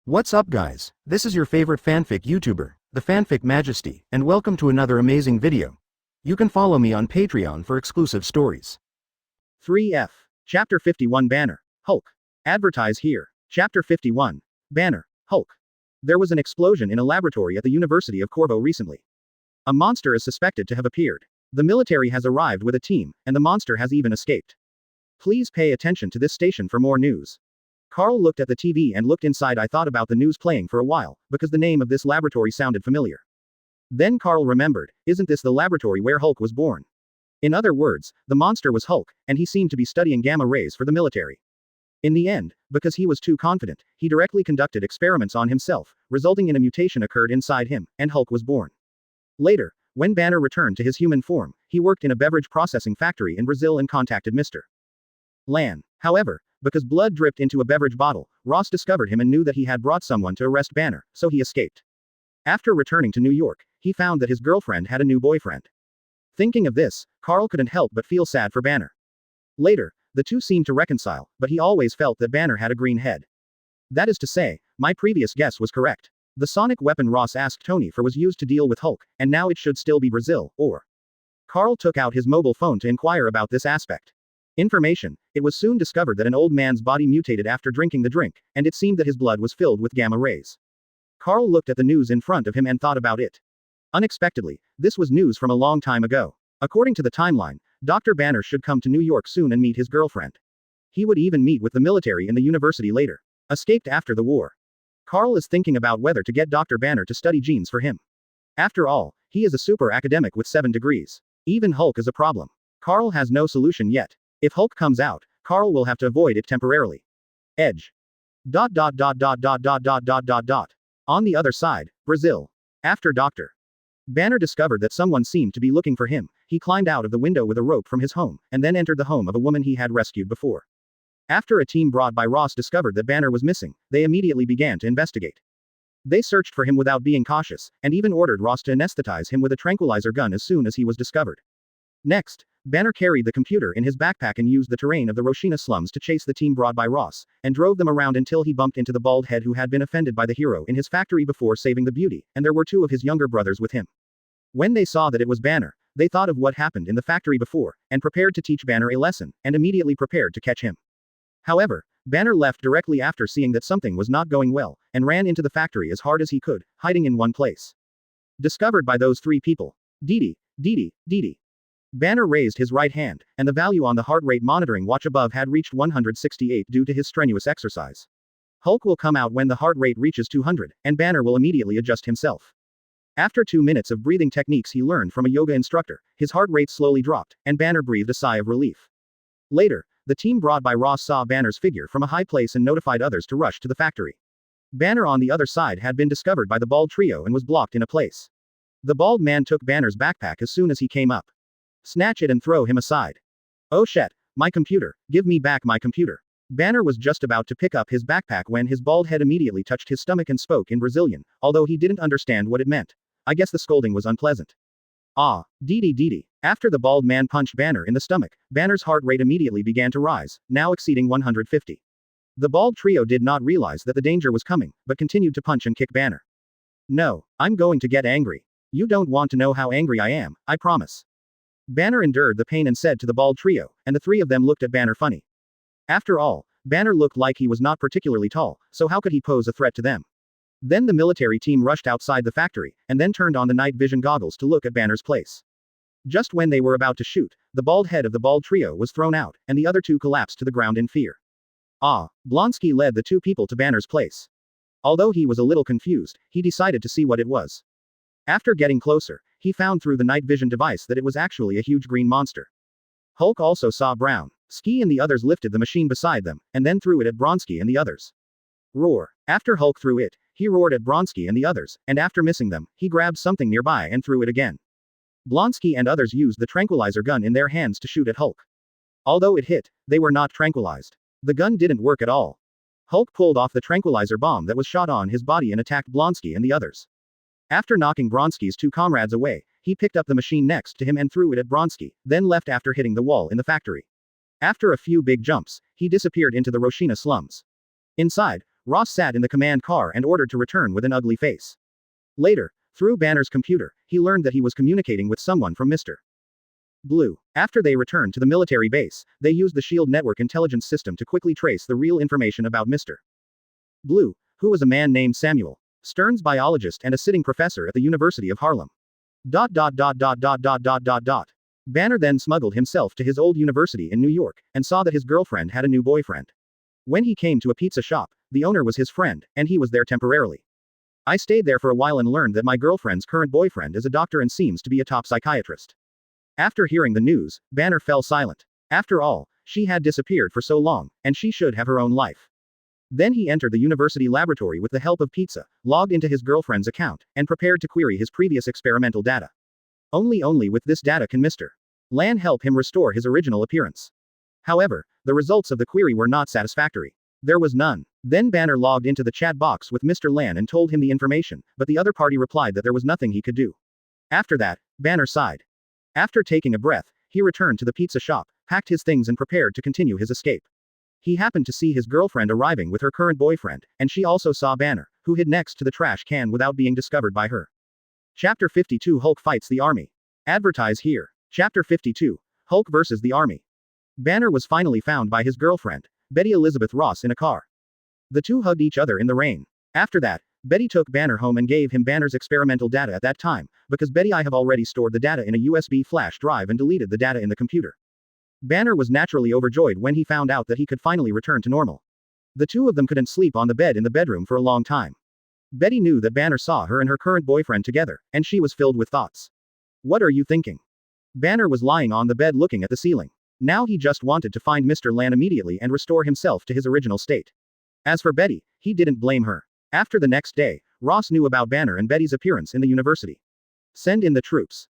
What's up guys, this is your favorite fanfic YouTuber, the Fanfic Majesty, and welcome to another amazing video. You can follow me on Patreon for exclusive stories. 3F. Chapter 51 Banner, Hulk. Advertise here. Chapter 51. Banner, Hulk. There was an explosion in a laboratory at the University of Corvo recently. A monster is suspected to have appeared. The military has arrived with a team, and the monster has even escaped. Please pay attention to this station for more news. Carl looked at the TV and looked inside. I thought about the news playing for a while, because the name of this laboratory sounded familiar. Then Carl remembered, isn't this the laboratory where Hulk was born? In other words, the monster was Hulk, and he seemed to be studying gamma rays for the military. In the end, because he was too confident, he directly conducted experiments on himself, resulting in a mutation occurred inside him, and Hulk was born. Later, when Banner returned to his human form, he worked in a beverage processing factory in Brazil and contacted Mr. Lan. However, because blood dripped into a beverage bottle, Ross discovered him and knew that he had brought someone to arrest Banner, so he escaped. After returning to New York, he found that his girlfriend had a new boyfriend. Thinking of this, Carl couldn't help but feel sad for Banner. Later, the two seemed to reconcile, but he always felt that Banner had a green head. That is to say, my previous guess was correct. The sonic weapon Ross asked Tony for was used to deal with Hulk, and now it should still be Brazil, or... Carl took out his mobile phone to inquire about this aspect. Information. It was soon discovered that an old man's body mutated after drinking the drink, and it seemed that his blood was filled with gamma rays. Carl looked at the news in front of him and thought about it. Unexpectedly, this was news from a long time ago. According to the timeline, Dr. Banner should come to New York soon and meet his girlfriend. He would even meet with the military in the university later. Escaped after the war. Carl is thinking about whether to get Dr. Banner to study genes for him. After all, he is a super academic with 7 degrees. Even Hulk is a problem. Carl has no solution yet. If Hulk comes out, Carl will have to avoid it temporarily. Edge. On the other side, Brazil. After Dr. Banner discovered that someone seemed to be looking for him, he climbed out of the window with a rope from his home, and then entered the home of a woman he had rescued before. After a team brought by Ross discovered that Banner was missing, they immediately began to investigate. They searched for him without being cautious, and even ordered Ross to anesthetize him with a tranquilizer gun as soon as he was discovered. Next, Banner carried the computer in his backpack and used the terrain of the Roshina slums to chase the team brought by Ross, and drove them around until he bumped into the bald head who had been offended by the hero in his factory before saving the beauty, and there were 2 of his younger brothers with him. When they saw that it was Banner, they thought of what happened in the factory before, and prepared to teach Banner a lesson, and immediately prepared to catch him. However, Banner left directly after seeing that something was not going well, and ran into the factory as hard as he could, hiding in one place. Discovered by those 3 people. Dee. Banner raised his right hand, and the value on the heart rate monitoring watch above had reached 168 due to his strenuous exercise. Hulk will come out when the heart rate reaches 200, and Banner will immediately adjust himself. After 2 minutes of breathing techniques he learned from a yoga instructor, his heart rate slowly dropped, and Banner breathed a sigh of relief. Later, the team brought by Ross saw Banner's figure from a high place and notified others to rush to the factory. Banner on the other side had been discovered by the bald trio and was blocked in a place. The bald man took Banner's backpack as soon as he came up. Snatch it and throw him aside. Oh shit, my computer, give me back my computer. Banner was just about to pick up his backpack when his bald head immediately touched his stomach and spoke in Brazilian, although he didn't understand what it meant. I guess the scolding was unpleasant. Dee. After the bald man punched Banner in the stomach, Banner's heart rate immediately began to rise, now exceeding 150. The bald trio did not realize that the danger was coming, but continued to punch and kick Banner. No, I'm going to get angry. You don't want to know how angry I am, I promise. Banner endured the pain and said to the bald trio, and the 3 of them looked at Banner funny. After all, Banner looked like he was not particularly tall, so how could he pose a threat to them? Then the military team rushed outside the factory, and then turned on the night vision goggles to look at Banner's place. Just when they were about to shoot, the bald head of the bald trio was thrown out, and the other 2 collapsed to the ground in fear. Blonsky led the 2 people to Banner's place. Although he was a little confused, he decided to see what it was. After getting closer, he found through the night vision device that it was actually a huge green monster. Hulk also saw Brown-ski and the others lifted the machine beside them, and then threw it at Bronsky and the others. Roar. After Hulk threw it, he roared at Bronsky and the others, and after missing them, he grabbed something nearby and threw it again. Blonsky and others used the tranquilizer gun in their hands to shoot at Hulk. Although it hit, they were not tranquilized. The gun didn't work at all. Hulk pulled off the tranquilizer bomb that was shot on his body and attacked Blonsky and the others. After knocking Bronsky's 2 comrades away, he picked up the machine next to him and threw it at Bronsky, then left after hitting the wall in the factory. After a few big jumps, he disappeared into the Roshina slums. Inside, Ross sat in the command car and ordered to return with an ugly face. Later, through Banner's computer, he learned that he was communicating with someone from Mr. Blue. After they returned to the military base, they used the S.H.I.E.L.D. network intelligence system to quickly trace the real information about Mr. Blue, who was a man named Samuel Stern's biologist and a sitting professor at the University of Harlem. Banner then smuggled himself to his old university in New York, and saw that his girlfriend had a new boyfriend. When he came to a pizza shop, the owner was his friend, and he was there temporarily. I stayed there for a while and learned that my girlfriend's current boyfriend is a doctor and seems to be a top psychiatrist. After hearing the news, Banner fell silent. After all, she had disappeared for so long, and she should have her own life. Then he entered the university laboratory with the help of pizza, logged into his girlfriend's account, and prepared to query his previous experimental data. Only with this data can Mr. Lan help him restore his original appearance. However, the results of the query were not satisfactory. There was none. Then Banner logged into the chat box with Mr. Lan and told him the information, but the other party replied that there was nothing he could do. After that, Banner sighed. After taking a breath, he returned to the pizza shop, packed his things and prepared to continue his escape. He happened to see his girlfriend arriving with her current boyfriend, and she also saw Banner, who hid next to the trash can without being discovered by her. Chapter 52 Hulk fights the Army. Advertise here. Chapter 52 Hulk versus the Army. Banner was finally found by his girlfriend, Betty Elizabeth Ross, in a car. The two hugged each other in the rain. After that, Betty took Banner home and gave him Banner's experimental data at that time, because Betty I have already stored the data in a USB flash drive and deleted the data in the computer. Banner was naturally overjoyed when he found out that he could finally return to normal. The two of them couldn't sleep on the bed in the bedroom for a long time. Betty knew that Banner saw her and her current boyfriend together, and she was filled with thoughts. What are you thinking? Banner was lying on the bed looking at the ceiling. Now he just wanted to find Mr. Lan immediately and restore himself to his original state. As for Betty, he didn't blame her. After the next day, Ross knew about Banner and Betty's appearance in the university. Send in the troops.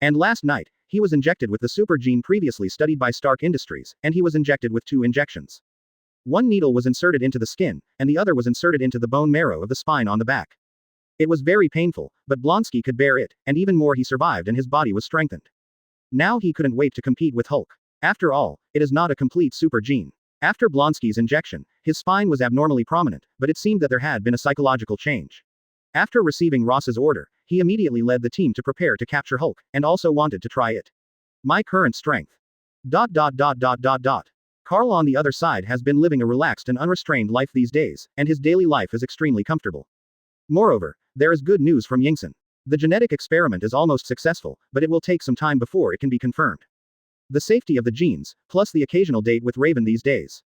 And last night, he was injected with the super gene previously studied by Stark Industries, and he was injected with 2 injections. One needle was inserted into the skin, and the other was inserted into the bone marrow of the spine on the back. It was very painful, but Blonsky could bear it, and even more he survived and his body was strengthened. Now he couldn't wait to compete with Hulk. After all, it is not a complete super gene. After Blonsky's injection, his spine was abnormally prominent, but it seemed that there had been a psychological change. After receiving Ross's order, he immediately led the team to prepare to capture Hulk, and also wanted to try it. My current strength. Carl on the other side has been living a relaxed and unrestrained life these days, and his daily life is extremely comfortable. Moreover, there is good news from Yingson. The genetic experiment is almost successful, but it will take some time before it can be confirmed. The safety of the genes, plus the occasional date with Raven these days.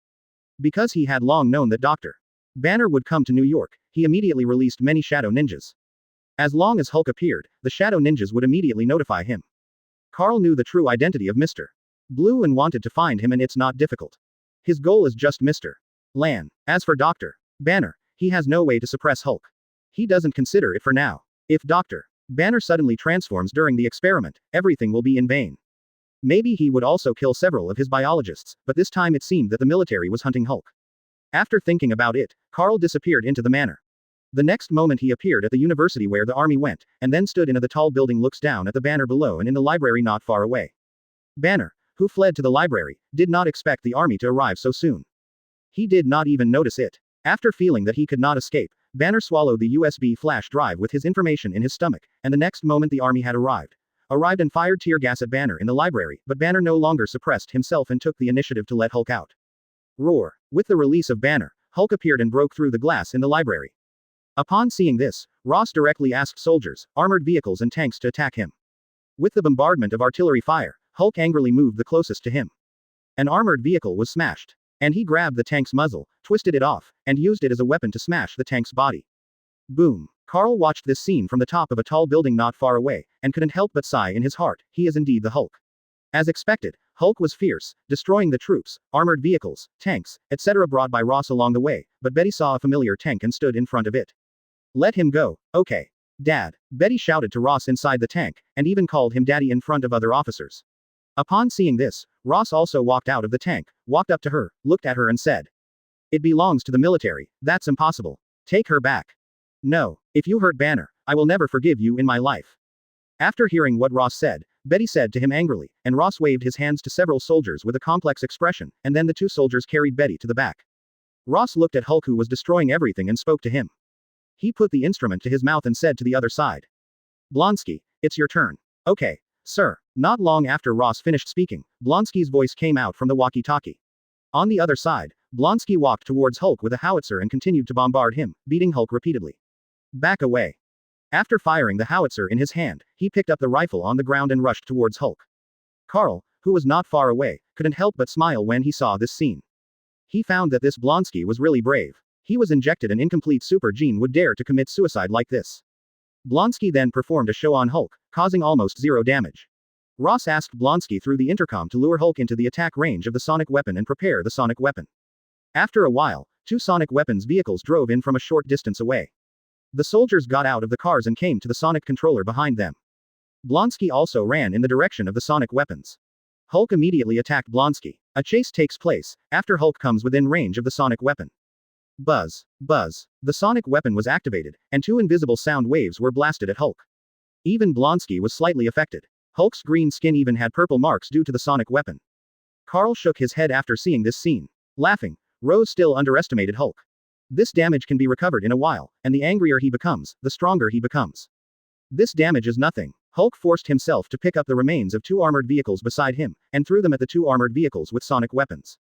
Because he had long known that Dr. Banner would come to New York, he immediately released many shadow ninjas. As long as Hulk appeared, the shadow ninjas would immediately notify him. Carl knew the true identity of Mr. Blue and wanted to find him, and it's not difficult. His goal is just Mr. Lan. As for Dr. Banner, he has no way to suppress Hulk. He doesn't consider it for now. If Dr. Banner suddenly transforms during the experiment, everything will be in vain. Maybe he would also kill several of his biologists, but this time it seemed that the military was hunting Hulk. After thinking about it, Carl disappeared into the manor. The next moment he appeared at the university where the army went, and then stood in the tall building, looks down at the banner below and in the library not far away. Banner, who fled to the library, did not expect the army to arrive so soon. He did not even notice it. After feeling that he could not escape, Banner swallowed the USB flash drive with his information in his stomach, and the next moment the army had arrived and fired tear gas at Banner in the library, but Banner no longer suppressed himself and took the initiative to let Hulk out. Roar. With the release of Banner, Hulk appeared and broke through the glass in the library. Upon seeing this, Ross directly asked soldiers, armored vehicles and tanks to attack him. With the bombardment of artillery fire, Hulk angrily moved the closest to him. An armored vehicle was smashed. And he grabbed the tank's muzzle, twisted it off, and used it as a weapon to smash the tank's body. Boom. Carl watched this scene from the top of a tall building not far away, and couldn't help but sigh in his heart, he is indeed the Hulk. As expected, Hulk was fierce, destroying the troops, armored vehicles, tanks, etc. brought by Ross along the way, but Betty saw a familiar tank and stood in front of it. Let him go, okay. Dad. Betty shouted to Ross inside the tank, and even called him Daddy in front of other officers. Upon seeing this, Ross also walked out of the tank, walked up to her, looked at her and said, "It belongs to the military, that's impossible. Take her back. No, if you hurt Banner, I will never forgive you in my life." After hearing what Ross said, Betty said to him angrily, and Ross waved his hands to several soldiers with a complex expression, and then the two soldiers carried Betty to the back. Ross looked at Hulk, who was destroying everything, and spoke to him. He put the instrument to his mouth and said to the other side. Blonsky, it's your turn. Okay, sir. Not long after Ross finished speaking, Blonsky's voice came out from the walkie-talkie. On the other side, Blonsky walked towards Hulk with a howitzer and continued to bombard him, beating Hulk repeatedly. Back away. After firing the howitzer in his hand, he picked up the rifle on the ground and rushed towards Hulk. Carl, who was not far away, couldn't help but smile when he saw this scene. He found that this Blonsky was really brave. He was injected an incomplete super gene would dare to commit suicide like this. Blonsky then performed a show on Hulk, causing almost zero damage. Ross asked Blonsky through the intercom to lure Hulk into the attack range of the sonic weapon and prepare the sonic weapon. After a while, two sonic weapons vehicles drove in from a short distance away. The soldiers got out of the cars and came to the sonic controller behind them. Blonsky also ran in the direction of the sonic weapons. Hulk immediately attacked Blonsky. A chase takes place, after Hulk comes within range of the sonic weapon. Buzz. Buzz. The sonic weapon was activated, and two invisible sound waves were blasted at Hulk. Even Blonsky was slightly affected. Hulk's green skin even had purple marks due to the sonic weapon. Carl shook his head after seeing this scene. Laughing, Rose still underestimated Hulk. This damage can be recovered in a while, and the angrier he becomes, the stronger he becomes. This damage is nothing. Hulk forced himself to pick up the remains of two armored vehicles beside him, and threw them at the two armored vehicles with sonic weapons.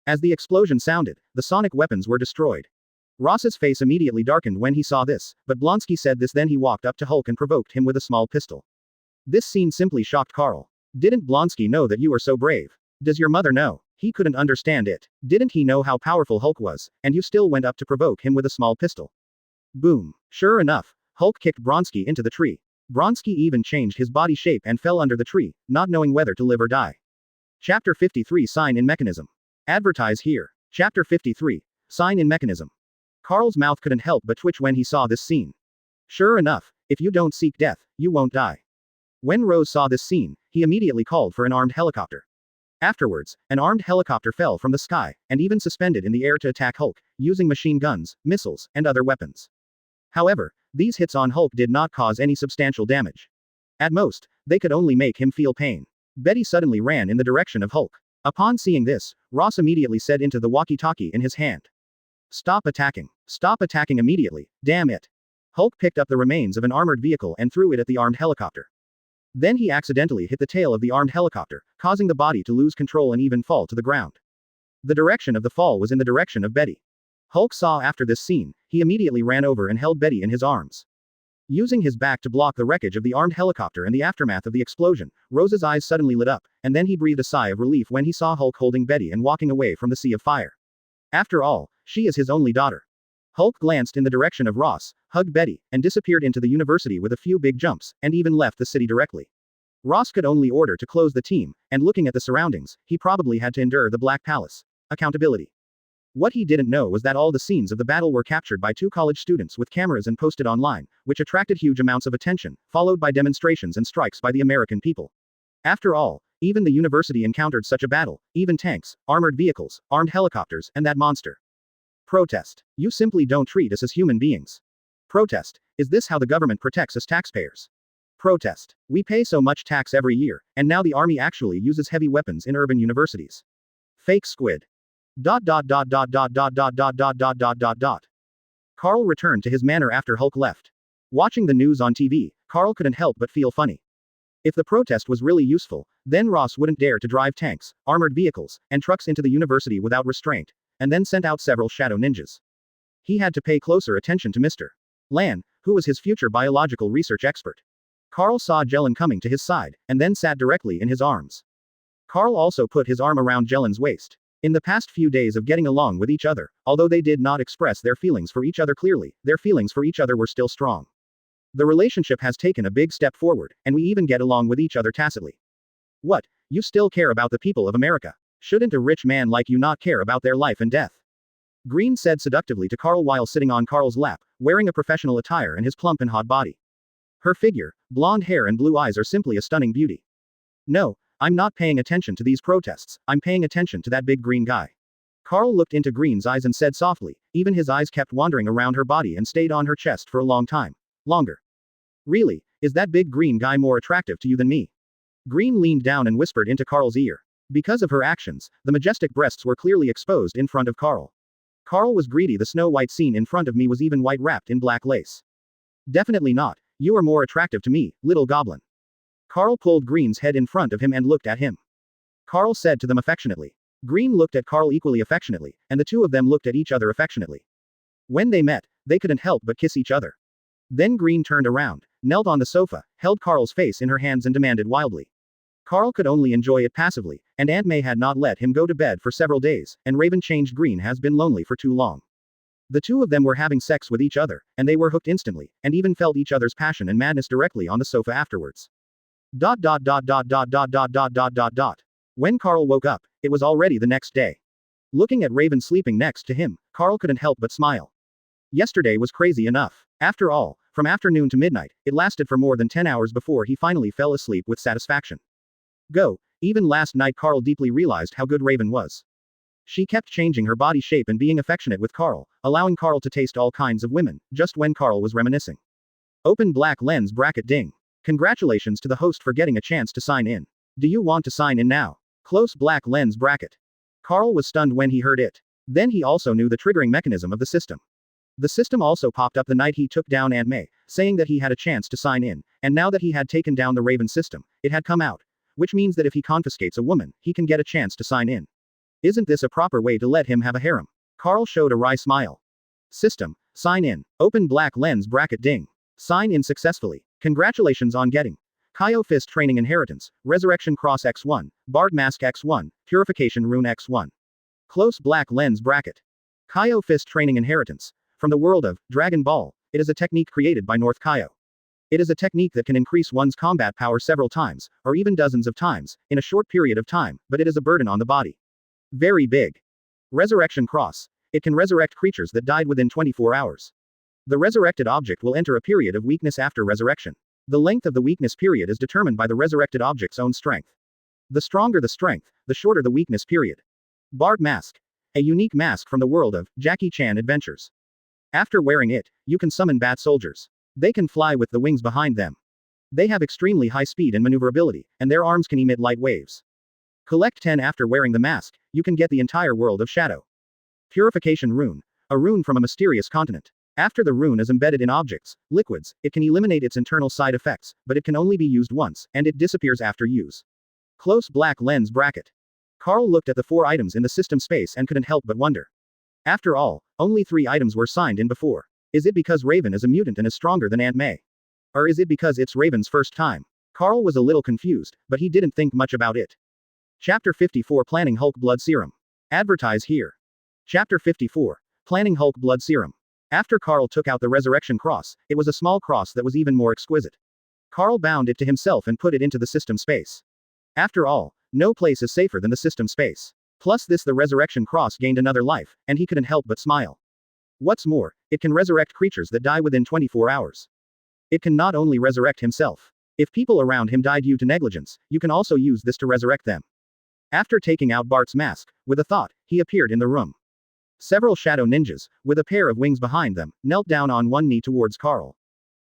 As the explosion sounded, the sonic weapons were destroyed. Ross's face immediately darkened when he saw this, but Blonsky said this, then he walked up to Hulk and provoked him with a small pistol. This scene simply shocked Carl. Didn't Blonsky know that you were so brave? Does your mother know? He couldn't understand it. Didn't he know how powerful Hulk was, and you still went up to provoke him with a small pistol? Boom. Sure enough, Hulk kicked Blonsky into the tree. Blonsky even changed his body shape and fell under the tree, not knowing whether to live or die. Chapter 53 Sign-in Mechanism. Advertise here. Chapter 53 Sign-in Mechanism. Carl's mouth couldn't help but twitch when he saw this scene. Sure enough, if you don't seek death, you won't die. When Rose saw this scene, he immediately called for an armed helicopter. Afterwards, an armed helicopter fell from the sky, and even suspended in the air to attack Hulk, using machine guns, missiles, and other weapons. However, these hits on Hulk did not cause any substantial damage. At most, they could only make him feel pain. Betty suddenly ran in the direction of Hulk. Upon seeing this, Ross immediately said into the walkie-talkie in his hand. Stop attacking. Stop attacking immediately, damn it. Hulk picked up the remains of an armored vehicle and threw it at the armed helicopter. Then he accidentally hit the tail of the armed helicopter, causing the body to lose control and even fall to the ground. The direction of the fall was in the direction of Betty. Hulk saw after this scene, he immediately ran over and held Betty in his arms. Using his back to block the wreckage of the armed helicopter and the aftermath of the explosion, Rose's eyes suddenly lit up, and then he breathed a sigh of relief when he saw Hulk holding Betty and walking away from the sea of fire. After all, she is his only daughter. Hulk glanced in the direction of Ross, hugged Betty, and disappeared into the university with a few big jumps, and even left the city directly. Ross could only order to close the team, and looking at the surroundings, he probably had to endure the Black Palace. Accountability. What he didn't know was that all the scenes of the battle were captured by two college students with cameras and posted online, which attracted huge amounts of attention, followed by demonstrations and strikes by the American people. After all, even the university encountered such a battle, even tanks, armored vehicles, armed helicopters, and that monster. Protest. You simply don't treat us as human beings. Protest. Is this how the government protects us taxpayers? Protest. We pay so much tax every year, and now the army actually uses heavy weapons in urban universities. Fake squid. Carl returned to his manor after Hulk left. Watching the news on TV, Carl couldn't help but feel funny. If the protest was really useful, then Ross wouldn't dare to drive tanks, armored vehicles, and trucks into the university without restraint, and then sent out several shadow ninjas. He had to pay closer attention to Mr. Lan, who was his future biological research expert. Carl saw Jelen coming to his side, and then sat directly in his arms. Carl also put his arm around Jelen's waist. In the past few days of getting along with each other, although they did not express their feelings for each other clearly, their feelings for each other were still strong. The relationship has taken a big step forward, and we even get along with each other tacitly. What? You still care about the people of America? Shouldn't a rich man like you not care about their life and death? Green said seductively to Carl while sitting on Carl's lap, wearing a professional attire and his plump and hot body. Her figure, blonde hair and blue eyes are simply a stunning beauty. No, I'm not paying attention to these protests, I'm paying attention to that big green guy. Carl looked into Green's eyes and said softly, even his eyes kept wandering around her body and stayed on her chest for a long time. Longer. Really, is that big green guy more attractive to you than me? Green leaned down and whispered into Carl's ear. Because of her actions, the majestic breasts were clearly exposed in front of Carl. Carl was greedy. The Snow White scene in front of me was even white wrapped in black lace. Definitely not. You are more attractive to me, little goblin. Carl pulled Green's head in front of him and looked at him. Carl said to them affectionately. Green looked at Carl equally affectionately, and the two of them looked at each other affectionately. When they met, they couldn't help but kiss each other. Then Green turned around, knelt on the sofa, held Carl's face in her hands and demanded wildly. Carl could only enjoy it passively, and Aunt May had not let him go to bed for several days, and Raven changed Green has been lonely for too long. The two of them were having sex with each other, and they were hooked instantly, and even felt each other's passion and madness directly on the sofa afterwards. When Carl woke up, it was already the next day. Looking at Raven sleeping next to him, Carl couldn't help but smile. Yesterday was crazy enough. After all, from afternoon to midnight, it lasted for more than 10 hours before he finally fell asleep with satisfaction. Even last night Carl deeply realized how good Raven was. She kept changing her body shape and being affectionate with Carl, allowing Carl to taste all kinds of women, just when Carl was reminiscing. Open black lens bracket ding. Congratulations to the host for getting a chance to sign in. Do you want to sign in now? Close black lens bracket. Carl was stunned when he heard it. Then he also knew the triggering mechanism of the system. The system also popped up the night he took down Aunt May, saying that he had a chance to sign in, and now that he had taken down the Raven system, it had come out. Which means that if he confiscates a woman, he can get a chance to sign in. Isn't this a proper way to let him have a harem? Carl showed a wry smile. System, sign in. Open black lens bracket ding. Sign in successfully. Congratulations on getting Kaio Fist Training Inheritance, Resurrection Cross X1, Bard Mask X1, Purification Rune X1. Close black lens bracket. Kaio Fist Training Inheritance. From the world of Dragon Ball, it is a technique created by North Kaio. It is a technique that can increase one's combat power several times, or even dozens of times, in a short period of time, but it is a burden on the body. Very big. Resurrection Cross. It can resurrect creatures that died within 24 hours. The resurrected object will enter a period of weakness after resurrection. The length of the weakness period is determined by the resurrected object's own strength. The stronger the strength, the shorter the weakness period. Bard Mask. A unique mask from the world of Jackie Chan Adventures. After wearing it, you can summon bat soldiers. They can fly with the wings behind them. They have extremely high speed and maneuverability, and their arms can emit light waves. Collect 10 after wearing the mask, you can get the entire world of shadow. Purification Rune. A rune from a mysterious continent. After the rune is embedded in objects, liquids, it can eliminate its internal side effects, but it can only be used once, and it disappears after use. Close black lens bracket. Carl looked at the 4 items in the system space and couldn't help but wonder. After all, only 3 items were signed in before. Is it because Raven is a mutant and is stronger than Aunt May? Or is it because it's Raven's first time? Carl was a little confused, but he didn't think much about it. Chapter 54 Planning Hulk Blood Serum. Advertise here. Chapter 54. Planning Hulk Blood Serum. After Carl took out the Resurrection Cross, it was a small cross that was even more exquisite. Carl bound it to himself and put it into the system space. After all, no place is safer than the system space. Plus this the Resurrection Cross gained another life, and he couldn't help but smile. What's more, it can resurrect creatures that die within 24 hours. It can not only resurrect himself. If people around him died due to negligence, you can also use this to resurrect them. After taking out Bart's mask, with a thought, he appeared in the room. Several shadow ninjas, with a pair of wings behind them, knelt down on one knee towards Carl.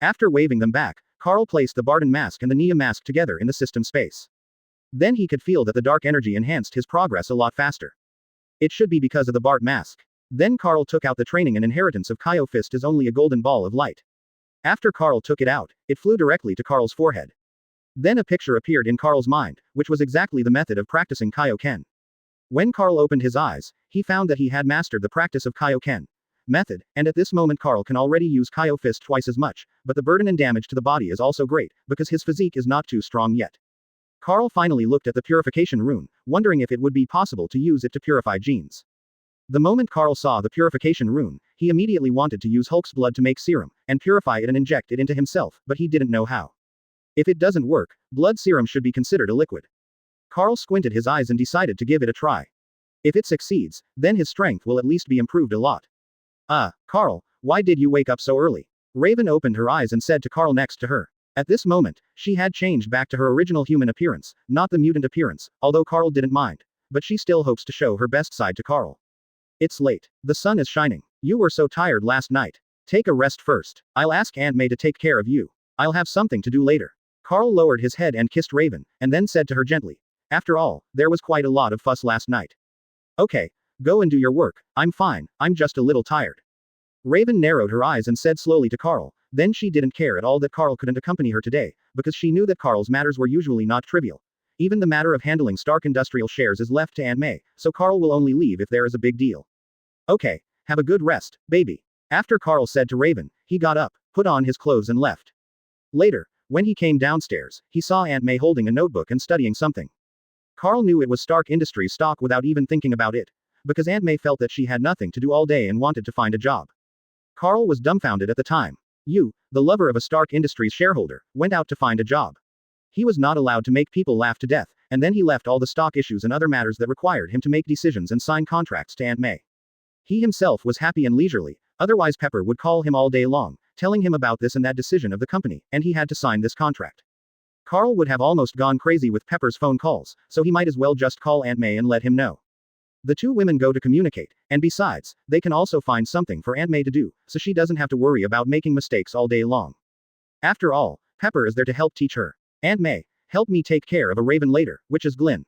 After waving them back, Carl placed the Barden mask and the Nia mask together in the system space. Then he could feel that the dark energy enhanced his progress a lot faster. It should be because of the Bart mask. Then Carl took out the training and inheritance of Kaio Fist as only a golden ball of light. After Carl took it out, it flew directly to Carl's forehead. Then a picture appeared in Carl's mind, which was exactly the method of practicing Kaioken. When Carl opened his eyes, he found that he had mastered the practice of Kaioken method, and at this moment Carl can already use Kaio Fist twice as much, but the burden and damage to the body is also great, because his physique is not too strong yet. Carl finally looked at the purification rune, wondering if it would be possible to use it to purify genes. The moment Carl saw the purification rune, he immediately wanted to use Hulk's blood to make serum, and purify it and inject it into himself, but he didn't know how. If it doesn't work, blood serum should be considered a liquid. Carl squinted his eyes and decided to give it a try. If it succeeds, then his strength will at least be improved a lot. Carl, why did you wake up so early? Raven opened her eyes and said to Carl next to her. At this moment, she had changed back to her original human appearance, not the mutant appearance, although Carl didn't mind. But she still hopes to show her best side to Carl. It's late. The sun is shining. You were so tired last night. Take a rest first. I'll ask Aunt May to take care of you. I'll have something to do later. Carl lowered his head and kissed Raven, and then said to her gently. After all, there was quite a lot of fuss last night. Okay, Go and do your work. I'm fine, I'm just a little tired. Raven narrowed her eyes and said slowly to Carl. Then she didn't care at all that Carl couldn't accompany her today, because she knew that Carl's matters were usually not trivial. Even the matter of handling Stark Industrial shares is left to Aunt May, so Carl will only leave if there is a big deal. Okay, have a good rest, baby. After Carl said to Raven, he got up, put on his clothes and left. Later, when he came downstairs, he saw Aunt May holding a notebook and studying something. Carl knew it was Stark Industries stock without even thinking about it, because Aunt May felt that she had nothing to do all day and wanted to find a job. Carl was dumbfounded at the time. You, the lover of a Stark Industries shareholder, went out to find a job. He was not allowed to make people laugh to death, and then he left all the stock issues and other matters that required him to make decisions and sign contracts to Aunt May. He himself was happy and leisurely, otherwise Pepper would call him all day long, telling him about this and that decision of the company, and he had to sign this contract. Carl would have almost gone crazy with Pepper's phone calls, so he might as well just call Aunt May and let him know. The two women go to communicate, and besides, they can also find something for Aunt May to do, so she doesn't have to worry about making mistakes all day long. After all, Pepper is there to help teach her. Aunt May, help me take care of a raven later, which is Glynn.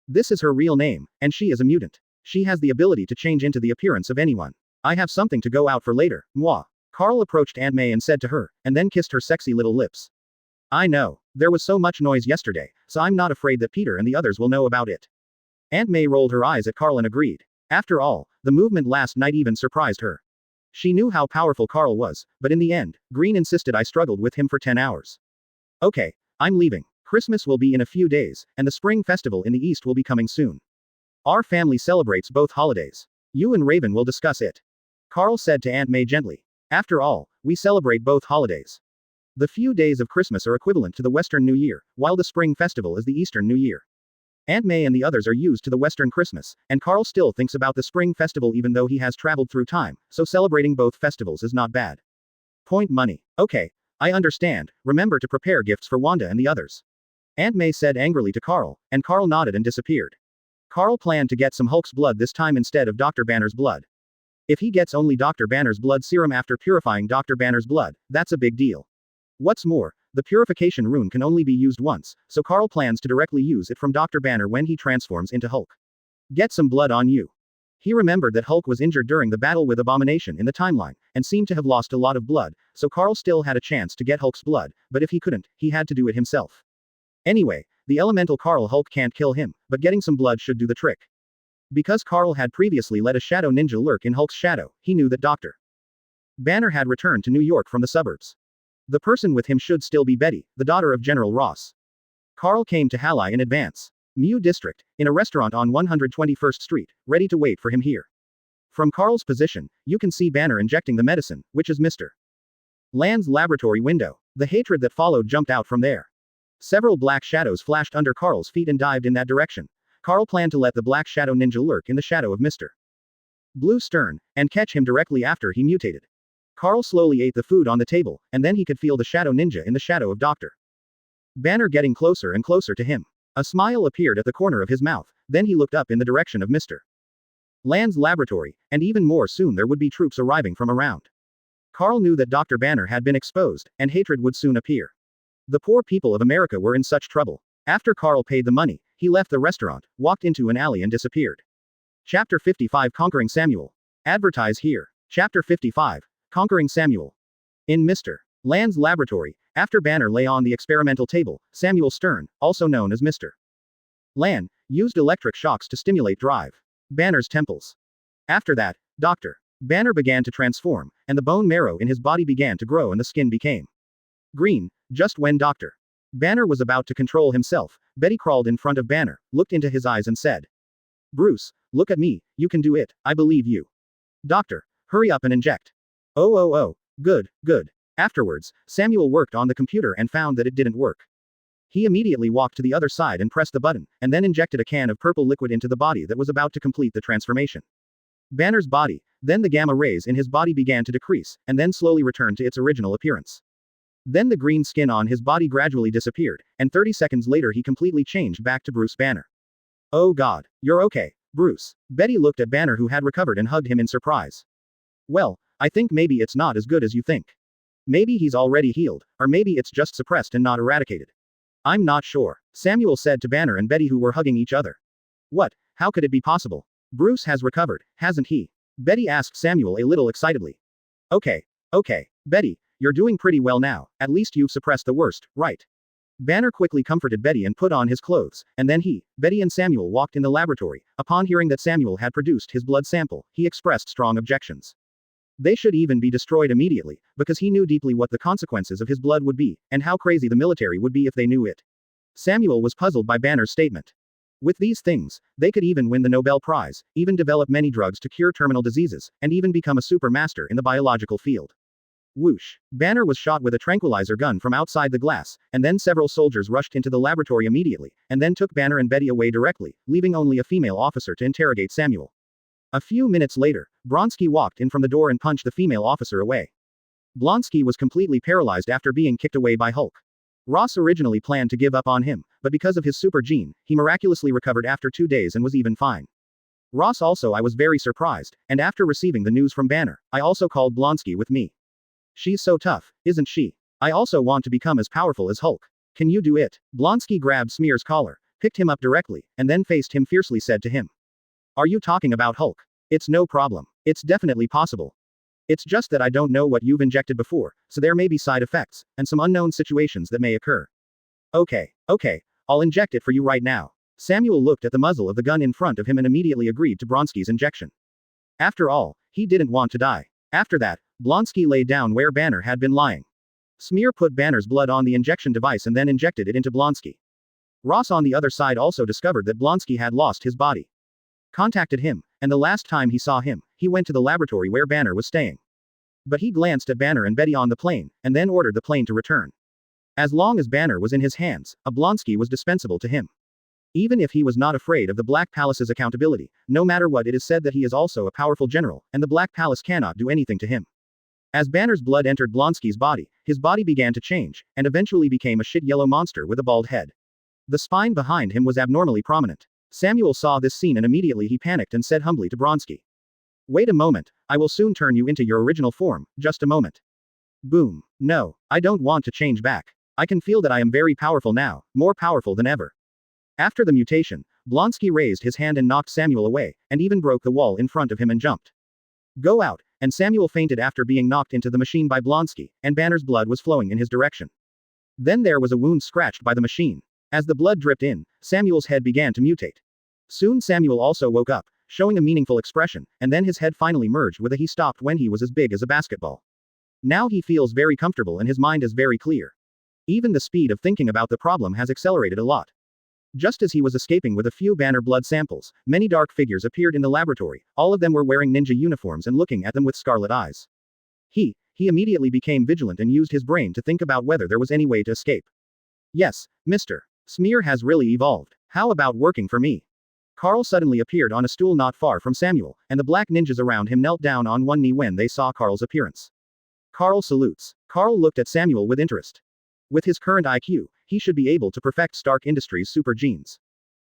This is her real name, and she is a mutant. She has the ability to change into the appearance of anyone. I have something to go out for later, moi. Carl approached Aunt May and said to her, and then kissed her sexy little lips. I know. There was so much noise yesterday, so I'm not afraid that Peter and the others will know about it. Aunt May rolled her eyes at Carl and agreed. After all, the movement last night even surprised her. She knew how powerful Carl was, but in the end, Green insisted I struggled with him for 10 hours. Okay, I'm leaving. Christmas will be in a few days, and the spring festival in the East will be coming soon. Our family celebrates both holidays. You and Raven will discuss it. Carl said to Aunt May gently. After all, we celebrate both holidays. The few days of Christmas are equivalent to the Western New Year, while the Spring Festival is the Eastern New Year. Aunt May and the others are used to the Western Christmas, and Carl still thinks about the Spring Festival even though he has traveled through time, so celebrating both festivals is not bad. Point money. Okay, I understand. Remember to prepare gifts for Wanda and the others. Aunt May said angrily to Carl, and Carl nodded and disappeared. Carl planned to get some Hulk's blood this time instead of Dr. Banner's blood. If he gets only Dr. Banner's blood serum after purifying Dr. Banner's blood, that's a big deal. What's more, the purification rune can only be used once, so Carl plans to directly use it from Dr. Banner when he transforms into Hulk. Get some blood on you. He remembered that Hulk was injured during the battle with Abomination in the timeline, and seemed to have lost a lot of blood, so Carl still had a chance to get Hulk's blood, but if he couldn't, he had to do it himself. Anyway, the elemental Carl Hulk can't kill him, but getting some blood should do the trick. Because Carl had previously let a shadow ninja lurk in Hulk's shadow, he knew that Dr. Banner had returned to New York from the suburbs. The person with him should still be Betty, the daughter of General Ross. Carl came to Halley in advance. Mew District, in a restaurant on 121st Street, ready to wait for him here. From Carl's position, you can see Banner injecting the medicine, which is Mr. Land's laboratory window. The hatred that followed jumped out from there. Several black shadows flashed under Carl's feet and dived in that direction. Carl planned to let the black shadow ninja lurk in the shadow of Mr. Blue Stern, and catch him directly after he mutated. Carl slowly ate the food on the table, and then he could feel the shadow ninja in the shadow of Dr. Banner getting closer and closer to him. A smile appeared at the corner of his mouth, then he looked up in the direction of Mr. Land's laboratory, and even more soon there would be troops arriving from around. Carl knew that Dr. Banner had been exposed, and hatred would soon appear. The poor people of America were in such trouble. After Carl paid the money, he left the restaurant, walked into an alley and disappeared. Chapter 55 Conquering Samuel. Advertise here. Chapter 55. Conquering Samuel. In Mr. Land's laboratory, after Banner lay on the experimental table, Samuel Stern, also known as Mr. Land, used electric shocks to stimulate drive Banner's temples. After that, Dr. Banner began to transform, and the bone marrow in his body began to grow and the skin became green. Just when Dr. Banner was about to control himself, Betty crawled in front of Banner, looked into his eyes and said, Bruce, look at me, you can do it, I believe you. Doctor, hurry up and inject. Oh, good, good. Afterwards, Samuel worked on the computer and found that it didn't work. He immediately walked to the other side and pressed the button, and then injected a can of purple liquid into the body that was about to complete the transformation. Banner's body, then the gamma rays in his body began to decrease, and then slowly returned to its original appearance. Then the green skin on his body gradually disappeared, and 30 seconds later he completely changed back to Bruce Banner. Oh God, you're okay, Bruce. Betty looked at Banner who had recovered and hugged him in surprise. Well, I think maybe it's not as good as you think. Maybe he's already healed, or maybe it's just suppressed and not eradicated. I'm not sure, Samuel said to Banner and Betty who were hugging each other. What? How could it be possible? Bruce has recovered, hasn't he? Betty asked Samuel a little excitedly. Okay, Betty, you're doing pretty well now, at least you've suppressed the worst, right? Banner quickly comforted Betty and put on his clothes, and then Betty and Samuel walked in the laboratory. Upon hearing that Samuel had produced his blood sample, he expressed strong objections. They should even be destroyed immediately, because he knew deeply what the consequences of his blood would be, and how crazy the military would be if they knew it. Samuel was puzzled by Banner's statement. With these things, they could even win the Nobel Prize, even develop many drugs to cure terminal diseases, and even become a super master in the biological field. Whoosh! Banner was shot with a tranquilizer gun from outside the glass, and then several soldiers rushed into the laboratory immediately, and then took Banner and Betty away directly, leaving only a female officer to interrogate Samuel. A few minutes later, Blonsky walked in from the door and punched the female officer away. Blonsky was completely paralyzed after being kicked away by Hulk. Ross originally planned to give up on him, but because of his super gene, he miraculously recovered after 2 days and was even fine. Ross also I was very surprised, and after receiving the news from Banner, I also called Blonsky with me. She's so tough, isn't she? I also want to become as powerful as Hulk. Can you do it? Blonsky grabbed Smear's collar, picked him up directly, and then faced him fiercely said to him. Are you talking about Hulk? It's no problem. It's definitely possible. It's just that I don't know what you've injected before, so there may be side effects, and some unknown situations that may occur. Okay, I'll inject it for you right now. Samuel looked at the muzzle of the gun in front of him and immediately agreed to Blonsky's injection. After all, he didn't want to die. After that, Blonsky lay down where Banner had been lying. Smear put Banner's blood on the injection device and then injected it into Blonsky. Ross on the other side also discovered that Blonsky had lost his body. Contacted him, and the last time he saw him, he went to the laboratory where Banner was staying. But he glanced at Banner and Betty on the plane, and then ordered the plane to return. As long as Banner was in his hands, a Blonsky was dispensable to him. Even if he was not afraid of the Black Palace's accountability, no matter what it is said that he is also a powerful general, and the Black Palace cannot do anything to him. As Banner's blood entered Blonsky's body, his body began to change, and eventually became a shit yellow monster with a bald head. The spine behind him was abnormally prominent. Samuel saw this scene and immediately he panicked and said humbly to Blonsky. Wait a moment, I will soon turn you into your original form, just a moment. Boom. No, I don't want to change back. I can feel that I am very powerful now, more powerful than ever. After the mutation, Blonsky raised his hand and knocked Samuel away, and even broke the wall in front of him and jumped. Go out, and Samuel fainted after being knocked into the machine by Blonsky, and Banner's blood was flowing in his direction. Then there was a wound scratched by the machine. As the blood dripped in, Samuel's head began to mutate. Soon Samuel also woke up, showing a meaningful expression, and then his head finally merged with a he stopped when he was as big as a basketball. Now he feels very comfortable and his mind is very clear. Even the speed of thinking about the problem has accelerated a lot. Just as he was escaping with a few Banner blood samples, many dark figures appeared in the laboratory, all of them were wearing ninja uniforms and looking at them with scarlet eyes. He immediately became vigilant and used his brain to think about whether there was any way to escape. Yes, Mr. Smear has really evolved. How about working for me? Carl suddenly appeared on a stool not far from Samuel, and the black ninjas around him knelt down on one knee when they saw Carl's appearance. Carl salutes. Carl looked at Samuel with interest. With his current IQ, he should be able to perfect Stark Industries' super genes.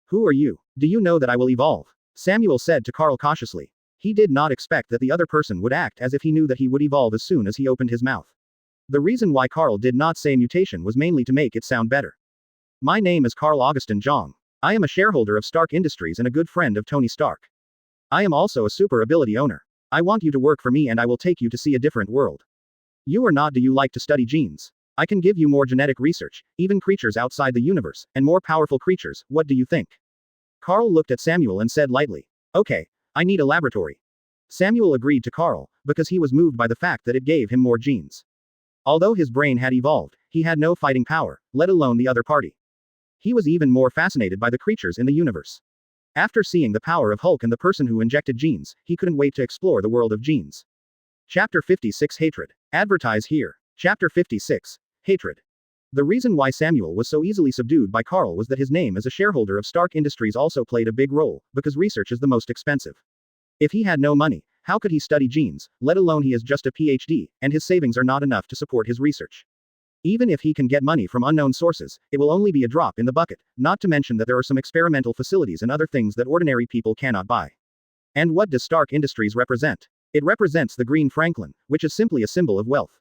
Who are you? Do you know that I will evolve? Samuel said to Carl cautiously. He did not expect that the other person would act as if he knew that he would evolve as soon as he opened his mouth. The reason why Carl did not say mutation was mainly to make it sound better. My name is Carl Augustin Jong. I am a shareholder of Stark Industries and a good friend of Tony Stark. I am also a super ability owner. I want you to work for me and I will take you to see a different world. You or not, do you like to study genes? I can give you more genetic research, even creatures outside the universe, and more powerful creatures, what do you think? Carl looked at Samuel and said lightly. Okay, I need a laboratory. Samuel agreed to Carl, because he was moved by the fact that it gave him more genes. Although his brain had evolved, he had no fighting power, let alone the other party. He was even more fascinated by the creatures in the universe. After seeing the power of Hulk and the person who injected genes, he couldn't wait to explore the world of genes. Chapter 56 Hatred. Advertise here. Chapter 56. Hatred. The reason why Samuel was so easily subdued by Carl was that his name as a shareholder of Stark Industries also played a big role, because research is the most expensive. If he had no money, how could he study genes, let alone he is just a PhD, and his savings are not enough to support his research. Even if he can get money from unknown sources, it will only be a drop in the bucket, not to mention that there are some experimental facilities and other things that ordinary people cannot buy. And what does Stark Industries represent? It represents the Green Franklin, which is simply a symbol of wealth.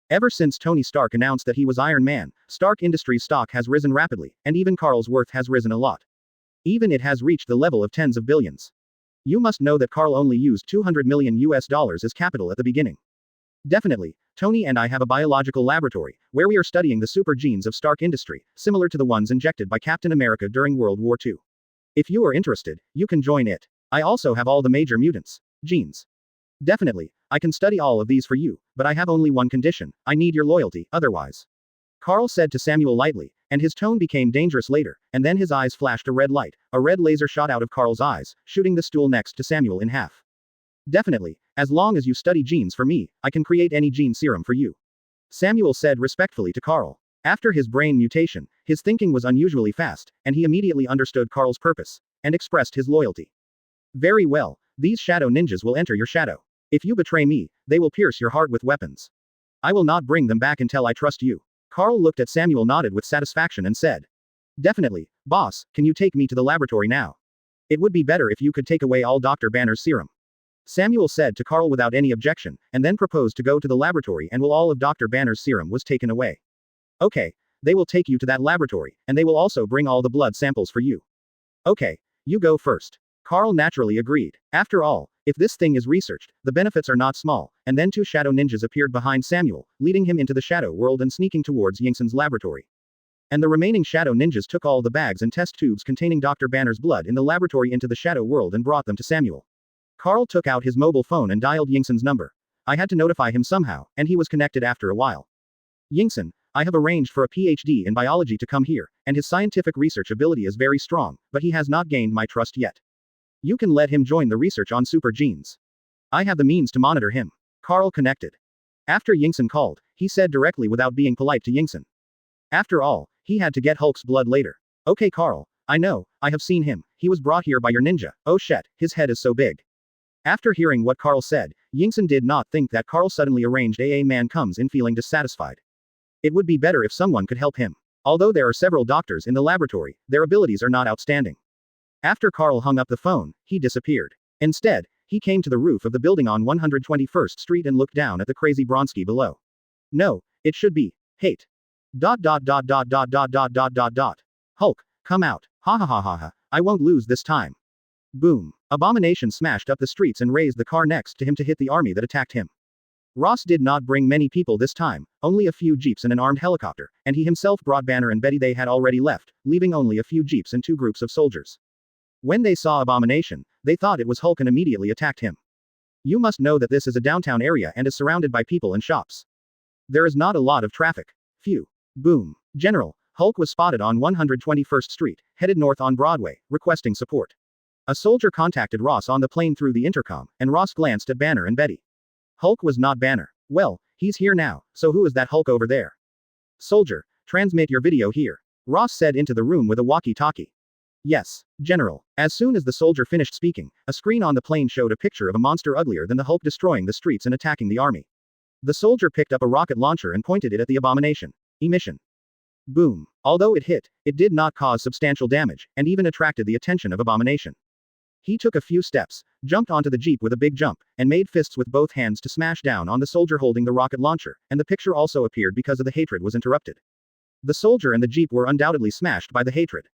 Ever since Tony Stark announced that he was Iron Man, Stark Industries stock has risen rapidly, and even Carl's worth has risen a lot. Even it has reached the level of tens of billions. You must know that Carl only used $200 million as capital at the beginning. Definitely, Tony and I have a biological laboratory, where we are studying the super genes of Stark Industry, similar to the ones injected by Captain America during World War II. If you are interested, you can join it. I also have all the major mutants genes. Definitely, I can study all of these for you, but I have only one condition: I need your loyalty, otherwise. Carl said to Samuel lightly, and his tone became dangerous later, and then his eyes flashed a red light. A red laser shot out of Carl's eyes, shooting the stool next to Samuel in half. Definitely, as long as you study genes for me, I can create any gene serum for you. Samuel said respectfully to Carl. After his brain mutation, his thinking was unusually fast, and he immediately understood Carl's purpose, and expressed his loyalty. Very well, these shadow ninjas will enter your shadow. If you betray me, they will pierce your heart with weapons. I will not bring them back until I trust you. Carl looked at Samuel, nodded with satisfaction and said. Definitely, boss, can you take me to the laboratory now? It would be better if you could take away all Dr. Banner's serum. Samuel said to Carl without any objection, and then proposed to go to the laboratory and will all of Dr. Banner's serum was taken away. Okay, they will take you to that laboratory, and they will also bring all the blood samples for you. Okay, you go first. Carl naturally agreed. After all, if this thing is researched, the benefits are not small, and then two shadow ninjas appeared behind Samuel, leading him into the shadow world and sneaking towards Yingsen's laboratory. And the remaining shadow ninjas took all the bags and test tubes containing Dr. Banner's blood in the laboratory into the shadow world and brought them to Samuel. Carl took out his mobile phone and dialed Yingsen's number. I had to notify him somehow, and he was connected after a while. Yingsen, I have arranged for a PhD in biology to come here, and his scientific research ability is very strong, but he has not gained my trust yet. You can let him join the research on super genes. I have the means to monitor him. Carl connected. After Yingsen called, he said directly without being polite to Yingsen. After all, he had to get Hulk's blood later. Okay Carl, I know, I have seen him, he was brought here by your ninja. Oh shit, his head is so big. After hearing what Carl said, Yingsen did not think that Carl suddenly arranged a man comes in feeling dissatisfied. It would be better if someone could help him. Although there are several doctors in the laboratory, their abilities are not outstanding. After Carl hung up the phone, he disappeared. Instead, he came to the roof of the building on 121st Street and looked down at the crazy Bronski below. No, it should be hate. ... Hulk, come out. Ha ha ha ha ha. I won't lose this time. Boom. Abomination smashed up the streets and raised the car next to him to hit the army that attacked him. Ross did not bring many people this time, only a few jeeps and an armed helicopter, and he himself brought Banner and Betty. They had already left, leaving only a few jeeps and two groups of soldiers. When they saw Abomination, they thought it was Hulk and immediately attacked him. You must know that this is a downtown area and is surrounded by people and shops. There is not a lot of traffic. Phew. Boom. General, Hulk was spotted on 121st Street, headed north on Broadway, requesting support. A soldier contacted Ross on the plane through the intercom, and Ross glanced at Banner and Betty. Hulk was not Banner. Well, he's here now, so who is that Hulk over there? Soldier, transmit your video here. Ross said into the room with a walkie-talkie. Yes, General. As soon as the soldier finished speaking, a screen on the plane showed a picture of a monster uglier than the Hulk destroying the streets and attacking the army. The soldier picked up a rocket launcher and pointed it at the Abomination. Emission. Boom. Although it hit, it did not cause substantial damage, and even attracted the attention of Abomination. He took a few steps, jumped onto the jeep with a big jump, and made fists with both hands to smash down on the soldier holding the rocket launcher, and the picture also appeared because of the hatred was interrupted. The soldier and the jeep were undoubtedly smashed by the hatred.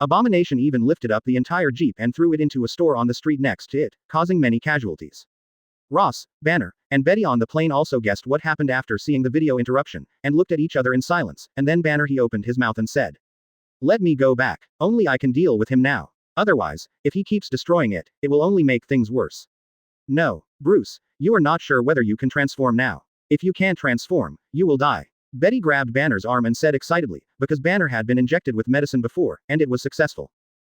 Abomination even lifted up the entire jeep and threw it into a store on the street next to it, causing many casualties. Ross, Banner, and Betty on the plane also guessed what happened after seeing the video interruption, and looked at each other in silence, and then Banner he opened his mouth and said. Let me go back. Only I can deal with him now. Otherwise, if he keeps destroying it, it will only make things worse. No, Bruce, you are not sure whether you can transform now. If you can't transform, you will die. Betty grabbed Banner's arm and said excitedly, because Banner had been injected with medicine before, and it was successful.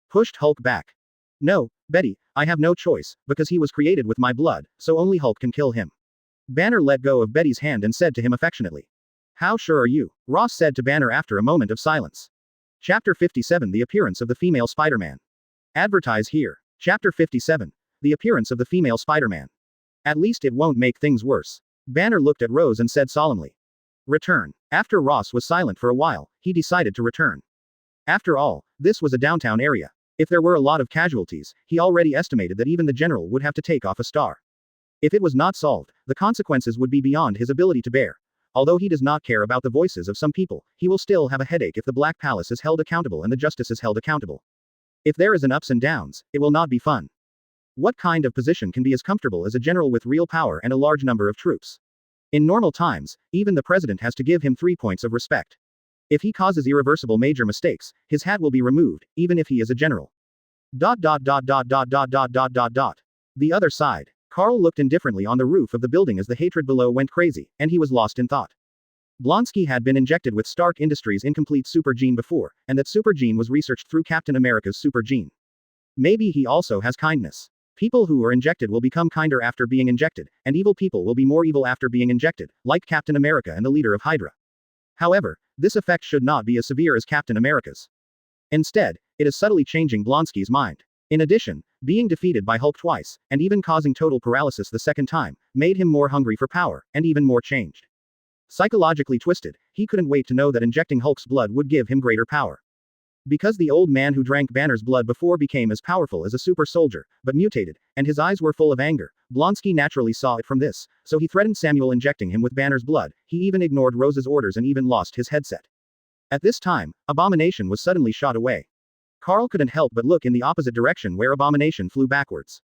Pushed Hulk back. No, Betty, I have no choice, because he was created with my blood, so only Hulk can kill him. Banner let go of Betty's hand and said to him affectionately. How sure are you? Ross said to Banner after a moment of silence. Chapter 57 The Appearance of the Female Spider-Man. Advertise here. Chapter 57. The Appearance of the Female Spider-Man. At least it won't make things worse. Banner looked at Rose and said solemnly. Return. After Ross was silent for a while, he decided to return. After all, this was a downtown area. If there were a lot of casualties, he already estimated that even the general would have to take off a star. If it was not solved, the consequences would be beyond his ability to bear. Although he does not care about the voices of some people, he will still have a headache if the Black Palace is held accountable and the justice is held accountable. If there is an ups and downs, it will not be fun. What kind of position can be as comfortable as a general with real power and a large number of troops? In normal times, even the president has to give him 3 points of respect. If he causes irreversible major mistakes, his hat will be removed, even if he is a general. Dot dot dot dot dot dot dot dot dot dot. The other side. Carl looked indifferently on the roof of the building as the hatred below went crazy, and he was lost in thought. Blonsky had been injected with Stark Industries' incomplete super gene before, and that super gene was researched through Captain America's super gene. Maybe he also has kindness. People who are injected will become kinder after being injected, and evil people will be more evil after being injected, like Captain America and the leader of HYDRA. However, this effect should not be as severe as Captain America's. Instead, it is subtly changing Blonsky's mind. In addition, being defeated by Hulk twice, and even causing total paralysis the second time, made him more hungry for power, and even more changed. Psychologically twisted, he couldn't wait to know that injecting Hulk's blood would give him greater power. Because the old man who drank Banner's blood before became as powerful as a super soldier, but mutated, and his eyes were full of anger, Blonsky naturally saw it from this, so he threatened Samuel injecting him with Banner's blood. He even ignored Rose's orders and even lost his headset. At this time, Abomination was suddenly shot away. Carl couldn't help but look in the opposite direction where Abomination flew backwards.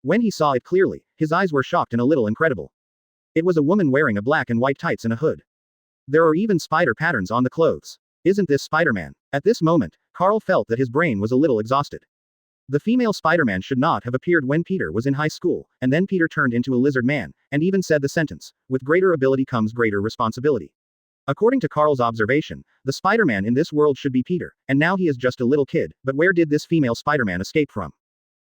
When he saw it clearly, his eyes were shocked and a little incredible. It was a woman wearing a black and white tights and a hood. There are even spider patterns on the clothes. Isn't this Spider-Man? At this moment, Carl felt that his brain was a little exhausted. The female Spider-Man should not have appeared when Peter was in high school, and then Peter turned into a lizard man, and even said the sentence, "With greater ability comes greater responsibility." According to Carl's observation, the Spider-Man in this world should be Peter, and now he is just a little kid, but where did this female Spider-Man escape from?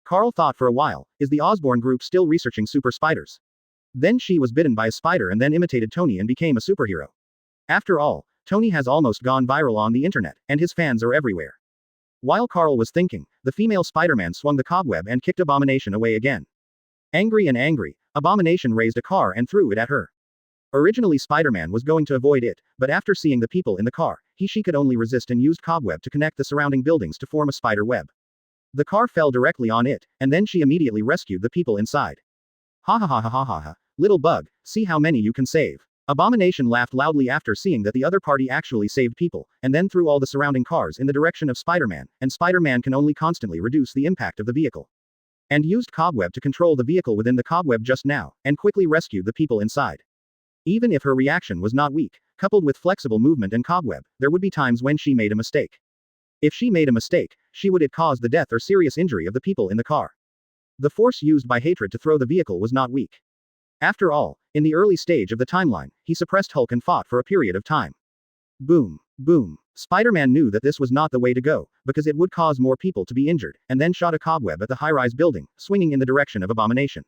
Carl thought for a while, is the Osborn group still researching super spiders? Then she was bitten by a spider and then imitated Tony and became a superhero. After all, Tony has almost gone viral on the internet, and his fans are everywhere. While Carl was thinking, the female Spider-Man swung the cobweb and kicked Abomination away again. Angry and angry, Abomination raised a car and threw it at her. Originally Spider-Man was going to avoid it, but after seeing the people in the car, she could only resist and used cobweb to connect the surrounding buildings to form a spider web. The car fell directly on it, and then she immediately rescued the people inside. Ha ha ha ha ha ha ha, little bug, see how many you can save. Abomination laughed loudly after seeing that the other party actually saved people, and then threw all the surrounding cars in the direction of Spider-Man, and Spider-Man can only constantly reduce the impact of the vehicle. And used cobweb to control the vehicle within the cobweb just now, and quickly rescued the people inside. Even if her reaction was not weak, coupled with flexible movement and cobweb, there would be times when she made a mistake. If she made a mistake, she would it cause the death or serious injury of the people in the car. The force used by Hatred to throw the vehicle was not weak. After all, in the early stage of the timeline, he suppressed Hulk and fought for a period of time. Boom. Boom. Spider-Man knew that this was not the way to go, because it would cause more people to be injured, and then shot a cobweb at the high-rise building, swinging in the direction of Abomination.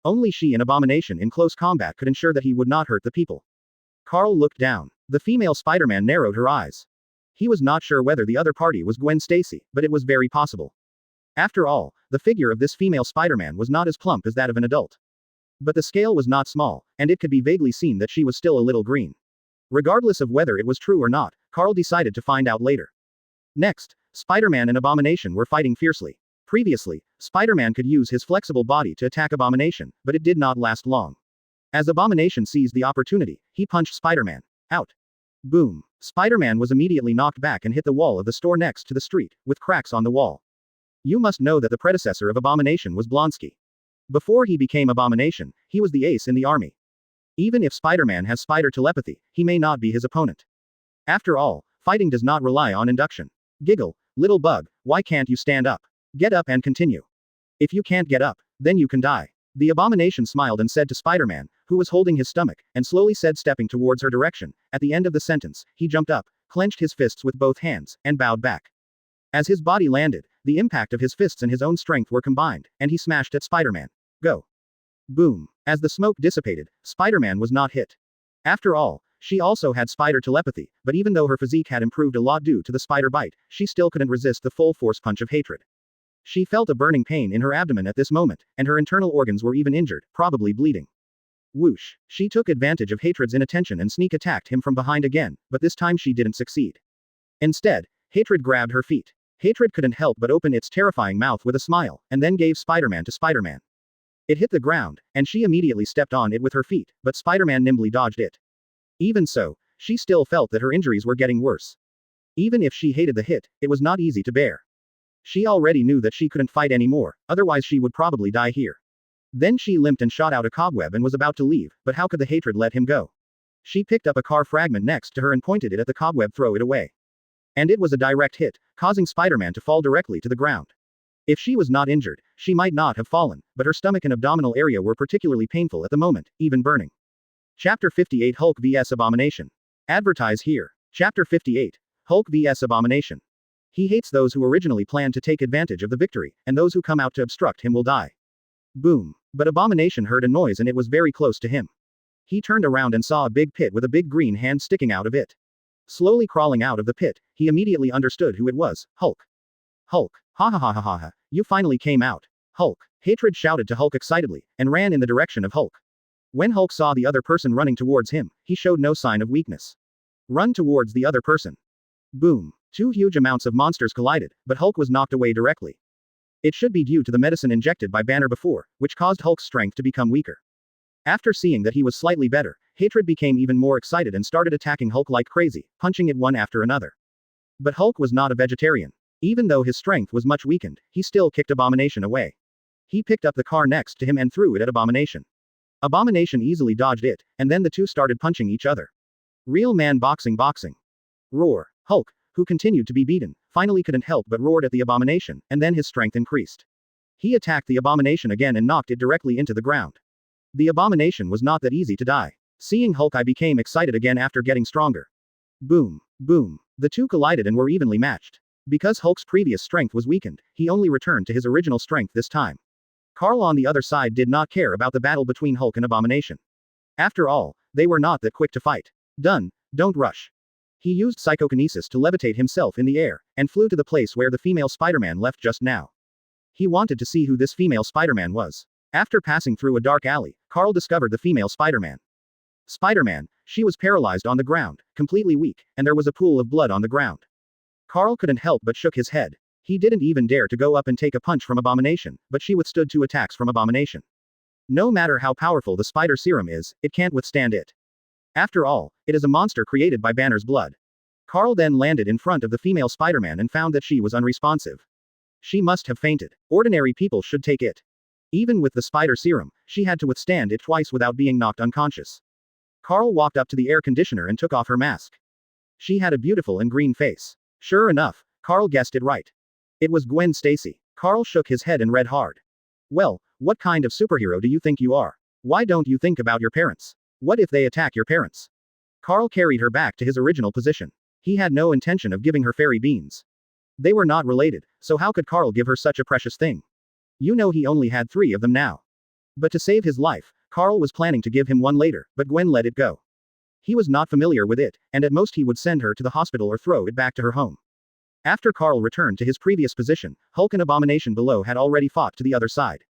Only she and Abomination in close combat could ensure that he would not hurt the people. Carl looked down. The female Spider-Man narrowed her eyes. He was not sure whether the other party was Gwen Stacy, but it was very possible. After all, the figure of this female Spider-Man was not as plump as that of an adult. But the scale was not small, and it could be vaguely seen that she was still a little green. Regardless of whether it was true or not, Carl decided to find out later. Next, Spider-Man and Abomination were fighting fiercely. Previously, Spider-Man could use his flexible body to attack Abomination, but it did not last long. As Abomination seized the opportunity, he punched Spider-Man. Out. Boom. Spider-Man was immediately knocked back and hit the wall of the store next to the street, with cracks on the wall. You must know that the predecessor of Abomination was Blonsky. Before he became Abomination, he was the ace in the army. Even if Spider-Man has spider telepathy, he may not be his opponent. After all, fighting does not rely on induction. Giggle, little bug, why can't you stand up? Get up and continue. If you can't get up, then you can die. The Abomination smiled and said to Spider-Man, who was holding his stomach, and slowly said stepping towards her direction. At the end of the sentence, he jumped up, clenched his fists with both hands, and bowed back. As his body landed, the impact of his fists and his own strength were combined, and he smashed at Spider-Man. Go. Boom. As the smoke dissipated, Spider-Man was not hit. After all, she also had spider telepathy, but even though her physique had improved a lot due to the spider bite, she still couldn't resist the full force punch of hatred. She felt a burning pain in her abdomen at this moment, and her internal organs were even injured, probably bleeding. Whoosh. She took advantage of Hatred's inattention and sneak attacked him from behind again, but this time she didn't succeed. Instead, Hatred grabbed her feet. Hatred couldn't help but open its terrifying mouth with a smile, and then gave Spider-Man to Spider-Man. It hit the ground, and she immediately stepped on it with her feet, but Spider-Man nimbly dodged it. Even so, she still felt that her injuries were getting worse. Even if she hated the hit, it was not easy to bear. She already knew that she couldn't fight anymore, otherwise she would probably die here. Then she limped and shot out a cobweb and was about to leave, but how could the hatred let him go? She picked up a car fragment next to her and pointed it at the cobweb. Throw it away. And it was a direct hit, causing Spider-Man to fall directly to the ground. If she was not injured, she might not have fallen, but her stomach and abdominal area were particularly painful at the moment, even burning. Chapter 58 Hulk vs Abomination. Advertise here. Chapter 58. Hulk vs Abomination. He hates those who originally planned to take advantage of the victory, and those who come out to obstruct him will die. Boom. But Abomination heard a noise and it was very close to him. He turned around and saw a big pit with a big green hand sticking out of it. Slowly crawling out of the pit, he immediately understood who it was. Hulk. Hulk. Ha ha ha ha ha ha. You finally came out. Hulk. Hatred shouted to Hulk excitedly, and ran in the direction of Hulk. When Hulk saw the other person running towards him, he showed no sign of weakness. Run towards the other person. Boom. Two huge amounts of monsters collided, but Hulk was knocked away directly. It should be due to the medicine injected by Banner before, which caused Hulk's strength to become weaker. After seeing that he was slightly better, Hatred became even more excited and started attacking Hulk like crazy, punching it one after another. But Hulk was not a vegetarian. Even though his strength was much weakened, he still kicked Abomination away. He picked up the car next to him and threw it at Abomination. Abomination easily dodged it, and then the two started punching each other. Real man boxing. Roar. Hulk, who continued to be beaten, finally couldn't help but roared at the Abomination, and then his strength increased. He attacked the Abomination again and knocked it directly into the ground. The Abomination was not that easy to die. Seeing Hulk, I became excited again after getting stronger. Boom. Boom. The two collided and were evenly matched. Because Hulk's previous strength was weakened, he only returned to his original strength this time. Carl on the other side did not care about the battle between Hulk and Abomination. After all, they were not that quick to fight. Done. Don't rush. He used psychokinesis to levitate himself in the air, and flew to the place where the female Spider-Man left just now. He wanted to see who this female Spider-Man was. After passing through a dark alley, Carl discovered the female Spider-Man. Spider-Man, she was paralyzed on the ground, completely weak, and there was a pool of blood on the ground. Carl couldn't help but shook his head. He didn't even dare to go up and take a punch from Abomination, but she withstood 2 attacks from Abomination. No matter how powerful the spider serum is, it can't withstand it. After all, it is a monster created by Banner's blood. Carl then landed in front of the female Spider-Man and found that she was unresponsive. She must have fainted. Ordinary people should take it. Even with the spider serum, she had to withstand it twice without being knocked unconscious. Carl walked up to the air conditioner and took off her mask. She had a beautiful and green face. Sure enough, Carl guessed it right. It was Gwen Stacy. Carl shook his head and read hard. Well, what kind of superhero do you think you are? Why don't you think about your parents? What if they attack your parents? Carl carried her back to his original position. He had no intention of giving her fairy beans. They were not related, so how could Carl give her such a precious thing? You know he only had 3 of them now. But to save his life, Carl was planning to give him one later, but Gwen let it go. He was not familiar with it, and at most he would send her to the hospital or throw it back to her home. After Carl returned to his previous position, Hulk and Abomination below had already fought to the other side.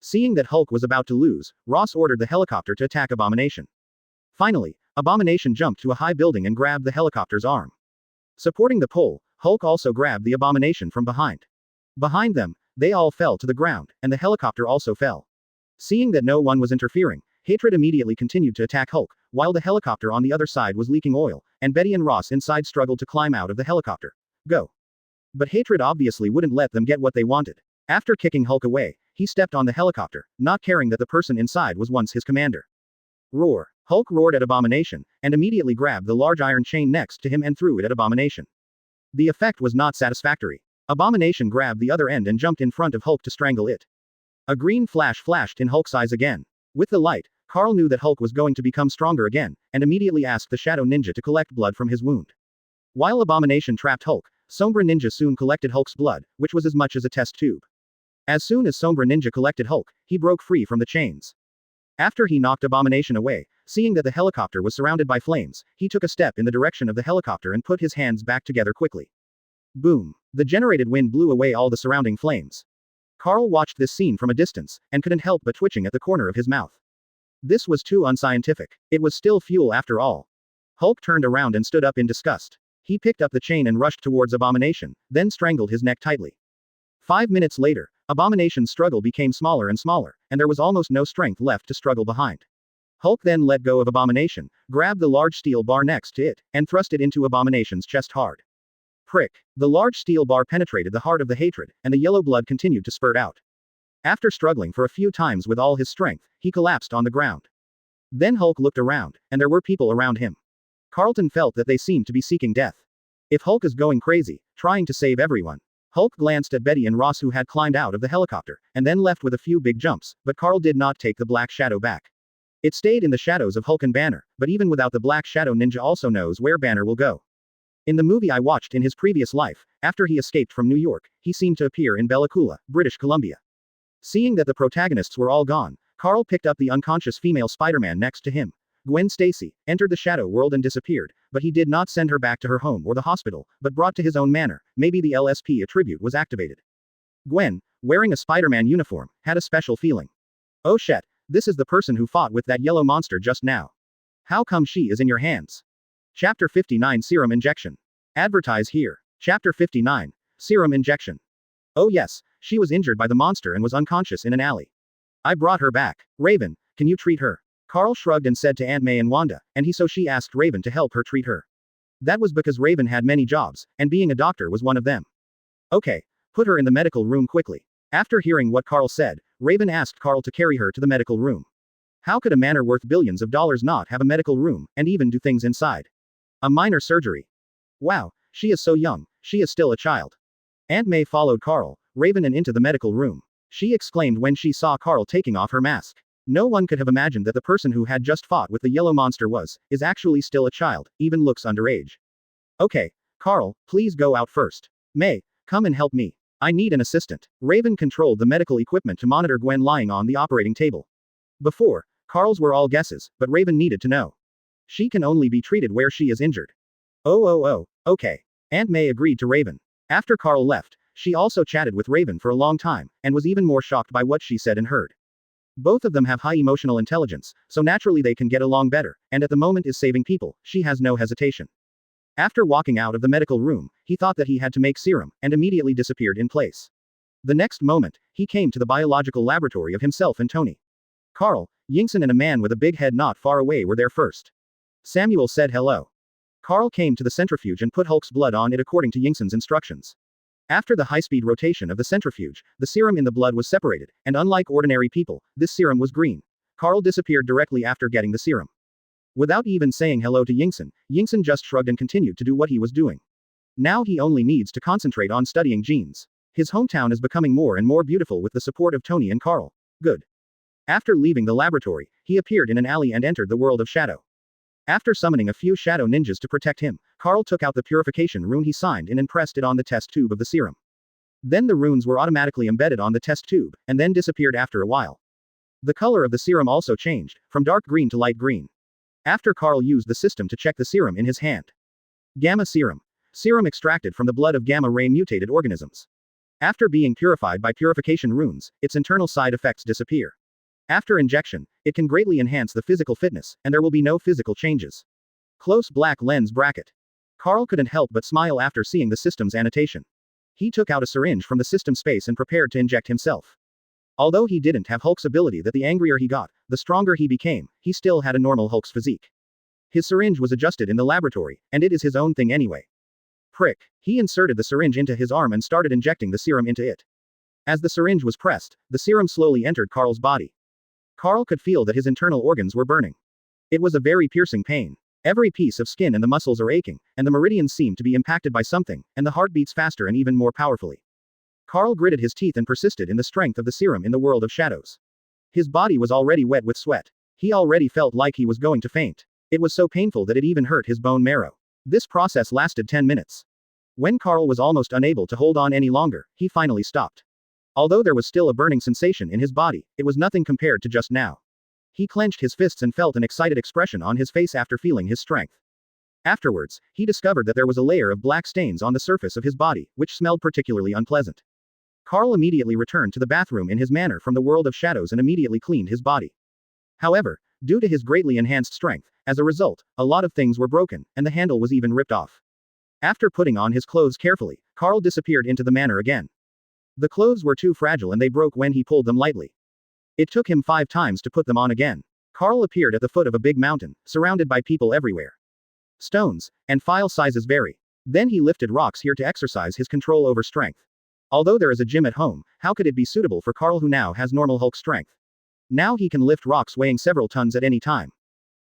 Seeing that Hulk was about to lose, Ross ordered the helicopter to attack Abomination. Finally, Abomination jumped to a high building and grabbed the helicopter's arm. Supporting the pole, Hulk also grabbed the Abomination from behind. Behind them, they all fell to the ground, and the helicopter also fell. Seeing that no one was interfering, Hatred immediately continued to attack Hulk, while the helicopter on the other side was leaking oil, and Betty and Ross inside struggled to climb out of the helicopter. Go. But Hatred obviously wouldn't let them get what they wanted. After kicking Hulk away, he stepped on the helicopter, not caring that the person inside was once his commander. Roar. Hulk roared at Abomination, and immediately grabbed the large iron chain next to him and threw it at Abomination. The effect was not satisfactory. Abomination grabbed the other end and jumped in front of Hulk to strangle it. A green flash flashed in Hulk's eyes again. With the light, Carl knew that Hulk was going to become stronger again, and immediately asked the Shadow Ninja to collect blood from his wound. While Abomination trapped Hulk, Sombra Ninja soon collected Hulk's blood, which was as much as a test tube. As soon as Sombra Ninja collected Hulk, he broke free from the chains. After he knocked Abomination away, seeing that the helicopter was surrounded by flames, he took a step in the direction of the helicopter and put his hands back together quickly. Boom. The generated wind blew away all the surrounding flames. Carl watched this scene from a distance, and couldn't help but twitching at the corner of his mouth. This was too unscientific. It was still fuel after all. Hulk turned around and stood up in disgust. He picked up the chain and rushed towards Abomination, then strangled his neck tightly. 5 minutes later, Abomination's struggle became smaller and smaller, and there was almost no strength left to struggle behind. Hulk then let go of Abomination, grabbed the large steel bar next to it, and thrust it into Abomination's chest hard. Prick. The large steel bar penetrated the heart of the hatred, and the yellow blood continued to spurt out. After struggling for a few times with all his strength, he collapsed on the ground. Then Hulk looked around, and there were people around him. Carlton felt that they seemed to be seeking death. If Hulk is going crazy, trying to save everyone. Hulk glanced at Betty and Ross, who had climbed out of the helicopter, and then left with a few big jumps, but Carl did not take the black shadow back. It stayed in the shadows of Hulk and Banner, but even without the black shadow, Ninja also knows where Banner will go. In the movie I watched in his previous life, after he escaped from New York, he seemed to appear in Bella Coola, British Columbia. Seeing that the protagonists were all gone, Carl picked up the unconscious female Spider-Man next to him. Gwen Stacy entered the shadow world and disappeared, but he did not send her back to her home or the hospital, but brought to his own manor. Maybe the LSP attribute was activated. Gwen, wearing a Spider-Man uniform, had a special feeling. Oh shit, this is the person who fought with that yellow monster just now. How come she is in your hands? Chapter 59 Serum Injection. Advertise here. Chapter 59 Serum Injection. Oh yes, she was injured by the monster and was unconscious in an alley. I brought her back. Raven, can you treat her? Carl shrugged and said to Aunt May and Wanda, and she asked Raven to help her treat her. That was because Raven had many jobs, and being a doctor was one of them. Okay, put her in the medical room quickly. After hearing what Carl said, Raven asked Carl to carry her to the medical room. How could a manor worth billions of dollars not have a medical room, and even do things inside? A minor surgery. Wow, she is so young, she is still a child. Aunt May followed Carl, Raven and into the medical room. She exclaimed when she saw Carl taking off her mask. No one could have imagined that the person who had just fought with the yellow monster is actually still a child, even looks underage. Okay, Carl, please go out first. May, come and help me. I need an assistant. Raven controlled the medical equipment to monitor Gwen lying on the operating table. Before, Carl's were all guesses, but Raven needed to know. She can only be treated where she is injured. Oh, okay. Aunt May agreed to Raven. After Carl left, she also chatted with Raven for a long time, and was even more shocked by what she said and heard. Both of them have high emotional intelligence, so naturally they can get along better, and at the moment is saving people. She has no hesitation. After walking out of the medical room, he thought that he had to make serum, and immediately disappeared in place. The next moment, he came to the biological laboratory of himself and Tony. Carl, Yingson and a man with a big head not far away were there first. Samuel said hello. Carl came to the centrifuge and put Hulk's blood on it according to Yingson's instructions. After the high-speed rotation of the centrifuge, the serum in the blood was separated, and unlike ordinary people, this serum was green. Carl disappeared directly after getting the serum. Without even saying hello to Yingson, Yingson just shrugged and continued to do what he was doing. Now he only needs to concentrate on studying genes. His hometown is becoming more and more beautiful with the support of Tony and Carl. Good. After leaving the laboratory, he appeared in an alley and entered the world of shadow. After summoning a few shadow ninjas to protect him, Carl took out the purification rune he signed in and pressed it on the test tube of the serum. Then the runes were automatically embedded on the test tube, and then disappeared after a while. The color of the serum also changed, from dark green to light green. After Carl used the system to check the serum in his hand. Gamma serum. Serum extracted from the blood of gamma-ray mutated organisms. After being purified by purification runes, its internal side effects disappear. After injection, it can greatly enhance the physical fitness, and there will be no physical changes. Close black lens bracket. Carl couldn't help but smile after seeing the system's annotation. He took out a syringe from the system space and prepared to inject himself. Although he didn't have Hulk's ability that the angrier he got, the stronger he became, he still had a normal Hulk's physique. His syringe was adjusted in the laboratory, and it is his own thing anyway. Prick. He inserted the syringe into his arm and started injecting the serum into it. As the syringe was pressed, the serum slowly entered Carl's body. Carl could feel that his internal organs were burning. It was a very piercing pain. Every piece of skin and the muscles are aching, and the meridians seem to be impacted by something, and the heart beats faster and even more powerfully. Carl gritted his teeth and persisted in the strength of the serum in the world of shadows. His body was already wet with sweat. He already felt like he was going to faint. It was so painful that it even hurt his bone marrow. This process lasted 10 minutes. When Carl was almost unable to hold on any longer, he finally stopped. Although there was still a burning sensation in his body, it was nothing compared to just now. He clenched his fists and felt an excited expression on his face after feeling his strength. Afterwards, he discovered that there was a layer of black stains on the surface of his body, which smelled particularly unpleasant. Carl immediately returned to the bathroom in his manor from the world of shadows and immediately cleaned his body. However, due to his greatly enhanced strength, as a result, a lot of things were broken, and the handle was even ripped off. After putting on his clothes carefully, Carl disappeared into the manor again. The clothes were too fragile and they broke when he pulled them lightly. It took him 5 times to put them on again. Carl appeared at the foot of a big mountain, surrounded by people everywhere. Stones and file sizes vary. Then he lifted rocks here to exercise his control over strength. Although there is a gym at home, how could it be suitable for Carl who now has normal Hulk strength? Now he can lift rocks weighing several tons at any time.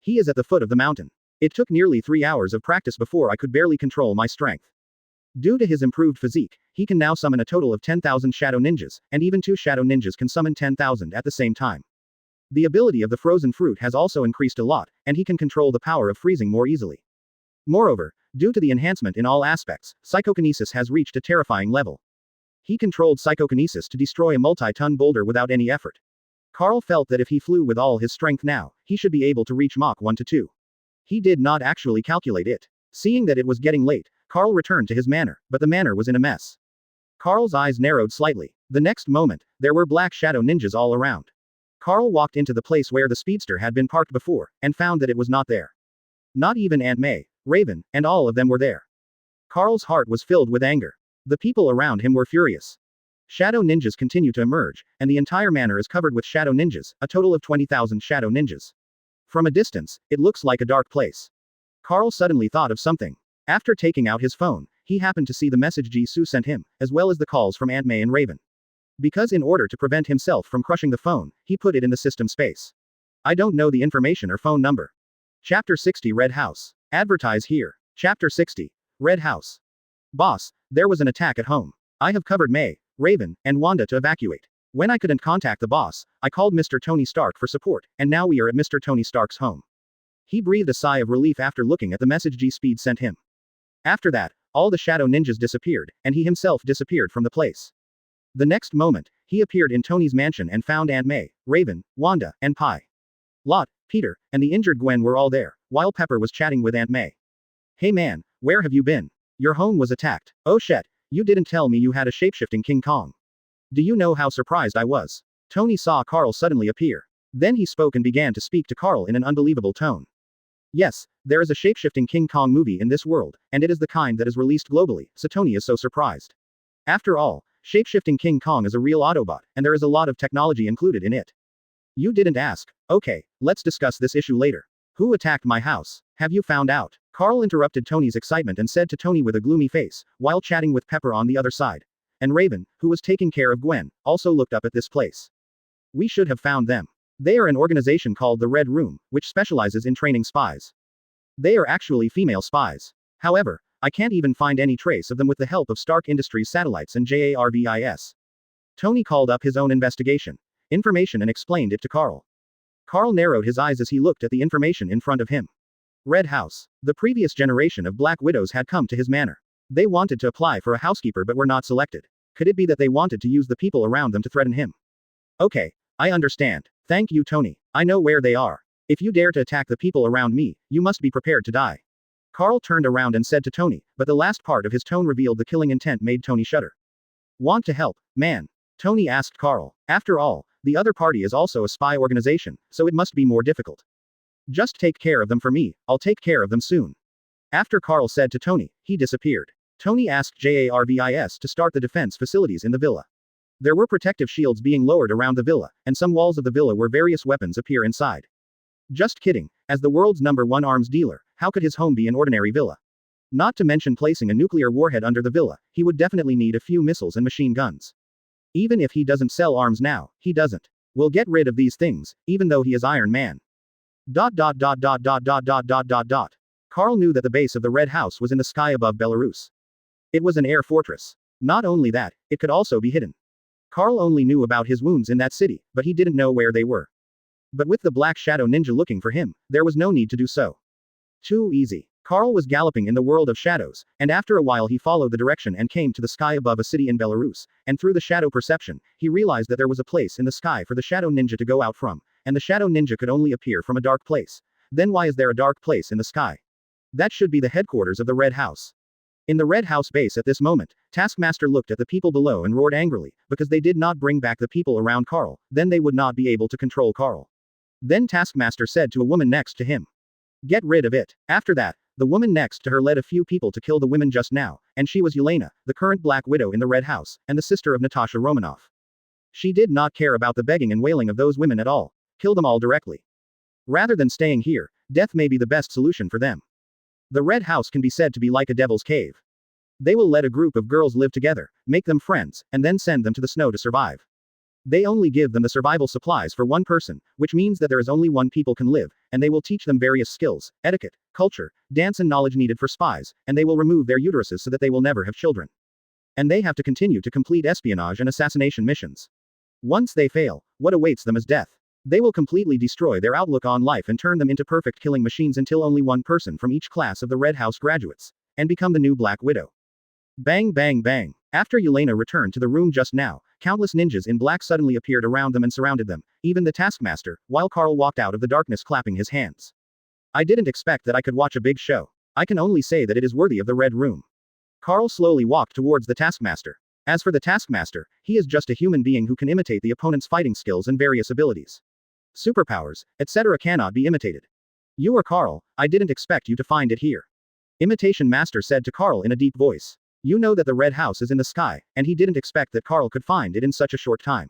He is at the foot of the mountain. It took nearly 3 hours of practice before I could barely control my strength. Due to his improved physique, he can now summon a total of 10,000 shadow ninjas, and even 2 shadow ninjas can summon 10,000 at the same time. The ability of the frozen fruit has also increased a lot, and he can control the power of freezing more easily. Moreover, due to the enhancement in all aspects, psychokinesis has reached a terrifying level. He controlled psychokinesis to destroy a multi-ton boulder without any effort. Carl felt that if he flew with all his strength now, he should be able to reach Mach 1 to 2. He did not actually calculate it. Seeing that it was getting late, Carl returned to his manor, but the manor was in a mess. Carl's eyes narrowed slightly. The next moment, there were black shadow ninjas all around. Carl walked into the place where the speedster had been parked before, and found that it was not there. Not even Aunt May, Raven, and all of them were there. Carl's heart was filled with anger. The people around him were furious. Shadow ninjas continue to emerge, and the entire manor is covered with shadow ninjas, a total of 20,000 shadow ninjas. From a distance, it looks like a dark place. Carl suddenly thought of something. After taking out his phone, he happened to see the message Jisoo sent him, as well as the calls from Aunt May and Raven. Because in order to prevent himself from crushing the phone, he put it in the system space. I don't know the information or phone number. Chapter 60 Red House. Advertise here. Chapter 60. Red House. Boss, there was an attack at home. I have covered May, Raven, and Wanda to evacuate. When I couldn't contact the boss, I called Mr. Tony Stark for support, and now we are at Mr. Tony Stark's home. He breathed a sigh of relief after looking at the message G-Speed sent him. After that, all the shadow ninjas disappeared, and he himself disappeared from the place. The next moment, he appeared in Tony's mansion and found Aunt May, Raven, Wanda, and Pi. Lot, Peter, and the injured Gwen were all there, while Pepper was chatting with Aunt May. Hey man, where have you been? Your home was attacked. Oh shit, you didn't tell me you had a shapeshifting King Kong. Do you know how surprised I was? Tony saw Carl suddenly appear. Then he spoke and began to speak to Carl in an unbelievable tone. Yes, there is a shapeshifting King Kong movie in this world, and it is the kind that is released globally, so Tony is so surprised. After all, shapeshifting King Kong is a real Autobot, and there is a lot of technology included in it. You didn't ask. Okay, let's discuss this issue later. Who attacked my house? Have you found out? Carl interrupted Tony's excitement and said to Tony with a gloomy face, while chatting with Pepper on the other side. And Raven, who was taking care of Gwen, also looked up at this place. We should have found them. They are an organization called the Red Room, which specializes in training spies. They are actually female spies. However, I can't even find any trace of them with the help of Stark Industries satellites and JARVIS. Tony called up his own information and explained it to Carl. Carl narrowed his eyes as he looked at the information in front of him. Red House. The previous generation of Black Widows had come to his manor. They wanted to apply for a housekeeper but were not selected. Could it be that they wanted to use the people around them to threaten him? Okay, I understand. Thank you, Tony. I know where they are. If you dare to attack the people around me, you must be prepared to die. Carl turned around and said to Tony, but the last part of his tone revealed the killing intent made Tony shudder. Want to help, man? Tony asked Carl. After all, the other party is also a spy organization, so it must be more difficult. Just take care of them for me, I'll take care of them soon. After Carl said to Tony, he disappeared. Tony asked JARVIS to start the defense facilities in the villa. There were protective shields being lowered around the villa, and some walls of the villa where various weapons appear inside. Just kidding, as the world's #1 arms dealer, how could his home be an ordinary villa? Not to mention placing a nuclear warhead under the villa, he would definitely need a few missiles and machine guns. Even if he doesn't sell arms now, he doesn't. Will get rid of these things, even though he is Iron Man. Carl knew that the base of the Red House was in the sky above Belarus. It was an air fortress. Not only that, it could also be hidden. Carl only knew about his wounds in that city, but he didn't know where they were. But with the Black Shadow Ninja looking for him, there was no need to do so. Too easy. Carl was galloping in the world of shadows, and after a while he followed the direction and came to the sky above a city in Belarus, and through the shadow perception, he realized that there was a place in the sky for the Shadow Ninja to go out from, and the Shadow Ninja could only appear from a dark place. Then why is there a dark place in the sky? That should be the headquarters of the Red House. In the Red House base at this moment, Taskmaster looked at the people below and roared angrily, because they did not bring back the people around Carl, then they would not be able to control Carl. Then Taskmaster said to a woman next to him, "Get rid of it." After that, the woman next to her led a few people to kill the women just now, and she was Yelena, the current Black Widow in the Red House, and the sister of Natasha Romanoff. She did not care about the begging and wailing of those women at all. Kill them all directly. Rather than staying here, death may be the best solution for them. The Red House can be said to be like a devil's cave. They will let a group of girls live together, make them friends, and then send them to the snow to survive. They only give them the survival supplies for one person, which means that there is only one people can live, and they will teach them various skills, etiquette, culture, dance and knowledge needed for spies, and they will remove their uteruses so that they will never have children. And they have to continue to complete espionage and assassination missions. Once they fail, what awaits them is death. They will completely destroy their outlook on life and turn them into perfect killing machines until only one person from each class of the Red House graduates, and become the new Black Widow. Bang bang bang. After Yelena returned to the room just now, countless ninjas in black suddenly appeared around them and surrounded them, even the Taskmaster, while Carl walked out of the darkness clapping his hands. I didn't expect that I could watch a big show. I can only say that it is worthy of the Red Room. Carl slowly walked towards the Taskmaster. As for the Taskmaster, he is just a human being who can imitate the opponent's fighting skills and various abilities. Superpowers, etc. cannot be imitated. You are Carl, I didn't expect you to find it here. Imitation Master said to Carl in a deep voice. You know that the Red House is in the sky, and he didn't expect that Carl could find it in such a short time.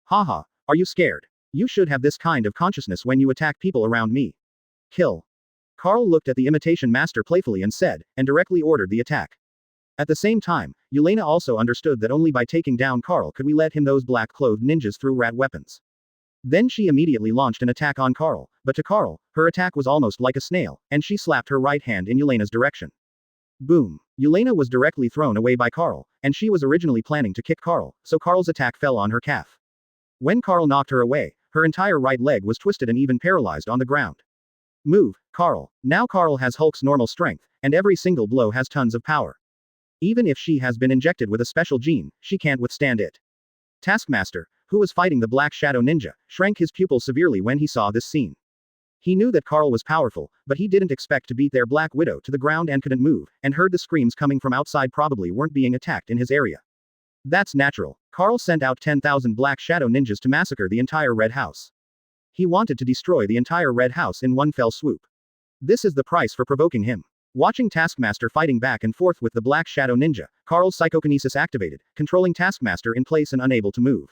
Haha, are you scared? You should have this kind of consciousness when you attack people around me. Kill. Carl looked at the Imitation Master playfully and said, and directly ordered the attack. At the same time, Yelena also understood that only by taking down Carl could we let him those black-clothed ninjas through rat weapons. Then she immediately launched an attack on Carl, but to Carl, her attack was almost like a snail, and she slapped her right hand in Yelena's direction. Boom. Yelena was directly thrown away by Carl, and she was originally planning to kick Carl, so Carl's attack fell on her calf. When Carl knocked her away, her entire right leg was twisted and even paralyzed on the ground. Move, Carl. Now Carl has Hulk's normal strength, and every single blow has tons of power. Even if she has been injected with a special gene, she can't withstand it. Taskmaster, who was fighting the Black Shadow Ninja, shrank his pupils severely when he saw this scene. He knew that Carl was powerful, but he didn't expect to beat their Black Widow to the ground and couldn't move, and heard the screams coming from outside probably weren't being attacked in his area. That's natural. Carl sent out 10,000 Black Shadow Ninjas to massacre the entire Red House. He wanted to destroy the entire Red House in one fell swoop. This is the price for provoking him. Watching Taskmaster fighting back and forth with the Black Shadow Ninja, Carl's psychokinesis activated, controlling Taskmaster in place and unable to move.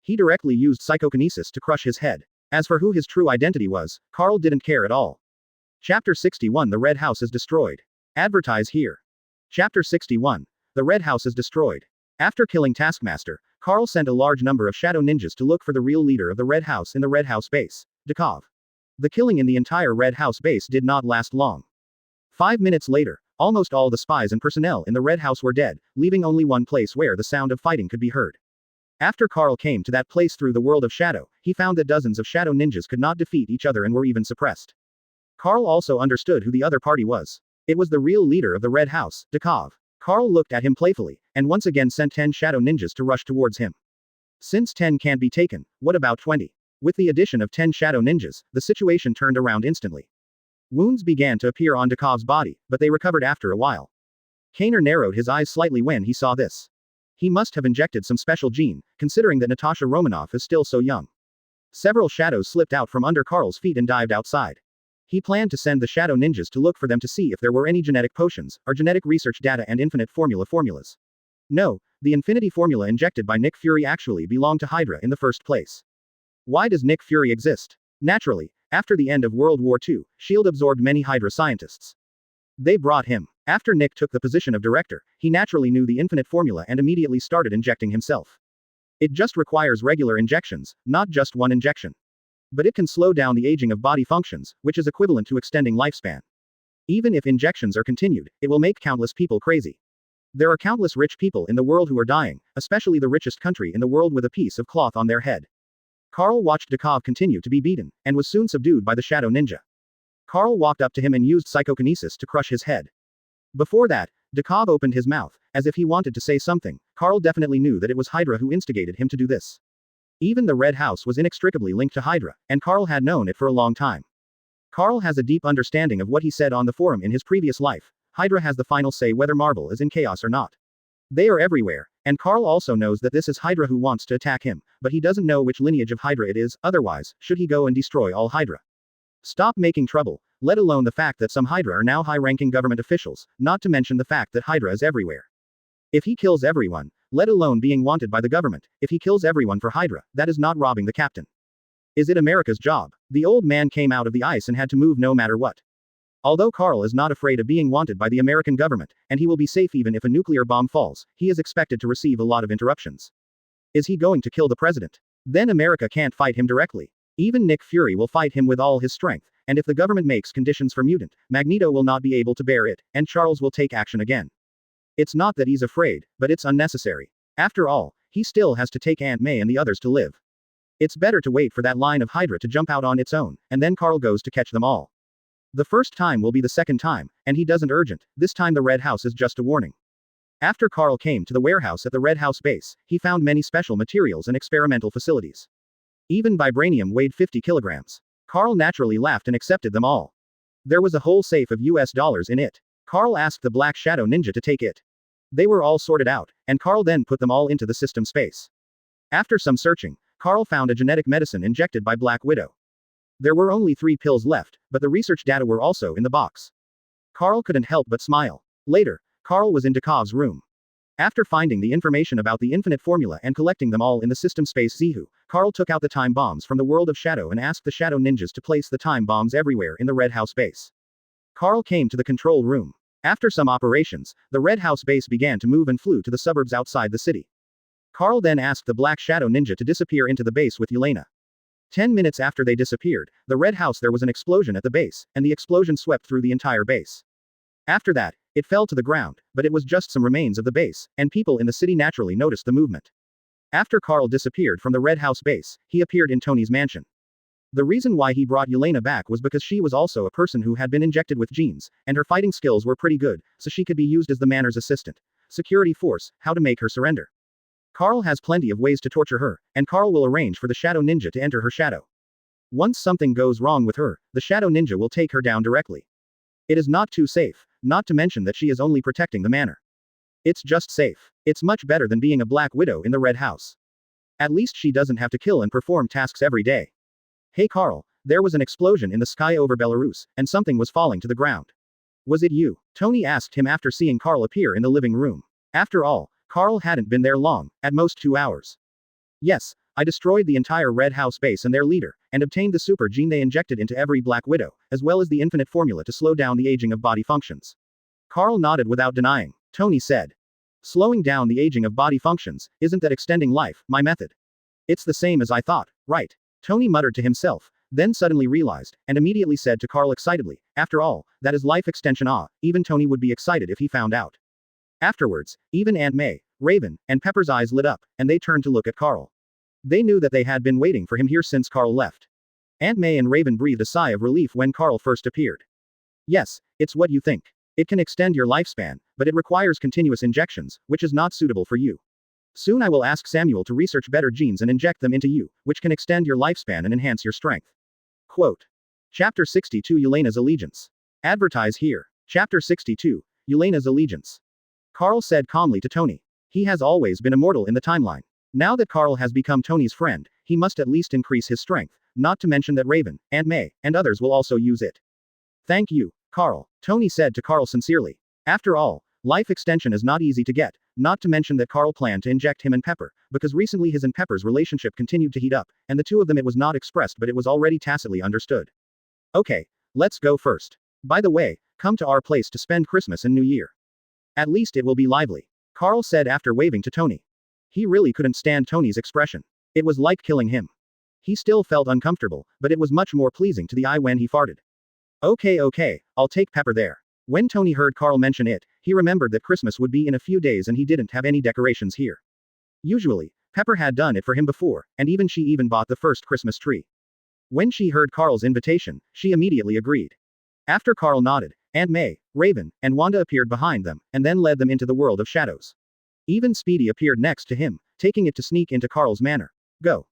He directly used psychokinesis to crush his head. As for who his true identity was, Carl didn't care at all. Chapter 61 The Red House is destroyed. Advertise here. Chapter 61. The Red House is destroyed. After killing Taskmaster, Carl sent a large number of shadow ninjas to look for the real leader of the Red House in the Red House base, Dekov. The killing in the entire Red House base did not last long. 5 minutes later, almost all the spies and personnel in the Red House were dead, leaving only one place where the sound of fighting could be heard. After Carl came to that place through the world of shadow, he found that dozens of shadow ninjas could not defeat each other and were even suppressed. Carl also understood who the other party was. It was the real leader of the Red House, Dekov. Carl looked at him playfully, and once again sent 10 shadow ninjas to rush towards him. Since 10 can't be taken, what about 20? With the addition of 10 shadow ninjas, the situation turned around instantly. Wounds began to appear on Dekov's body, but they recovered after a while. Kaner narrowed his eyes slightly when he saw this. He must have injected some special gene, considering that Natasha Romanoff is still so young. Several shadows slipped out from under Carl's feet and dived outside. He planned to send the shadow ninjas to look for them to see if there were any genetic potions, or genetic research data and infinite formulas. No, the infinity formula injected by Nick Fury actually belonged to HYDRA in the first place. Why does Nick Fury exist? Naturally, after the end of World War II, S.H.I.E.L.D. absorbed many HYDRA scientists. They brought him. After Nick took the position of director, he naturally knew the infinite formula and immediately started injecting himself. It just requires regular injections, not just one injection. But it can slow down the aging of body functions, which is equivalent to extending lifespan. Even if injections are continued, it will make countless people crazy. There are countless rich people in the world who are dying, especially the richest country in the world with a piece of cloth on their head. Carl watched Dekov continue to be beaten, and was soon subdued by the shadow ninja. Carl walked up to him and used psychokinesis to crush his head. Before that, Dekov opened his mouth, as if he wanted to say something. Carl definitely knew that it was HYDRA who instigated him to do this. Even the Red House was inextricably linked to HYDRA, and Carl had known it for a long time. Carl has a deep understanding of what he said on the forum in his previous life. HYDRA has the final say whether Marvel is in chaos or not. They are everywhere, and Carl also knows that this is HYDRA who wants to attack him, but he doesn't know which lineage of HYDRA it is, otherwise, should he go and destroy all HYDRA? Stop making trouble, let alone the fact that some HYDRA are now high-ranking government officials, not to mention the fact that HYDRA is everywhere. If he kills everyone, let alone being wanted by the government, if he kills everyone for HYDRA, that is not robbing the captain. Is it America's job? The old man came out of the ice and had to move no matter what. Although Carl is not afraid of being wanted by the American government, and he will be safe even if a nuclear bomb falls, he is expected to receive a lot of interruptions. Is he going to kill the president? Then America can't fight him directly. Even Nick Fury will fight him with all his strength, and if the government makes conditions for Mutant, Magneto will not be able to bear it, and Charles will take action again. It's not that he's afraid, but it's unnecessary. After all, he still has to take Aunt May and the others to live. It's better to wait for that line of HYDRA to jump out on its own, and then Carl goes to catch them all. The first time will be the second time, and he doesn't urgent, this time the Red House is just a warning. After Carl came to the warehouse at the Red House base, he found many special materials and experimental facilities. Even vibranium weighed 50 kilograms. Carl naturally laughed and accepted them all. There was a whole safe of US dollars in it. Carl asked the Black Shadow Ninja to take it. They were all sorted out, and Carl then put them all into the system space. After some searching, Carl found a genetic medicine injected by Black Widow. There were only 3 pills left, but the research data were also in the box. Carl couldn't help but smile. Later, Carl was in Dekov's room. After finding the information about the infinite formula and collecting them all in the system space Zihu, Carl took out the time bombs from the world of Shadow and asked the Shadow Ninjas to place the time bombs everywhere in the Red House base. Carl came to the control room. After some operations, the Red House base began to move and flew to the suburbs outside the city. Carl then asked the Black Shadow Ninja to disappear into the base with Yelena. 10 minutes after they disappeared, the Red House there was an explosion at the base, and the explosion swept through the entire base. After that, it fell to the ground, but it was just some remains of the base, and people in the city naturally noticed the movement. After Carl disappeared from the Red House base, he appeared in Tony's mansion. The reason why he brought Yelena back was because she was also a person who had been injected with genes, and her fighting skills were pretty good, so she could be used as the Manor's assistant. Security force, how to make her surrender. Carl has plenty of ways to torture her, and Carl will arrange for the Shadow Ninja to enter her shadow. Once something goes wrong with her, the Shadow Ninja will take her down directly. It is not too safe, not to mention that she is only protecting the Manor. It's just safe. It's much better than being a Black Widow in the Red House. At least she doesn't have to kill and perform tasks every day. Hey Carl, there was an explosion in the sky over Belarus, and something was falling to the ground. Was it you? Tony asked him after seeing Carl appear in the living room. After all, Carl hadn't been there long, at most 2 hours. Yes, I destroyed the entire Red House base and their leader, and obtained the super gene they injected into every Black Widow, as well as the infinite formula to slow down the aging of body functions. Carl nodded without denying. Tony said. Slowing down the aging of body functions, isn't that extending life, my method? It's the same as I thought, right? Tony muttered to himself, then suddenly realized, and immediately said to Carl excitedly, after all, that is life extension. Even Tony would be excited if he found out. Afterwards, even Aunt May, Raven, and Pepper's eyes lit up, and they turned to look at Carl. They knew that they had been waiting for him here since Carl left. Aunt May and Raven breathed a sigh of relief when Carl first appeared. Yes, it's what you think. It can extend your lifespan, but it requires continuous injections, which is not suitable for you. Soon I will ask Samuel to research better genes and inject them into you, which can extend your lifespan and enhance your strength. Quote. Chapter 62 Yelena's Allegiance. Advertise here. Chapter 62 Yelena's Allegiance. Carl said calmly to Tony. He has always been immortal in the timeline. Now that Carl has become Tony's friend, he must at least increase his strength, not to mention that Raven, Aunt May, and others will also use it. Thank you, Carl, Tony said to Carl sincerely. After all, life extension is not easy to get, not to mention that Carl planned to inject him and Pepper, because recently his and Pepper's relationship continued to heat up, and the two of them it was not expressed but it was already tacitly understood. Okay, let's go first. By the way, come to our place to spend Christmas and New Year. At least it will be lively, Carl said after waving to Tony. He really couldn't stand Tony's expression. It was like killing him. He still felt uncomfortable, but it was much more pleasing to the eye when he farted. Okay, I'll take Pepper there. When Tony heard Carl mention it, he remembered that Christmas would be in a few days and he didn't have any decorations here. Usually, Pepper had done it for him before, and she even bought the first Christmas tree. When she heard Carl's invitation, she immediately agreed. After Carl nodded, Aunt May, Raven, and Wanda appeared behind them, and then led them into the world of shadows. Even Speedy appeared next to him, taking it to sneak into Carl's manor. Go.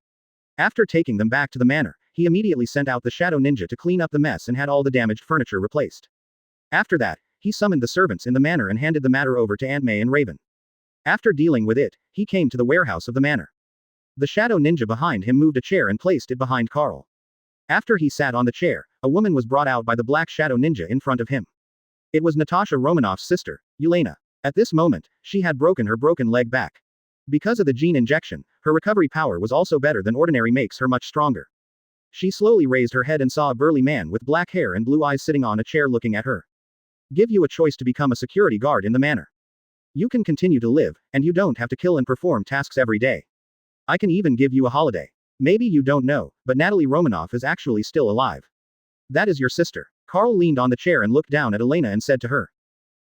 After taking them back to the manor, he immediately sent out the Shadow Ninja to clean up the mess and had all the damaged furniture replaced. After that, he summoned the servants in the manor and handed the matter over to Aunt May and Raven. After dealing with it, he came to the warehouse of the manor. The Shadow Ninja behind him moved a chair and placed it behind Carl. After he sat on the chair, a woman was brought out by the Black Shadow Ninja in front of him. It was Natasha Romanoff's sister, Yelena. At this moment, she had broken her broken leg back. Because of the gene injection, her recovery power was also better than ordinary, makes her much stronger. She slowly raised her head and saw a burly man with black hair and blue eyes sitting on a chair looking at her. Give you a choice to become a security guard in the manor. You can continue to live, and you don't have to kill and perform tasks every day. I can even give you a holiday. Maybe you don't know, but Natalie Romanoff is actually still alive. That is your sister. Carl leaned on the chair and looked down at Elena and said to her.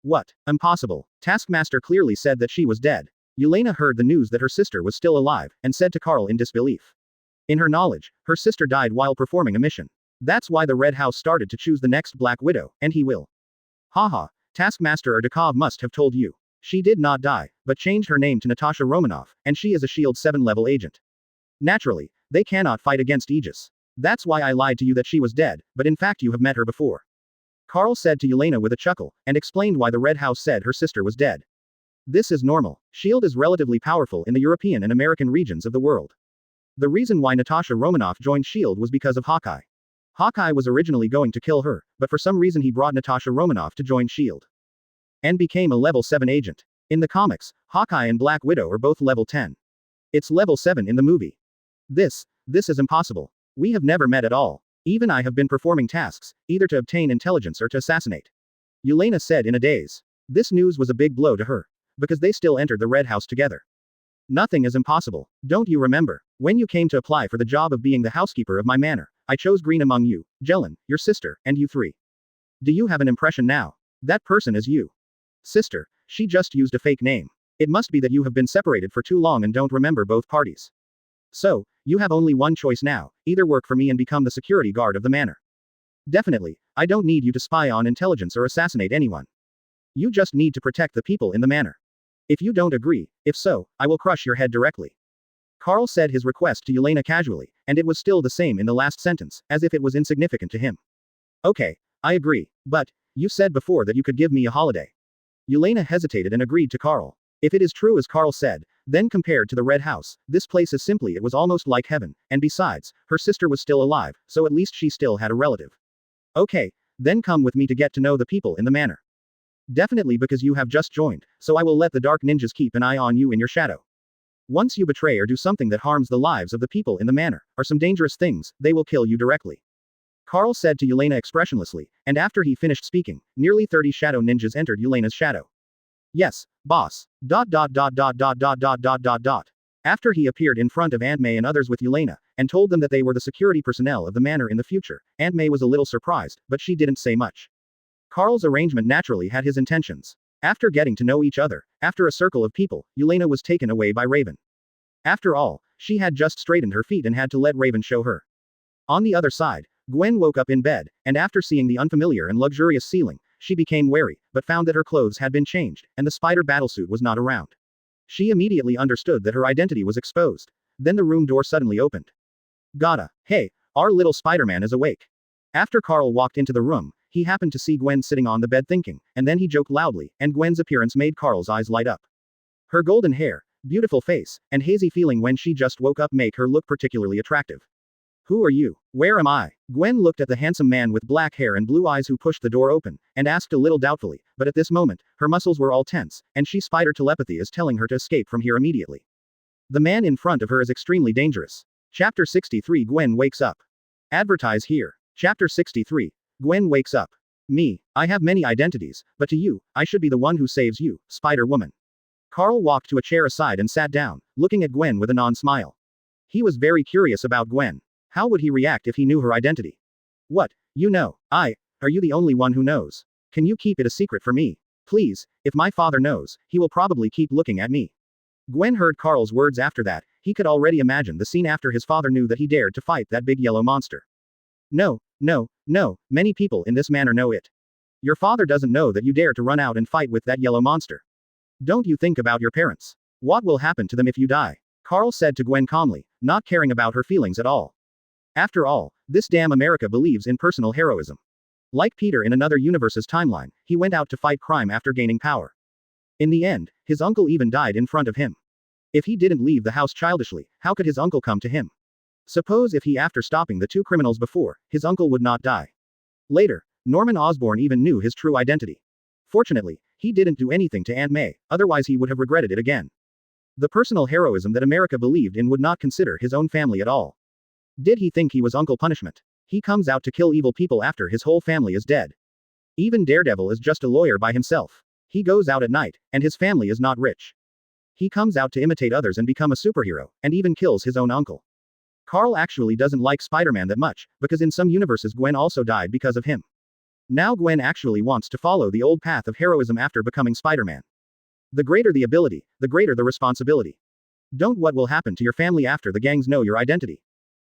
What? Impossible. Taskmaster clearly said that she was dead. Yelena heard the news that her sister was still alive, and said to Carl in disbelief. In her knowledge, her sister died while performing a mission. That's why the Red House started to choose the next Black Widow, and he will. Haha, Taskmaster Erdakov must have told you. She did not die, but changed her name to Natasha Romanoff, and she is a S.H.I.E.L.D 7-level agent. Naturally, they cannot fight against Aegis. That's why I lied to you that she was dead, but in fact you have met her before. Carl said to Yelena with a chuckle, and explained why the Red House said her sister was dead. This is normal. S.H.I.E.L.D is relatively powerful in the European and American regions of the world. The reason why Natasha Romanoff joined S.H.I.E.L.D was because of Hawkeye. Hawkeye was originally going to kill her, but for some reason he brought Natasha Romanoff to join S.H.I.E.L.D. And became a level 7 agent. In the comics, Hawkeye and Black Widow are both level 10. It's level 7 in the movie. This is impossible. We have never met at all. Even I have been performing tasks, either to obtain intelligence or to assassinate. Yelena said in a daze. This news was a big blow to her. Because they still entered the Red House together. Nothing is impossible. Don't you remember? When you came to apply for the job of being the housekeeper of my manor, I chose Green among you, Jelen, your sister, and you three. Do you have an impression now? That person is you. Sister, she just used a fake name. It must be that you have been separated for too long and don't remember both parties. So, you have only one choice now, either work for me and become the security guard of the manor. Definitely, I don't need you to spy on intelligence or assassinate anyone. You just need to protect the people in the manor. If you don't agree, if so, I will crush your head directly. Carl said his request to Yelena casually, and it was still the same in the last sentence, as if it was insignificant to him. Okay, I agree, but, you said before that you could give me a holiday. Yelena hesitated and agreed to Carl. If it is true as Carl said, then compared to the Red House, this place is simply it was almost like heaven, and besides, her sister was still alive, so at least she still had a relative. Okay, then come with me to get to know the people in the manor. Definitely because you have just joined, so I will let the dark ninjas keep an eye on you in your shadow. Once you betray or do something that harms the lives of the people in the manor, or some dangerous things, they will kill you directly. Carl said to Yelena expressionlessly, and after he finished speaking, nearly 30 shadow ninjas entered Yelena's shadow. Yes, boss. ... After he appeared in front of Aunt May and others with Yelena, and told them that they were the security personnel of the manor in the future, Aunt May was a little surprised, but she didn't say much. Carl's arrangement naturally had his intentions. After getting to know each other, after a circle of people, Yelena was taken away by Raven. After all, she had just straightened her feet and had to let Raven show her. On the other side, Gwen woke up in bed, and after seeing the unfamiliar and luxurious ceiling, she became wary, but found that her clothes had been changed, and the spider battlesuit was not around. She immediately understood that her identity was exposed. Then the room door suddenly opened. Gotta, hey, our little Spider-Man is awake. After Carl walked into the room, he happened to see Gwen sitting on the bed thinking, and then he joked loudly, and Gwen's appearance made Carl's eyes light up. Her golden hair, beautiful face, and hazy feeling when she just woke up make her look particularly attractive. Who are you? Where am I? Gwen looked at the handsome man with black hair and blue eyes who pushed the door open, and asked a little doubtfully, but at this moment, her muscles were all tense, and she spider telepathy is telling her to escape from here immediately. The man in front of her is extremely dangerous. Chapter 63 Gwen wakes up. Advertise here. Chapter 63. Gwen wakes up. Me, I have many identities, but to you, I should be the one who saves you, Spider-Woman. Carl walked to a chair aside and sat down, looking at Gwen with a non-smile. He was very curious about Gwen. How would he react if he knew her identity? What? You know, are you the only one who knows? Can you keep it a secret for me? Please, if my father knows, he will probably keep looking at me. Gwen heard Carl's words after that, he could already imagine the scene after his father knew that he dared to fight that big yellow monster. No, many people in this manor know it. Your father doesn't know that you dare to run out and fight with that yellow monster. Don't you think about your parents? What will happen to them if you die? Carl said to Gwen calmly, not caring about her feelings at all. After all, this damn America believes in personal heroism. Like Peter in another universe's timeline, he went out to fight crime after gaining power. In the end, his uncle even died in front of him. If he didn't leave the house childishly, how could his uncle come to him? Suppose if he after stopping the two criminals before, his uncle would not die. Later, Norman Osborn even knew his true identity. Fortunately, he didn't do anything to Aunt May, otherwise he would have regretted it again. The personal heroism that America believed in would not consider his own family at all. Did he think he was Uncle Punishment? He comes out to kill evil people after his whole family is dead. Even Daredevil is just a lawyer by himself. He goes out at night, and his family is not rich. He comes out to imitate others and become a superhero, and even kills his own uncle. Carl actually doesn't like Spider-Man that much, because in some universes Gwen also died because of him. Now Gwen actually wants to follow the old path of heroism after becoming Spider-Man. The greater the ability, the greater the responsibility. Don't what will happen to your family after the gangs know your identity.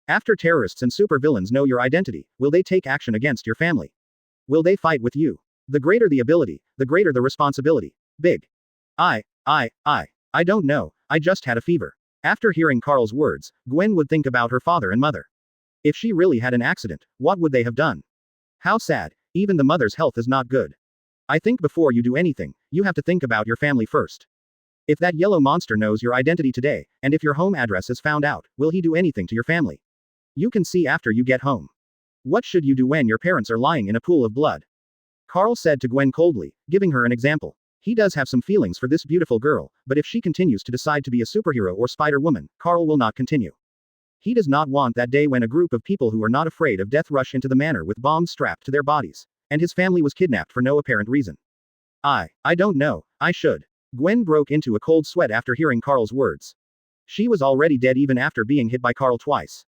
After terrorists and supervillains know your identity, will they take action against your family? Will they fight with you? The greater the ability, the greater the responsibility. Big. I don't know, I just had a fever. After hearing Carl's words, Gwen would think about her father and mother. If she really had an accident, what would they have done? How sad, even the mother's health is not good. I think before you do anything, you have to think about your family first. If that yellow monster knows your identity today, and if your home address is found out, will he do anything to your family? You can see after you get home. What should you do when your parents are lying in a pool of blood? Carl said to Gwen coldly, giving her an example. He does have some feelings for this beautiful girl, but if she continues to decide to be a superhero or Spider-Woman, Carl will not continue. He does not want that day when a group of people who are not afraid of death rush into the manor with bombs strapped to their bodies, and his family was kidnapped for no apparent reason. I don't know, I should. Gwen broke into a cold sweat after hearing Carl's words. She was already dead even after being hit by Carl twice.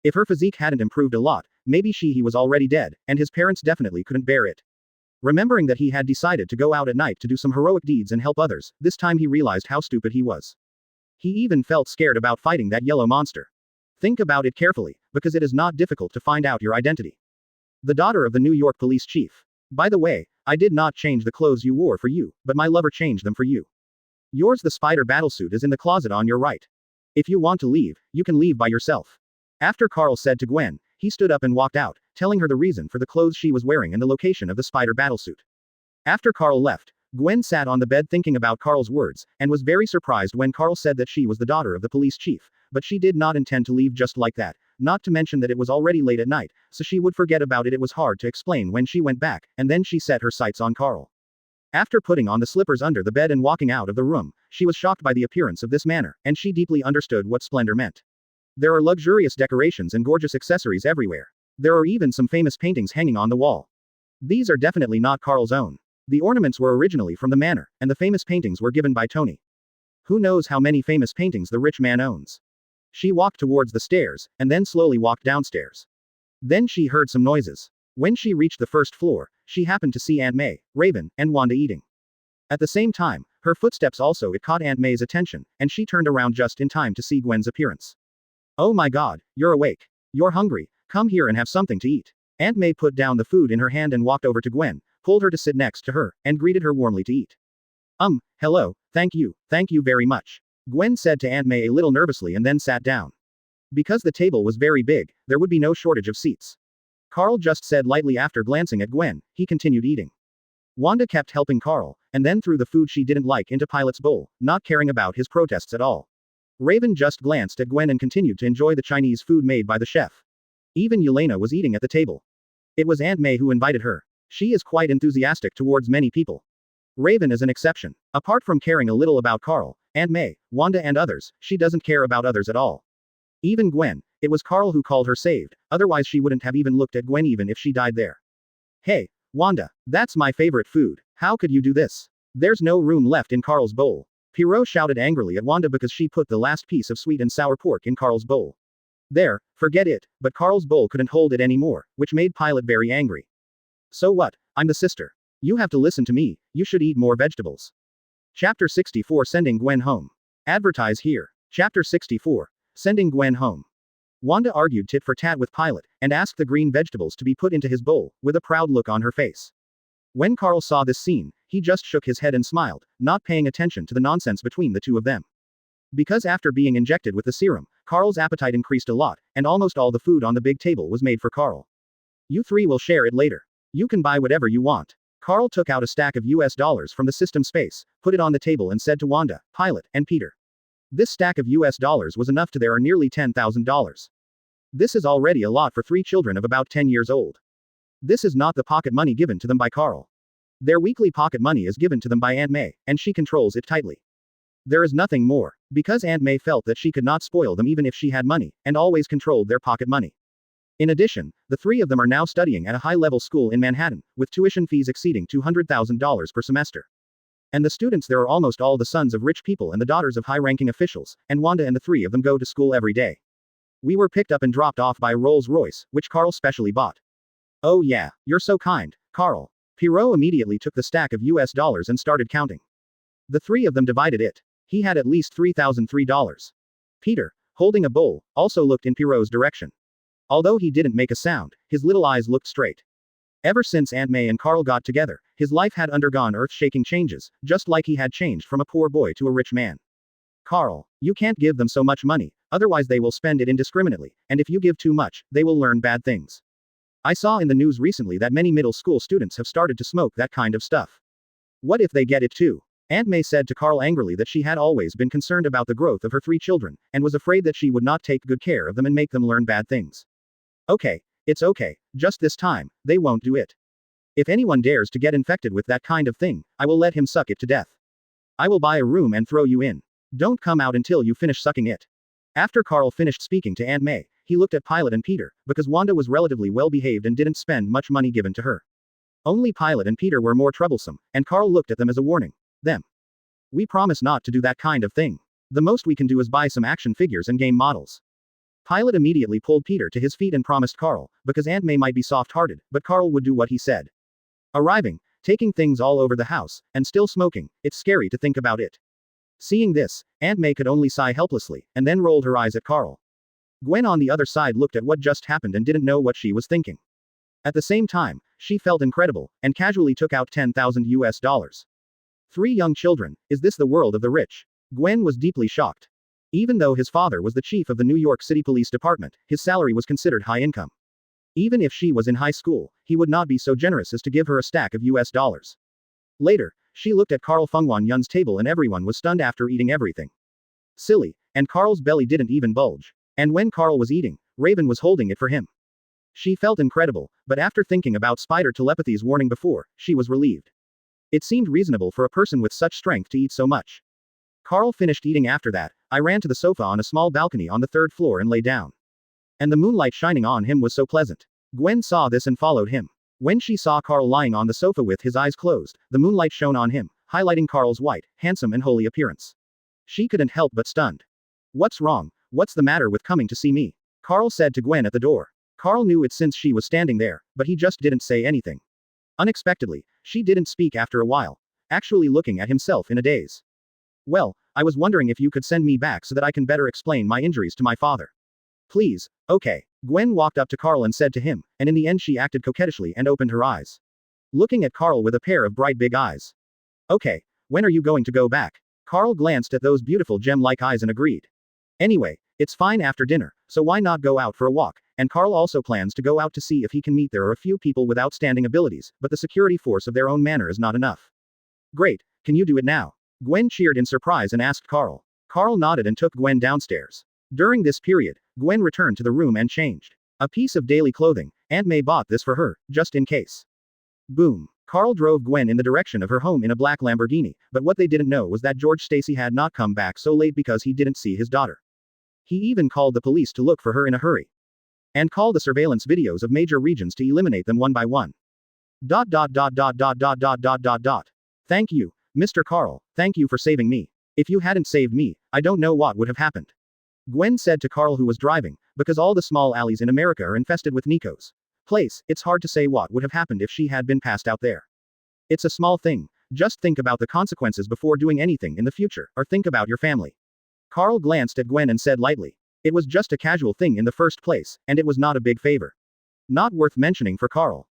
If her physique hadn't improved a lot, maybe he was already dead, and his parents definitely couldn't bear it. Remembering that he had decided to go out at night to do some heroic deeds and help others, this time he realized how stupid he was. He even felt scared about fighting that yellow monster. Think about it carefully, because it is not difficult to find out your identity. The daughter of the New York police chief. By the way, I did not change the clothes you wore for you, but my lover changed them for you. Yours, the spider battlesuit, is in the closet on your right. If you want to leave, you can leave by yourself. After Carl said to Gwen, he stood up and walked out, telling her the reason for the clothes she was wearing and the location of the spider battlesuit. After Carl left, Gwen sat on the bed thinking about Carl's words, and was very surprised when Carl said that she was the daughter of the police chief, but she did not intend to leave just like that, not to mention that it was already late at night, so she would forget about it. It was hard to explain when she went back, and then she set her sights on Carl. After putting on the slippers under the bed and walking out of the room, she was shocked by the appearance of this manor, and she deeply understood what splendor meant. There are luxurious decorations and gorgeous accessories everywhere. There are even some famous paintings hanging on the wall. These are definitely not Carl's own. The ornaments were originally from the manor, and the famous paintings were given by Tony. Who knows how many famous paintings the rich man owns? She walked towards the stairs, and then slowly walked downstairs. Then she heard some noises. When she reached the first floor, she happened to see Aunt May, Raven, and Wanda eating. At the same time, her footsteps also caught Aunt May's attention, and she turned around just in time to see Gwen's appearance. Oh my God, you're awake. You're hungry, come here and have something to eat. Aunt May put down the food in her hand and walked over to Gwen, pulled her to sit next to her, and greeted her warmly to eat. Hello, thank you very much. Gwen said to Aunt May a little nervously and then sat down. Because the table was very big, there would be no shortage of seats. Carl just said lightly after glancing at Gwen, he continued eating. Wanda kept helping Carl, and then threw the food she didn't like into Pilot's bowl, not caring about his protests at all. Raven just glanced at Gwen and continued to enjoy the Chinese food made by the chef. Even Yelena was eating at the table. It was Aunt May who invited her. She is quite enthusiastic towards many people. Raven is an exception. Apart from caring a little about Carl, Aunt May, Wanda and others, she doesn't care about others at all. Even Gwen, it was Carl who called her saved, otherwise she wouldn't have even looked at Gwen even if she died there. Hey, Wanda, that's my favorite food. How could you do this? There's no room left in Carl's bowl. Pierrot shouted angrily at Wanda because she put the last piece of sweet and sour pork in Carl's bowl. There, forget it, but Carl's bowl couldn't hold it anymore, which made Pilot very angry. So what? I'm the sister. You have to listen to me, you should eat more vegetables. Chapter 64 Sending Gwen Home. Advertise here. Chapter 64. Sending Gwen Home. Wanda argued tit for tat with Pilot, and asked the green vegetables to be put into his bowl, with a proud look on her face. When Carl saw this scene, he just shook his head and smiled, not paying attention to the nonsense between the two of them. Because after being injected with the serum, Carl's appetite increased a lot, and almost all the food on the big table was made for Carl. You three will share it later. You can buy whatever you want. Carl took out a stack of US dollars from the system space, put it on the table and said to Wanda, Pilot, and Peter. This stack of US dollars was enough to their nearly $10,000. This is already a lot for 3 children of about 10 years old. This is not the pocket money given to them by Carl. Their weekly pocket money is given to them by Aunt May, and she controls it tightly. There is nothing more. Because Aunt May felt that she could not spoil them even if she had money, and always controlled their pocket money. In addition, the three of them are now studying at a high-level school in Manhattan, with tuition fees exceeding $200,000 per semester. And the students there are almost all the sons of rich people and the daughters of high-ranking officials, and Wanda and the three of them go to school every day. We were picked up and dropped off by a Rolls-Royce, which Carl specially bought. Oh yeah, you're so kind, Carl. Pierrot immediately took the stack of US dollars and started counting. The three of them divided it. He had at least $3,003. Peter, holding a bowl, also looked in Pierrot's direction. Although he didn't make a sound, his little eyes looked straight. Ever since Aunt May and Carl got together, his life had undergone earth-shaking changes, just like he had changed from a poor boy to a rich man. Carl, you can't give them so much money, otherwise they will spend it indiscriminately, and if you give too much, they will learn bad things. I saw in the news recently that many middle school students have started to smoke that kind of stuff. What if they get it too? Aunt May said to Carl angrily that she had always been concerned about the growth of her three children, and was afraid that she would not take good care of them and make them learn bad things. Okay, it's okay, just this time, they won't do it. If anyone dares to get infected with that kind of thing, I will let him suck it to death. I will buy a room and throw you in. Don't come out until you finish sucking it. After Carl finished speaking to Aunt May, he looked at Pilot and Peter, because Wanda was relatively well behaved and didn't spend much money given to her. Only Pilot and Peter were more troublesome, and Carl looked at them as a warning. Them. We promise not to do that kind of thing. The most we can do is buy some action figures and game models. Pilot immediately pulled Peter to his feet and promised Carl, because Aunt May might be soft-hearted, but Carl would do what he said. Arriving, taking things all over the house, and still smoking, it's scary to think about it. Seeing this, Aunt May could only sigh helplessly, and then rolled her eyes at Carl. Gwen on the other side looked at what just happened and didn't know what she was thinking. At the same time, she felt incredible, and casually took out 10,000 US dollars. 3 young children, is this the world of the rich? Gwen was deeply shocked. Even though his father was the chief of the New York City Police Department, his salary was considered high income. Even if she was in high school, he would not be so generous as to give her a stack of US dollars. Later, she looked at Carl Fengwan Yun's table and everyone was stunned after eating everything. Silly, and Carl's belly didn't even bulge. And when Carl was eating, Raven was holding it for him. She felt incredible, but after thinking about spider telepathy's warning before, she was relieved. It seemed reasonable for a person with such strength to eat so much. Carl finished eating after that. I ran to the sofa on a small balcony on the 3rd floor and lay down. And the moonlight shining on him was so pleasant. Gwen saw this and followed him. When she saw Carl lying on the sofa with his eyes closed, the moonlight shone on him, highlighting Carl's white, handsome and holy appearance. She couldn't help but stunned. What's wrong? What's the matter with coming to see me? Carl said to Gwen at the door. Carl knew it since she was standing there, but he just didn't say anything. Unexpectedly, she didn't speak after a while, actually looking at himself in a daze. Well, I was wondering if you could send me back so that I can better explain my injuries to my father. Please, okay. Gwen walked up to Carl and said to him, and in the end she acted coquettishly and opened her eyes. Looking at Carl with a pair of bright big eyes. Okay, when are you going to go back? Carl glanced at those beautiful gem-like eyes and agreed. Anyway, it's fine after dinner, so why not go out for a walk, and Carl also plans to go out to see if he can meet there are a few people with outstanding abilities, but the security force of their own manner is not enough. Great, can you do it now? Gwen cheered in surprise and asked Carl. Carl nodded and took Gwen downstairs. During this period, Gwen returned to the room and changed. A piece of daily clothing. Aunt May bought this for her, just in case. Boom. Carl drove Gwen in the direction of her home in a black Lamborghini, but what they didn't know was that George Stacy had not come back so late because he didn't see his daughter. He even called the police to look for her in a hurry. And call the surveillance videos of major regions to eliminate them one by one. ... Thank you, Mr. Carl, thank you for saving me. If you hadn't saved me, I don't know what would have happened. Gwen said to Carl who was driving, because all the small alleys in America are infested with Nico's place, it's hard to say what would have happened if she had been passed out there. It's a small thing, just think about the consequences before doing anything in the future, or think about your family. Carl glanced at Gwen and said lightly. It was just a casual thing in the first place, and it was not a big favor. Not worth mentioning for Carl.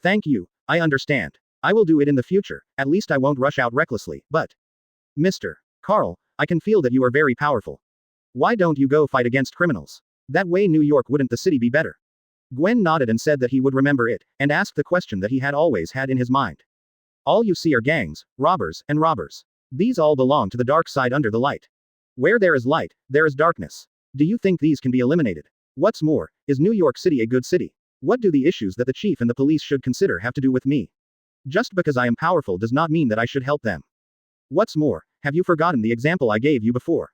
Thank you, I understand. I will do it in the future, at least I won't rush out recklessly, but... Mr. Carl, I can feel that you are very powerful. Why don't you go fight against criminals? That way New York wouldn't the city be better? Gwen nodded and said that he would remember it, and asked the question that he had always had in his mind. All you see are gangs, robbers, and robbers. These all belong to the dark side under the light. Where there is light, there is darkness. Do you think these can be eliminated? What's more, is New York City a good city? What do the issues that the chief and the police should consider have to do with me? Just because I am powerful does not mean that I should help them. What's more, have you forgotten the example I gave you before?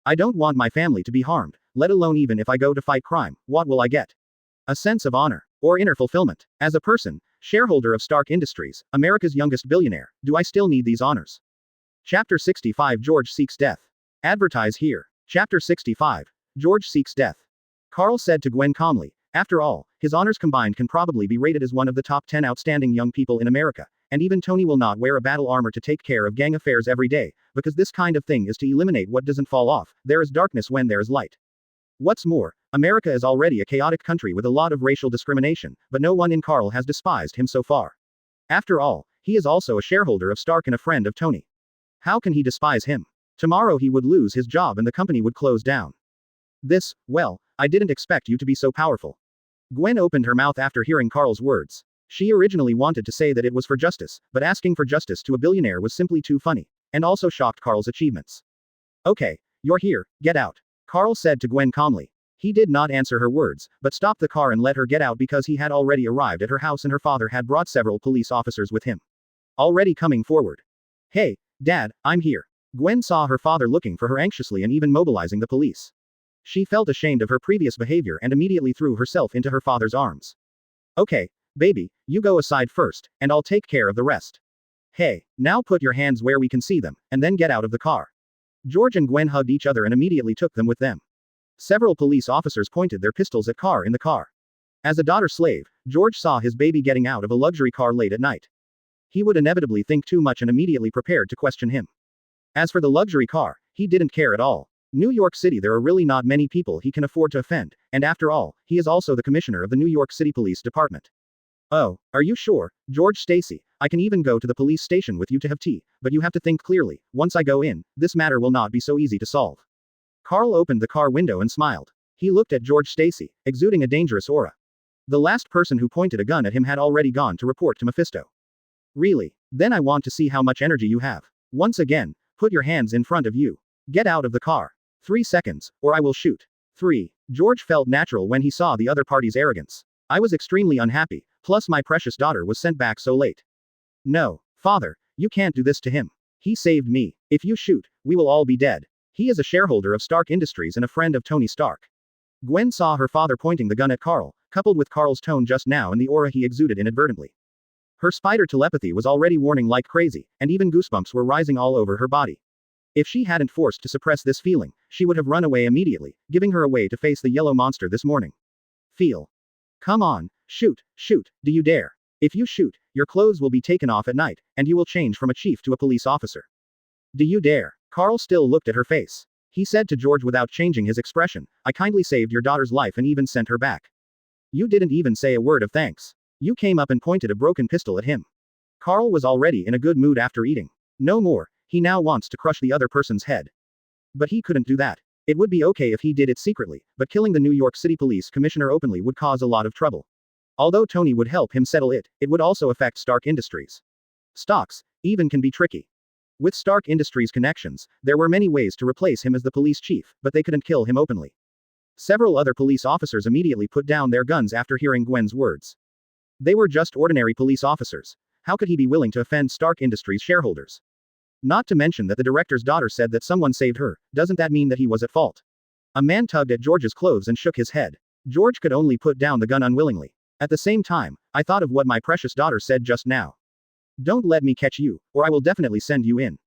I don't want my family to be harmed, let alone even if I go to fight crime, what will I get? A sense of honor. Or inner fulfillment. As a person, shareholder of Stark Industries, America's youngest billionaire, do I still need these honors? Chapter 65 George Seeks Death. Advertise here. Chapter 65. George Seeks Death. Carl said to Gwen calmly, after all, his honors combined can probably be rated as one of the top 10 outstanding young people in America, and even Tony will not wear a battle armor to take care of gang affairs every day, because this kind of thing is to eliminate what doesn't fall off. There is darkness when there is light. What's more, America is already a chaotic country with a lot of racial discrimination, but no one in Carl has despised him so far. After all, he is also a shareholder of Stark and a friend of Tony. How can he despise him? Tomorrow he would lose his job and the company would close down. Well, I didn't expect you to be so powerful. Gwen opened her mouth after hearing Carl's words. She originally wanted to say that it was for justice, but asking for justice to a billionaire was simply too funny, and also shocked Carl's achievements. Okay, you're here, get out. Carl said to Gwen calmly. He did not answer her words, but stopped the car and let her get out because he had already arrived at her house and her father had brought several police officers with him. Already coming forward. Hey, Dad, I'm here. Gwen saw her father looking for her anxiously and even mobilizing the police. She felt ashamed of her previous behavior and immediately threw herself into her father's arms. Okay, baby, you go aside first, and I'll take care of the rest. Hey, now put your hands where we can see them, and then get out of the car. George and Gwen hugged each other and immediately took them with them. Several police officers pointed their pistols at Carl in the car. As a daughter slave, George saw his baby getting out of a luxury car late at night. He would inevitably think too much and immediately prepared to question him. As for the luxury car, he didn't care at all. New York City, there are really not many people he can afford to offend, and after all, he is also the commissioner of the New York City Police Department. Oh, are you sure, George Stacy? I can even go to the police station with you to have tea, but you have to think clearly. Once I go in, this matter will not be so easy to solve. Carl opened the car window and smiled. He looked at George Stacy, exuding a dangerous aura. The last person who pointed a gun at him had already gone to report to Mephisto. Really? Then I want to see how much energy you have. Once again, put your hands in front of you. Get out of the car. 3 seconds, or I will shoot. 3. George felt natural when he saw the other party's arrogance. I was extremely unhappy, plus my precious daughter was sent back so late. No, father, you can't do this to him. He saved me. If you shoot, we will all be dead. He is a shareholder of Stark Industries and a friend of Tony Stark. Gwen saw her father pointing the gun at Carl, coupled with Carl's tone just now and the aura he exuded inadvertently. Her spider telepathy was already warning like crazy, and even goosebumps were rising all over her body. If she hadn't forced to suppress this feeling, she would have run away immediately, giving her away to face the yellow monster this morning. Feel. Come on, shoot, do you dare? If you shoot, your clothes will be taken off at night, and you will change from a chief to a police officer. Do you dare? Carl still looked at her face. He said to George without changing his expression, I kindly saved your daughter's life and even sent her back. You didn't even say a word of thanks. You came up and pointed a broken pistol at him. Carl was already in a good mood after eating. No more, he now wants to crush the other person's head. But he couldn't do that. It would be okay if he did it secretly, but killing the New York City Police Commissioner openly would cause a lot of trouble. Although Tony would help him settle it, it would also affect Stark Industries. Stocks, even can be tricky. With Stark Industries connections, there were many ways to replace him as the police chief, but they couldn't kill him openly. Several other police officers immediately put down their guns after hearing Gwen's words. They were just ordinary police officers. How could he be willing to offend Stark Industries shareholders? Not to mention that the director's daughter said that someone saved her, doesn't that mean that he was at fault? A man tugged at George's clothes and shook his head. George could only put down the gun unwillingly. At the same time, I thought of what my precious daughter said just now. Don't let me catch you, or I will definitely send you in.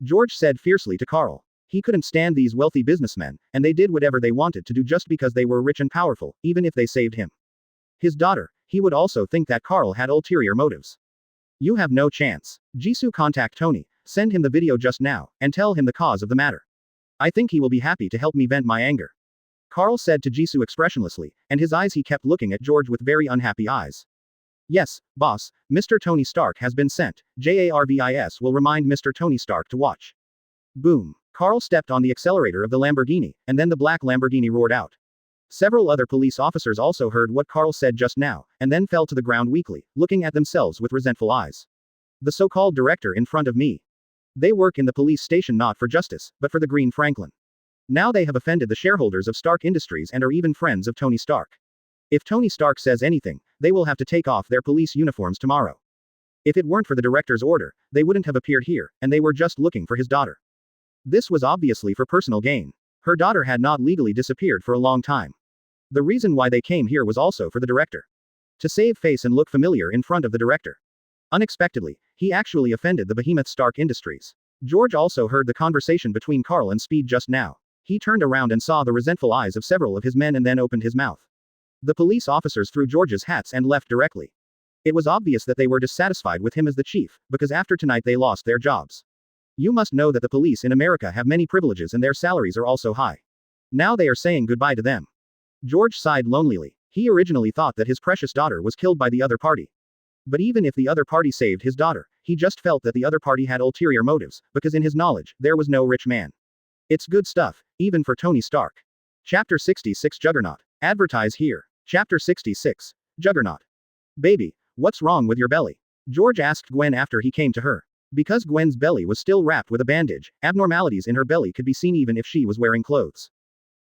George said fiercely to Carl. He couldn't stand these wealthy businessmen, and they did whatever they wanted to do just because they were rich and powerful, even if they saved him. His daughter, he would also think that Carl had ulterior motives. You have no chance. Jisoo, contact Tony, send him the video just now, and tell him the cause of the matter. I think he will be happy to help me vent my anger. Carl said to Jisoo expressionlessly, and his eyes he kept looking at George with very unhappy eyes. Yes, boss, Mr. Tony Stark has been sent. JARVIS will remind Mr. Tony Stark to watch. Boom. Carl stepped on the accelerator of the Lamborghini, and then the black Lamborghini roared out. Several other police officers also heard what Carl said just now, and then fell to the ground weakly, looking at themselves with resentful eyes. The so-called director in front of me. They work in the police station not for justice, but for the Green Franklin. Now they have offended the shareholders of Stark Industries and are even friends of Tony Stark. If Tony Stark says anything, they will have to take off their police uniforms tomorrow. If it weren't for the director's order, they wouldn't have appeared here, and they were just looking for his daughter. This was obviously for personal gain. Her daughter had not legally disappeared for a long time. The reason why they came here was also for the director. To save face and look familiar in front of the director. Unexpectedly, he actually offended the behemoth Stark Industries. George also heard the conversation between Carl and Speed just now. He turned around and saw the resentful eyes of several of his men and then opened his mouth. The police officers threw George's hats and left directly. It was obvious that they were dissatisfied with him as the chief, because after tonight they lost their jobs. You must know that the police in America have many privileges and their salaries are also high. Now they are saying goodbye to them. George sighed lonelily. He originally thought that his precious daughter was killed by the other party. But even if the other party saved his daughter, he just felt that the other party had ulterior motives, because in his knowledge, there was no rich man. It's good stuff, even for Tony Stark. Chapter 66 Juggernaut. Advertise here. Chapter 66. Juggernaut. Baby, what's wrong with your belly? George asked Gwen after he came to her. Because Gwen's belly was still wrapped with a bandage, abnormalities in her belly could be seen even if she was wearing clothes.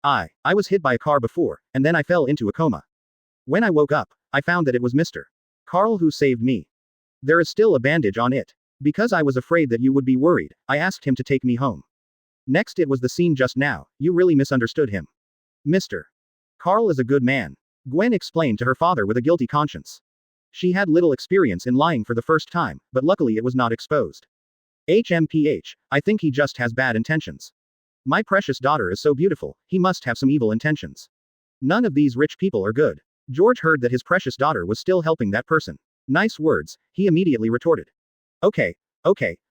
I was hit by a car before, and then I fell into a coma. When I woke up, I found that it was Mr. Carl who saved me. There is still a bandage on it. Because I was afraid that you would be worried, I asked him to take me home. Next it was the scene just now, you really misunderstood him. Mr. Carl is a good man. Gwen explained to her father with a guilty conscience. She had little experience in lying for the first time, but luckily it was not exposed. HMPH, I think he just has bad intentions. My precious daughter is so beautiful, he must have some evil intentions. None of these rich people are good. George heard that his precious daughter was still helping that person. Nice words, he immediately retorted. Okay,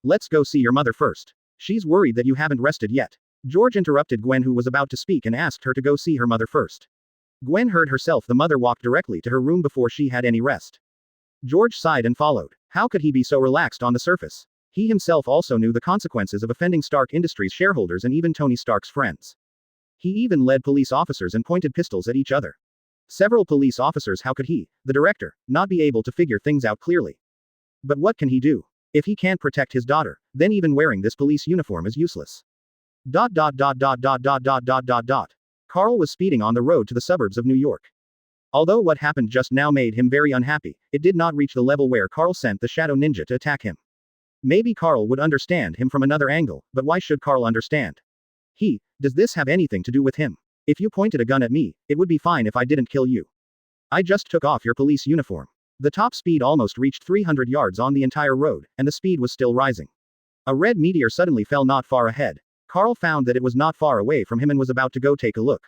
let's go see your mother first. She's worried that you haven't rested yet. George interrupted Gwen who was about to speak and asked her to go see her mother first. Gwen heard herself the mother walked directly to her room before she had any rest. George sighed and followed. How could he be so relaxed on the surface? He himself also knew the consequences of offending Stark Industries shareholders and even Tony Stark's friends. He even led police officers and pointed pistols at each other. Several police officers. How could he, the director, not be able to figure things out clearly? But what can he do? If he can't protect his daughter, then even wearing this police uniform is useless. Carl was speeding on the road to the suburbs of New York. Although what happened just now made him very unhappy, it did not reach the level where Carl sent the Shadow Ninja to attack him. Maybe Carl would understand him from another angle, but why should Carl understand? Does this have anything to do with him? If you pointed a gun at me, it would be fine if I didn't kill you. I just took off your police uniform. The top speed almost reached 300 yards on the entire road, and the speed was still rising. A red meteor suddenly fell not far ahead. Carl found that it was not far away from him and was about to go take a look.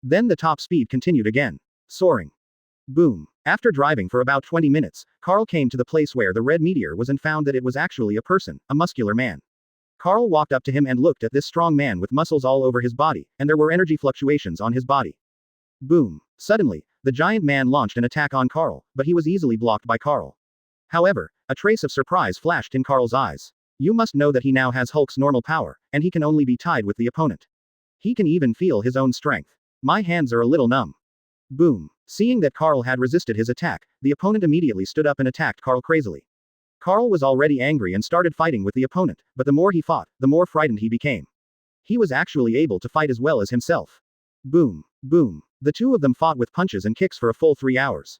Then the top speed continued again. Soaring. Boom. After driving for about 20 minutes, Carl came to the place where the red meteor was and found that it was actually a person, a muscular man. Carl walked up to him and looked at this strong man with muscles all over his body, and there were energy fluctuations on his body. Boom. Suddenly, the giant man launched an attack on Carl, but he was easily blocked by Carl. However, a trace of surprise flashed in Carl's eyes. You must know that he now has Hulk's normal power, and he can only be tied with the opponent. He can even feel his own strength. My hands are a little numb. Boom. Seeing that Carl had resisted his attack, the opponent immediately stood up and attacked Carl crazily. Carl was already angry and started fighting with the opponent, but the more he fought, the more frightened he became. He was actually able to fight as well as himself. Boom. Boom. The two of them fought with punches and kicks for a full 3 hours.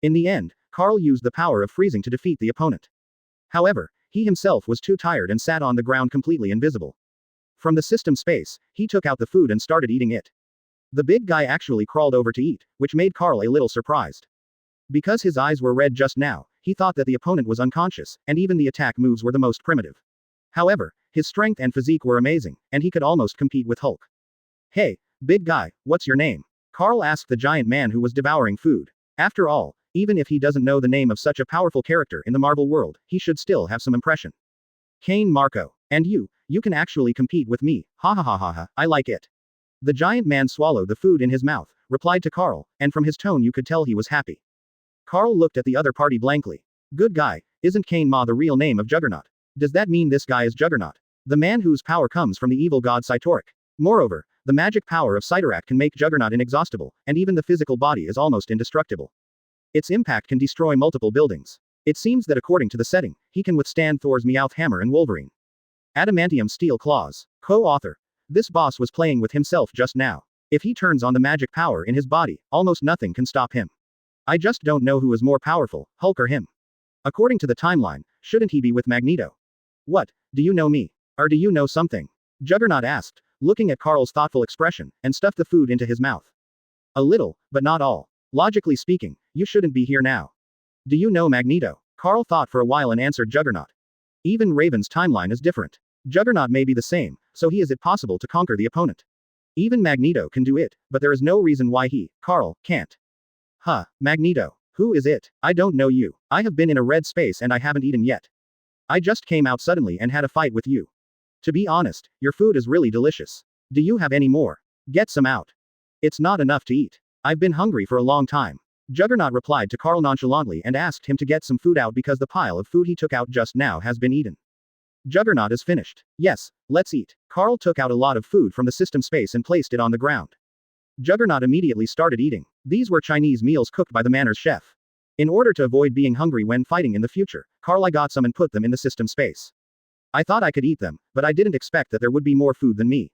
In the end, Carl used the power of freezing to defeat the opponent. However, he himself was too tired and sat on the ground completely invisible. From the system space, he took out the food and started eating it. The big guy actually crawled over to eat, which made Carl a little surprised. Because his eyes were red just now, he thought that the opponent was unconscious, and even the attack moves were the most primitive. However, his strength and physique were amazing, and he could almost compete with Hulk. Hey, big guy, what's your name? Carl asked the giant man who was devouring food. After all, even if he doesn't know the name of such a powerful character in the Marvel world, he should still have some impression. Kane Marco. And you can actually compete with me, ha ha ha ha ha, I like it. The giant man swallowed the food in his mouth, replied to Carl, and from his tone you could tell he was happy. Carl looked at the other party blankly. Good guy, isn't Kane Ma the real name of Juggernaut? Does that mean this guy is Juggernaut? The man whose power comes from the evil god Cytoric. Moreover, the magic power of HYDRA can make Juggernaut inexhaustible, and even the physical body is almost indestructible. Its impact can destroy multiple buildings. It seems that according to the setting, he can withstand Thor's Meowth Hammer and Wolverine. Adamantium Steel Claws. Co-author. This boss was playing with himself just now. If he turns on the magic power in his body, almost nothing can stop him. I just don't know who is more powerful, Hulk or him. According to the timeline, shouldn't he be with Magneto? What, do you know me? Or do you know something? Juggernaut asked, looking at Carl's thoughtful expression, and stuffed the food into his mouth. A little, but not all. Logically speaking, you shouldn't be here now. Do you know Magneto? Carl thought for a while and answered Juggernaut. Even Raven's timeline is different. Juggernaut may be the same, so is it possible to conquer the opponent? Even Magneto can do it, but there is no reason why he, Carl, can't. Huh, Magneto. Who is it? I don't know you. I have been in a red space and I haven't eaten yet. I just came out suddenly and had a fight with you. To be honest, your food is really delicious. Do you have any more? Get some out. It's not enough to eat. I've been hungry for a long time. Juggernaut replied to Carl nonchalantly and asked him to get some food out because the pile of food he took out just now has been eaten. Juggernaut is finished. Yes, let's eat. Carl took out a lot of food from the system space and placed it on the ground. Juggernaut immediately started eating. These were Chinese meals cooked by the Manor's chef. In order to avoid being hungry when fighting in the future, Carl got some and put them in the system space. I thought I could eat them, but I didn't expect that there would be more food than me.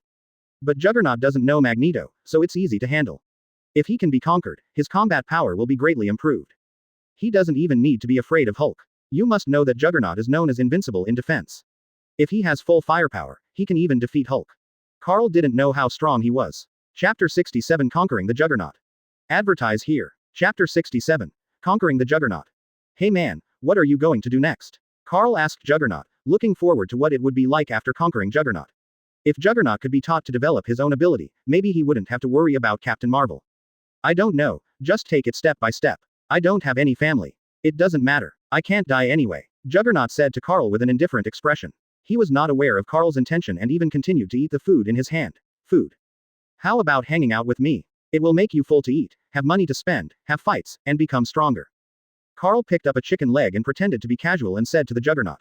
But Juggernaut doesn't know Magneto, so it's easy to handle. If he can be conquered, his combat power will be greatly improved. He doesn't even need to be afraid of Hulk. You must know that Juggernaut is known as invincible in defense. If he has full firepower, he can even defeat Hulk. Carl didn't know how strong he was. Chapter 67 Conquering the Juggernaut. Advertise here. Chapter 67. Conquering the Juggernaut. Hey man, what are you going to do next? Carl asked Juggernaut, looking forward to what it would be like after conquering Juggernaut. If Juggernaut could be taught to develop his own ability, maybe he wouldn't have to worry about Captain Marvel. I don't know, just take it step by step. I don't have any family. It doesn't matter. I can't die anyway, Juggernaut said to Carl with an indifferent expression. He was not aware of Carl's intention and even continued to eat the food in his hand. Food. How about hanging out with me? It will make you full to eat, have money to spend, have fights, and become stronger. Carl picked up a chicken leg and pretended to be casual and said to the Juggernaut.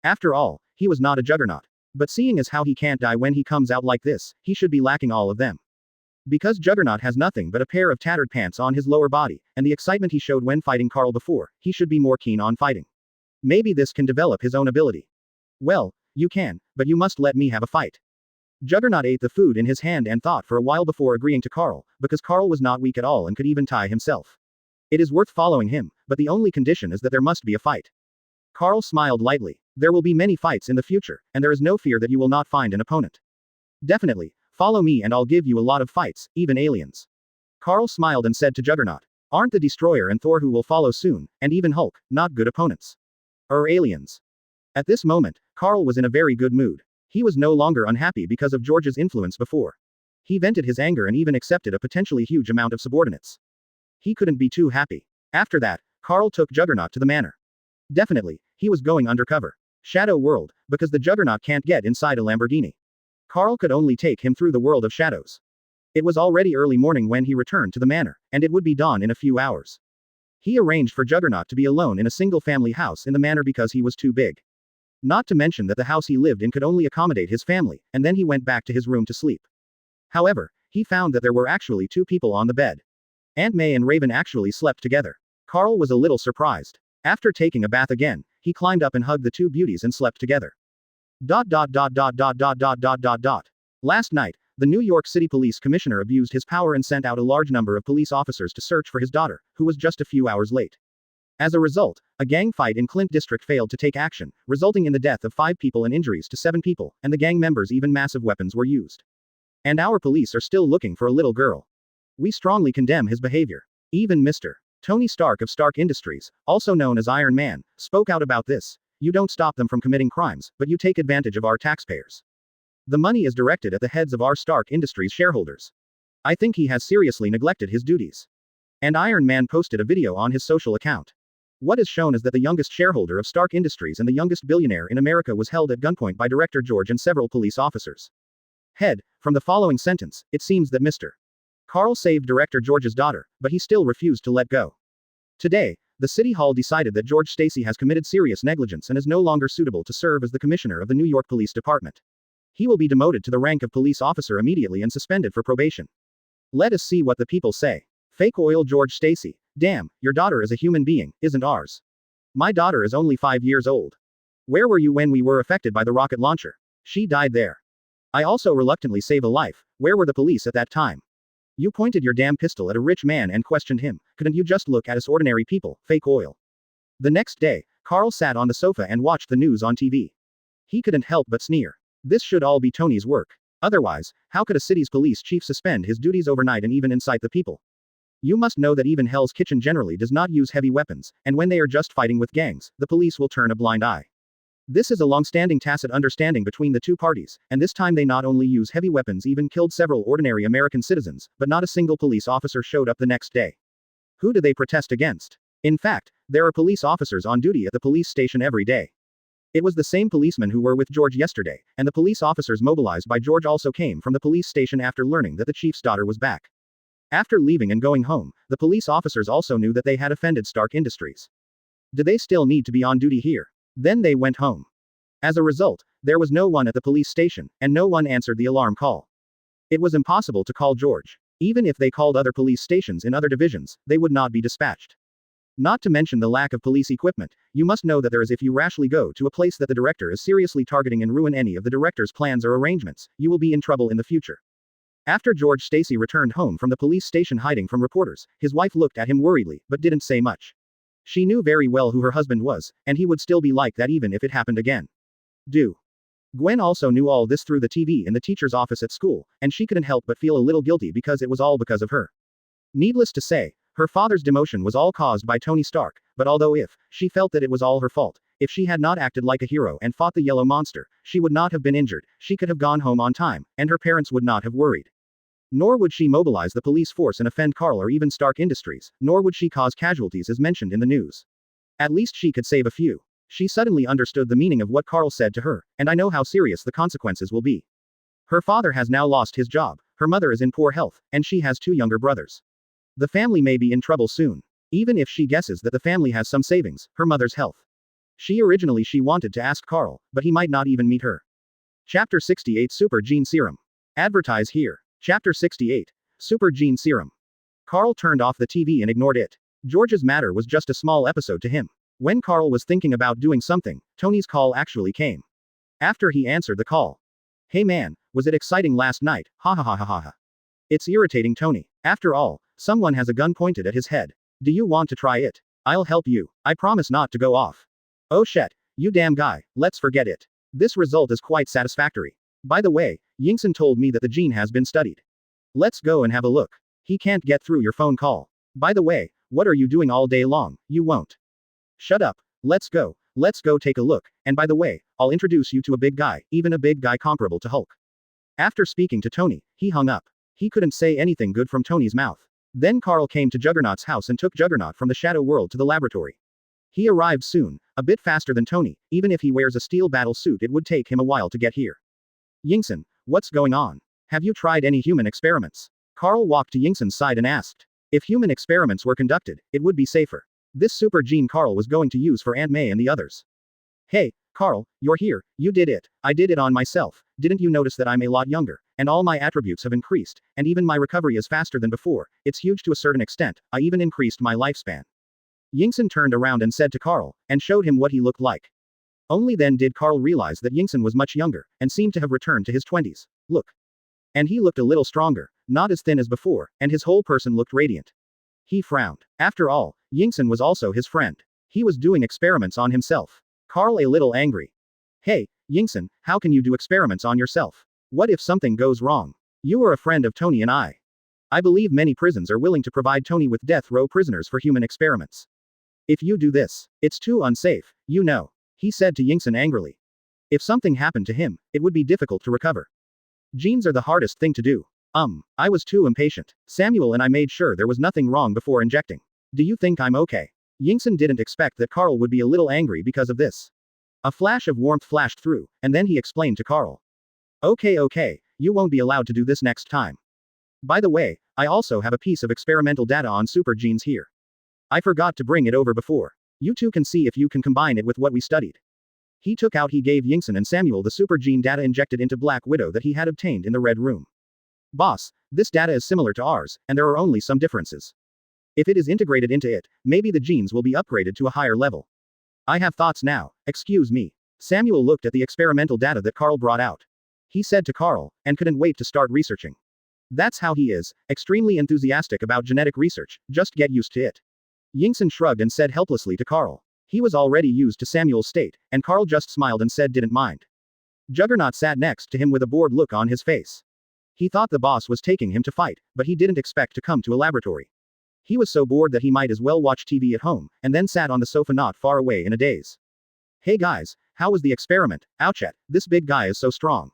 After all, he was not a Juggernaut. But seeing as how he can't die when he comes out like this, he should be lacking all of them. Because Juggernaut has nothing but a pair of tattered pants on his lower body, and the excitement he showed when fighting Carl before, he should be more keen on fighting. Maybe this can develop his own ability. Well, you can, but you must let me have a fight. Juggernaut ate the food in his hand and thought for a while before agreeing to Carl, because Carl was not weak at all and could even tie himself. It is worth following him, but the only condition is that there must be a fight. Carl smiled lightly. There will be many fights in the future, and there is no fear that you will not find an opponent. Definitely, follow me and I'll give you a lot of fights, even aliens. Carl smiled and said to Juggernaut. Aren't the Destroyer and Thor who will follow soon, and even Hulk, not good opponents? Or aliens? At this moment, Carl was in a very good mood. He was no longer unhappy because of George's influence before. He vented his anger and even accepted a potentially huge amount of subordinates. He couldn't be too happy. After that, Carl took Juggernaut to the manor. Definitely, he was going undercover. Shadow World, because the Juggernaut can't get inside a Lamborghini. Carl could only take him through the world of shadows. It was already early morning when he returned to the manor, and it would be dawn in a few hours. He arranged for Juggernaut to be alone in a single-family house in the manor because he was too big. Not to mention that the house he lived in could only accommodate his family, and then he went back to his room to sleep. However, he found that there were actually two people on the bed. Aunt May and Raven actually slept together. Carl was a little surprised. After taking a bath again, he climbed up and hugged the two beauties and slept together. Last night, the New York City Police Commissioner abused his power and sent out a large number of police officers to search for his daughter, who was just a few hours late. As a result, a gang fight in Clint District failed to take action, resulting in the death of 5 people and injuries to 7 people, and the gang members even massive weapons were used. And our police are still looking for a little girl. We strongly condemn his behavior. Even Mr. Tony Stark of Stark Industries, also known as Iron Man, spoke out about this. You don't stop them from committing crimes, but you take advantage of our taxpayers. The money is directed at the heads of our Stark Industries shareholders. I think he has seriously neglected his duties. And Iron Man posted a video on his social account. What is shown is that the youngest shareholder of Stark Industries and the youngest billionaire in America was held at gunpoint by Director George and several police officers. From the following sentence, it seems that Mr. Carl saved Director George's daughter, but he still refused to let go. Today, the City Hall decided that George Stacy has committed serious negligence and is no longer suitable to serve as the commissioner of the New York Police Department. He will be demoted to the rank of police officer immediately and suspended for probation. Let us see what the people say. Fake oil George Stacy. Damn, your daughter is a human being, isn't ours? My daughter is only 5 years old. Where were you when we were affected by the rocket launcher? She died there. I also reluctantly save a life. Where were the police at that time? You pointed your damn pistol at a rich man and questioned him. Couldn't you just look at us ordinary people? Fake oil. The next day, Carl sat on the sofa and watched the news on TV. He couldn't help but sneer. This should all be Tony's work. Otherwise, how could a city's police chief suspend his duties overnight and even incite the people? You must know that even Hell's Kitchen generally does not use heavy weapons, and when they are just fighting with gangs, the police will turn a blind eye. This is a long-standing tacit understanding between the two parties, and this time they not only use heavy weapons, even killed several ordinary American citizens, but not a single police officer showed up the next day. Who do they protest against? In fact, there are police officers on duty at the police station every day. It was the same policemen who were with George yesterday, and the police officers mobilized by George also came from the police station after learning that the chief's daughter was back. After leaving and going home, the police officers also knew that they had offended Stark Industries. Did they still need to be on duty here? Then they went home. As a result, there was no one at the police station, and no one answered the alarm call. It was impossible to call George. Even if they called other police stations in other divisions, they would not be dispatched. Not to mention the lack of police equipment, you must know that there is if you rashly go to a place that the director is seriously targeting and ruin any of the director's plans or arrangements, you will be in trouble in the future. After George Stacy returned home from the police station hiding from reporters, his wife looked at him worriedly, but didn't say much. She knew very well who her husband was, and he would still be like that even if it happened again. Gwen also knew all this through the TV in the teacher's office at school, and she couldn't help but feel a little guilty because it was all because of her. Needless to say, her father's demotion was all caused by Tony Stark, but although she felt that it was all her fault, if she had not acted like a hero and fought the yellow monster, she would not have been injured, she could have gone home on time, and her parents would not have worried. Nor would she mobilize the police force and offend Carl or even Stark Industries, nor would she cause casualties as mentioned in the news. At least she could save a few. She suddenly understood the meaning of what Carl said to her, and I know how serious the consequences will be. Her father has now lost his job, her mother is in poor health, and she has 2 younger brothers. The family may be in trouble soon. Even if she guesses that the family has some savings, her mother's health. She wanted to ask Carl, but he might not even meet her. Chapter 68 Super Gene Serum. Advertise here. Chapter 68. Super Gene Serum. Carl turned off the TV and ignored it. George's matter was just a small episode to him. When Carl was thinking about doing something, Tony's call actually came. After he answered the call. Hey man, was it exciting last night? Ha ha ha ha ha ha. It's irritating Tony. After all, someone has a gun pointed at his head. Do you want to try it? I'll help you. I promise not to go off. Oh shit, you damn guy, let's forget it. This result is quite satisfactory. By the way, Yingson told me that the gene has been studied. Let's go and have a look. He can't get through your phone call. By the way, what are you doing all day long? You won't. Shut up. Let's go take a look, and by the way, I'll introduce you to a big guy, even a big guy comparable to Hulk. After speaking to Tony, he hung up. He couldn't say anything good from Tony's mouth. Then Carl came to Juggernaut's house and took Juggernaut from the Shadow World to the laboratory. He arrived soon, a bit faster than Tony, even if he wears a steel battle suit it would take him a while to get here. Yingson, what's going on? Have you tried any human experiments? Carl walked to Yingson's side and asked. If human experiments were conducted, it would be safer. This super gene Carl was going to use for Aunt May and the others. Hey, Carl, you're here, you did it. I did it on myself. Didn't you notice that I'm a lot younger, and all my attributes have increased, and even my recovery is faster than before, it's huge to a certain extent, I even increased my lifespan. Yingson turned around and said to Carl, and showed him what he looked like. Only then did Carl realize that Yingson was much younger, and seemed to have returned to his 20s. Look. And he looked a little stronger, not as thin as before, and his whole person looked radiant. He frowned. After all, Yingson was also his friend. He was doing experiments on himself. Carl a little angry. Hey, Yingson, how can you do experiments on yourself? What if something goes wrong? You are a friend of Tony and I. I believe many prisons are willing to provide Tony with death row prisoners for human experiments. If you do this, it's too unsafe, you know. He said to Yingson angrily. If something happened to him, it would be difficult to recover. Genes are the hardest thing to do. I was too impatient. Samuel and I made sure there was nothing wrong before injecting. Do you think I'm okay? Yingson didn't expect that Carl would be a little angry because of this. A flash of warmth flashed through, and then he explained to Carl. Okay, you won't be allowed to do this next time. By the way, I also have a piece of experimental data on super genes here. I forgot to bring it over before. You two can see if you can combine it with what we studied. He gave Yingson and Samuel the super gene data injected into Black Widow that he had obtained in the Red Room. Boss, this data is similar to ours, and there are only some differences. If it is integrated into it, maybe the genes will be upgraded to a higher level. I have thoughts now, excuse me. Samuel looked at the experimental data that Carl brought out. He said to Carl, and couldn't wait to start researching. That's how he is, extremely enthusiastic about genetic research, just get used to it. Yingson shrugged and said helplessly to Carl. He was already used to Samuel's state, and Carl just smiled and said didn't mind. Juggernaut sat next to him with a bored look on his face. He thought the boss was taking him to fight, but he didn't expect to come to a laboratory. He was so bored that he might as well watch TV at home, and then sat on the sofa not far away in a daze. Hey guys, how was the experiment? Ouchet, this big guy is so strong.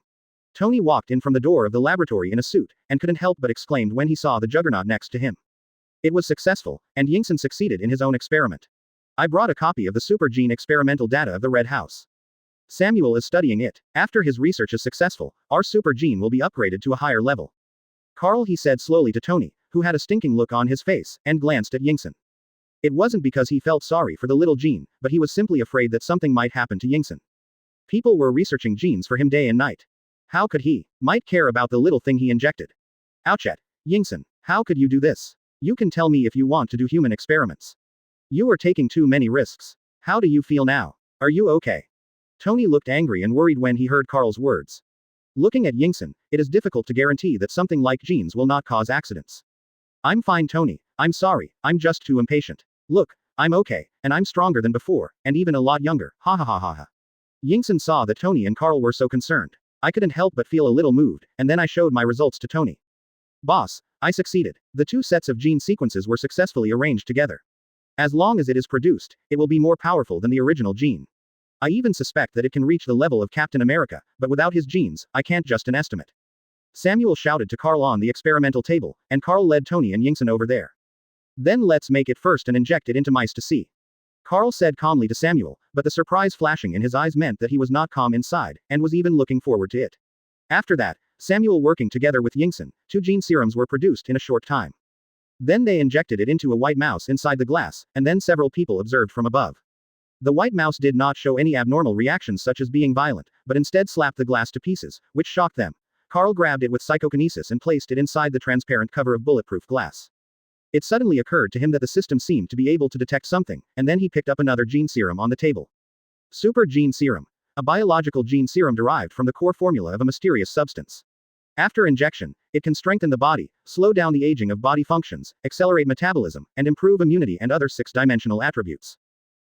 Tony walked in from the door of the laboratory in a suit, and couldn't help but exclaimed when he saw the Juggernaut next to him. It was successful, and Yingson succeeded in his own experiment. I brought a copy of the super gene experimental data of the Red House. Samuel is studying it. After his research is successful, our super gene will be upgraded to a higher level. Carl, he said slowly to Tony, who had a stinking look on his face, and glanced at Yingson. It wasn't because he felt sorry for the little gene, but he was simply afraid that something might happen to Yingson. People were researching genes for him day and night. How could he might care about the little thing he injected? Ouchet, Yingson, how could you do this? You can tell me if you want to do human experiments. You are taking too many risks. How do you feel now? Are you okay? Tony looked angry and worried when he heard Carl's words. Looking at Yingson, it is difficult to guarantee that something like genes will not cause accidents. I'm fine, Tony. I'm sorry, I'm just too impatient. Look, I'm okay, and I'm stronger than before, and even a lot younger, ha ha ha ha ha. Yingson saw that Tony and Carl were so concerned. I couldn't help but feel a little moved, and then I showed my results to Tony. Boss, I succeeded. The two sets of gene sequences were successfully arranged together. As long as it is produced, it will be more powerful than the original gene. I even suspect that it can reach the level of Captain America, but without his genes, I can't just an estimate. Samuel shouted to Carl on the experimental table, and Carl led Tony and Yingson over there. Then let's make it first and inject it into mice to see. Carl said calmly to Samuel, but the surprise flashing in his eyes meant that he was not calm inside, and was even looking forward to it. After that, Samuel working together with Yingson, 2 gene serums were produced in a short time. Then they injected it into a white mouse inside the glass, and then several people observed from above. The white mouse did not show any abnormal reactions such as being violent, but instead slapped the glass to pieces, which shocked them. Carl grabbed it with psychokinesis and placed it inside the transparent cover of bulletproof glass. It suddenly occurred to him that the system seemed to be able to detect something, and then he picked up another gene serum on the table. Super gene serum. A biological gene serum derived from the core formula of a mysterious substance. After injection, it can strengthen the body, slow down the aging of body functions, accelerate metabolism, and improve immunity and other 6-dimensional attributes.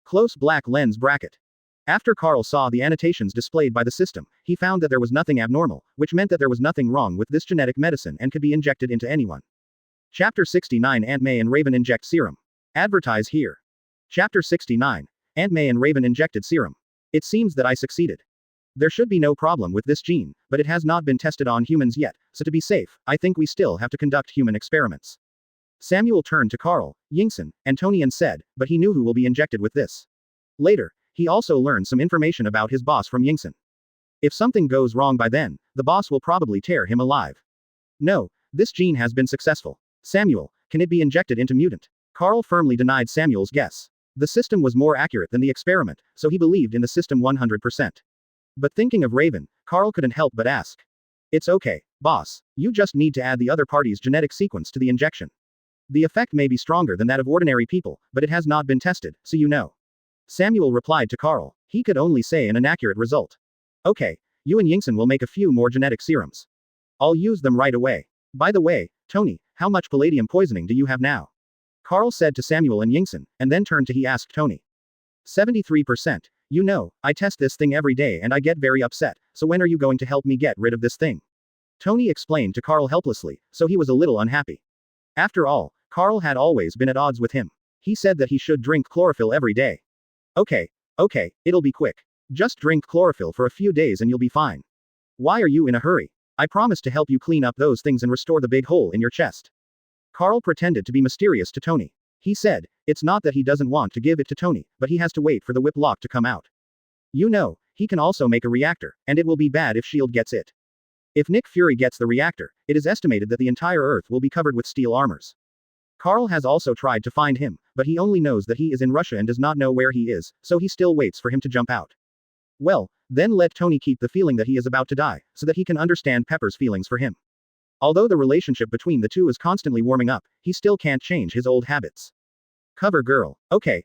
Close black lens bracket. After Carl saw the annotations displayed by the system, he found that there was nothing abnormal, which meant that there was nothing wrong with this genetic medicine and could be injected into anyone. Chapter 69 Aunt May and Raven inject serum. Advertise here. Chapter 69. Aunt May and Raven injected serum. It seems that I succeeded. There should be no problem with this gene, but it has not been tested on humans yet, so to be safe, I think we still have to conduct human experiments. Samuel turned to Carl, Yingson, and Tony and said, but he knew who will be injected with this. Later, he also learned some information about his boss from Yingson. If something goes wrong by then, the boss will probably tear him alive. No, this gene has been successful. Samuel, can it be injected into mutant? Carl firmly denied Samuel's guess. The system was more accurate than the experiment, so he believed in the system 100%. But thinking of Raven, Carl couldn't help but ask. It's okay, boss. You just need to add the other party's genetic sequence to the injection. The effect may be stronger than that of ordinary people, but it has not been tested, so you know. Samuel replied to Carl. He could only say an inaccurate result. Okay, you and Yingson will make a few more genetic serums. I'll use them right away. By the way, Tony, how much palladium poisoning do you have now? Carl said to Samuel and Yingson, and then turned to he asked Tony. 73%. You know, I test this thing every day and I get very upset, so when are you going to help me get rid of this thing? Tony explained to Carl helplessly, so he was a little unhappy. After all, Carl had always been at odds with him. He said that he should drink chlorophyll every day. Okay, it'll be quick. Just drink chlorophyll for a few days and you'll be fine. Why are you in a hurry? I promise to help you clean up those things and restore the big hole in your chest. Carl pretended to be mysterious to Tony. He said, it's not that he doesn't want to give it to Tony, but he has to wait for the whip lock to come out. You know, he can also make a reactor, and it will be bad if S.H.I.E.L.D. gets it. If Nick Fury gets the reactor, it is estimated that the entire Earth will be covered with steel armors. Carl has also tried to find him, but he only knows that he is in Russia and does not know where he is, so he still waits for him to jump out. Well, then let Tony keep the feeling that he is about to die, so that he can understand Pepper's feelings for him. Although the relationship between the two is constantly warming up, he still can't change his old habits. Cover girl. Okay,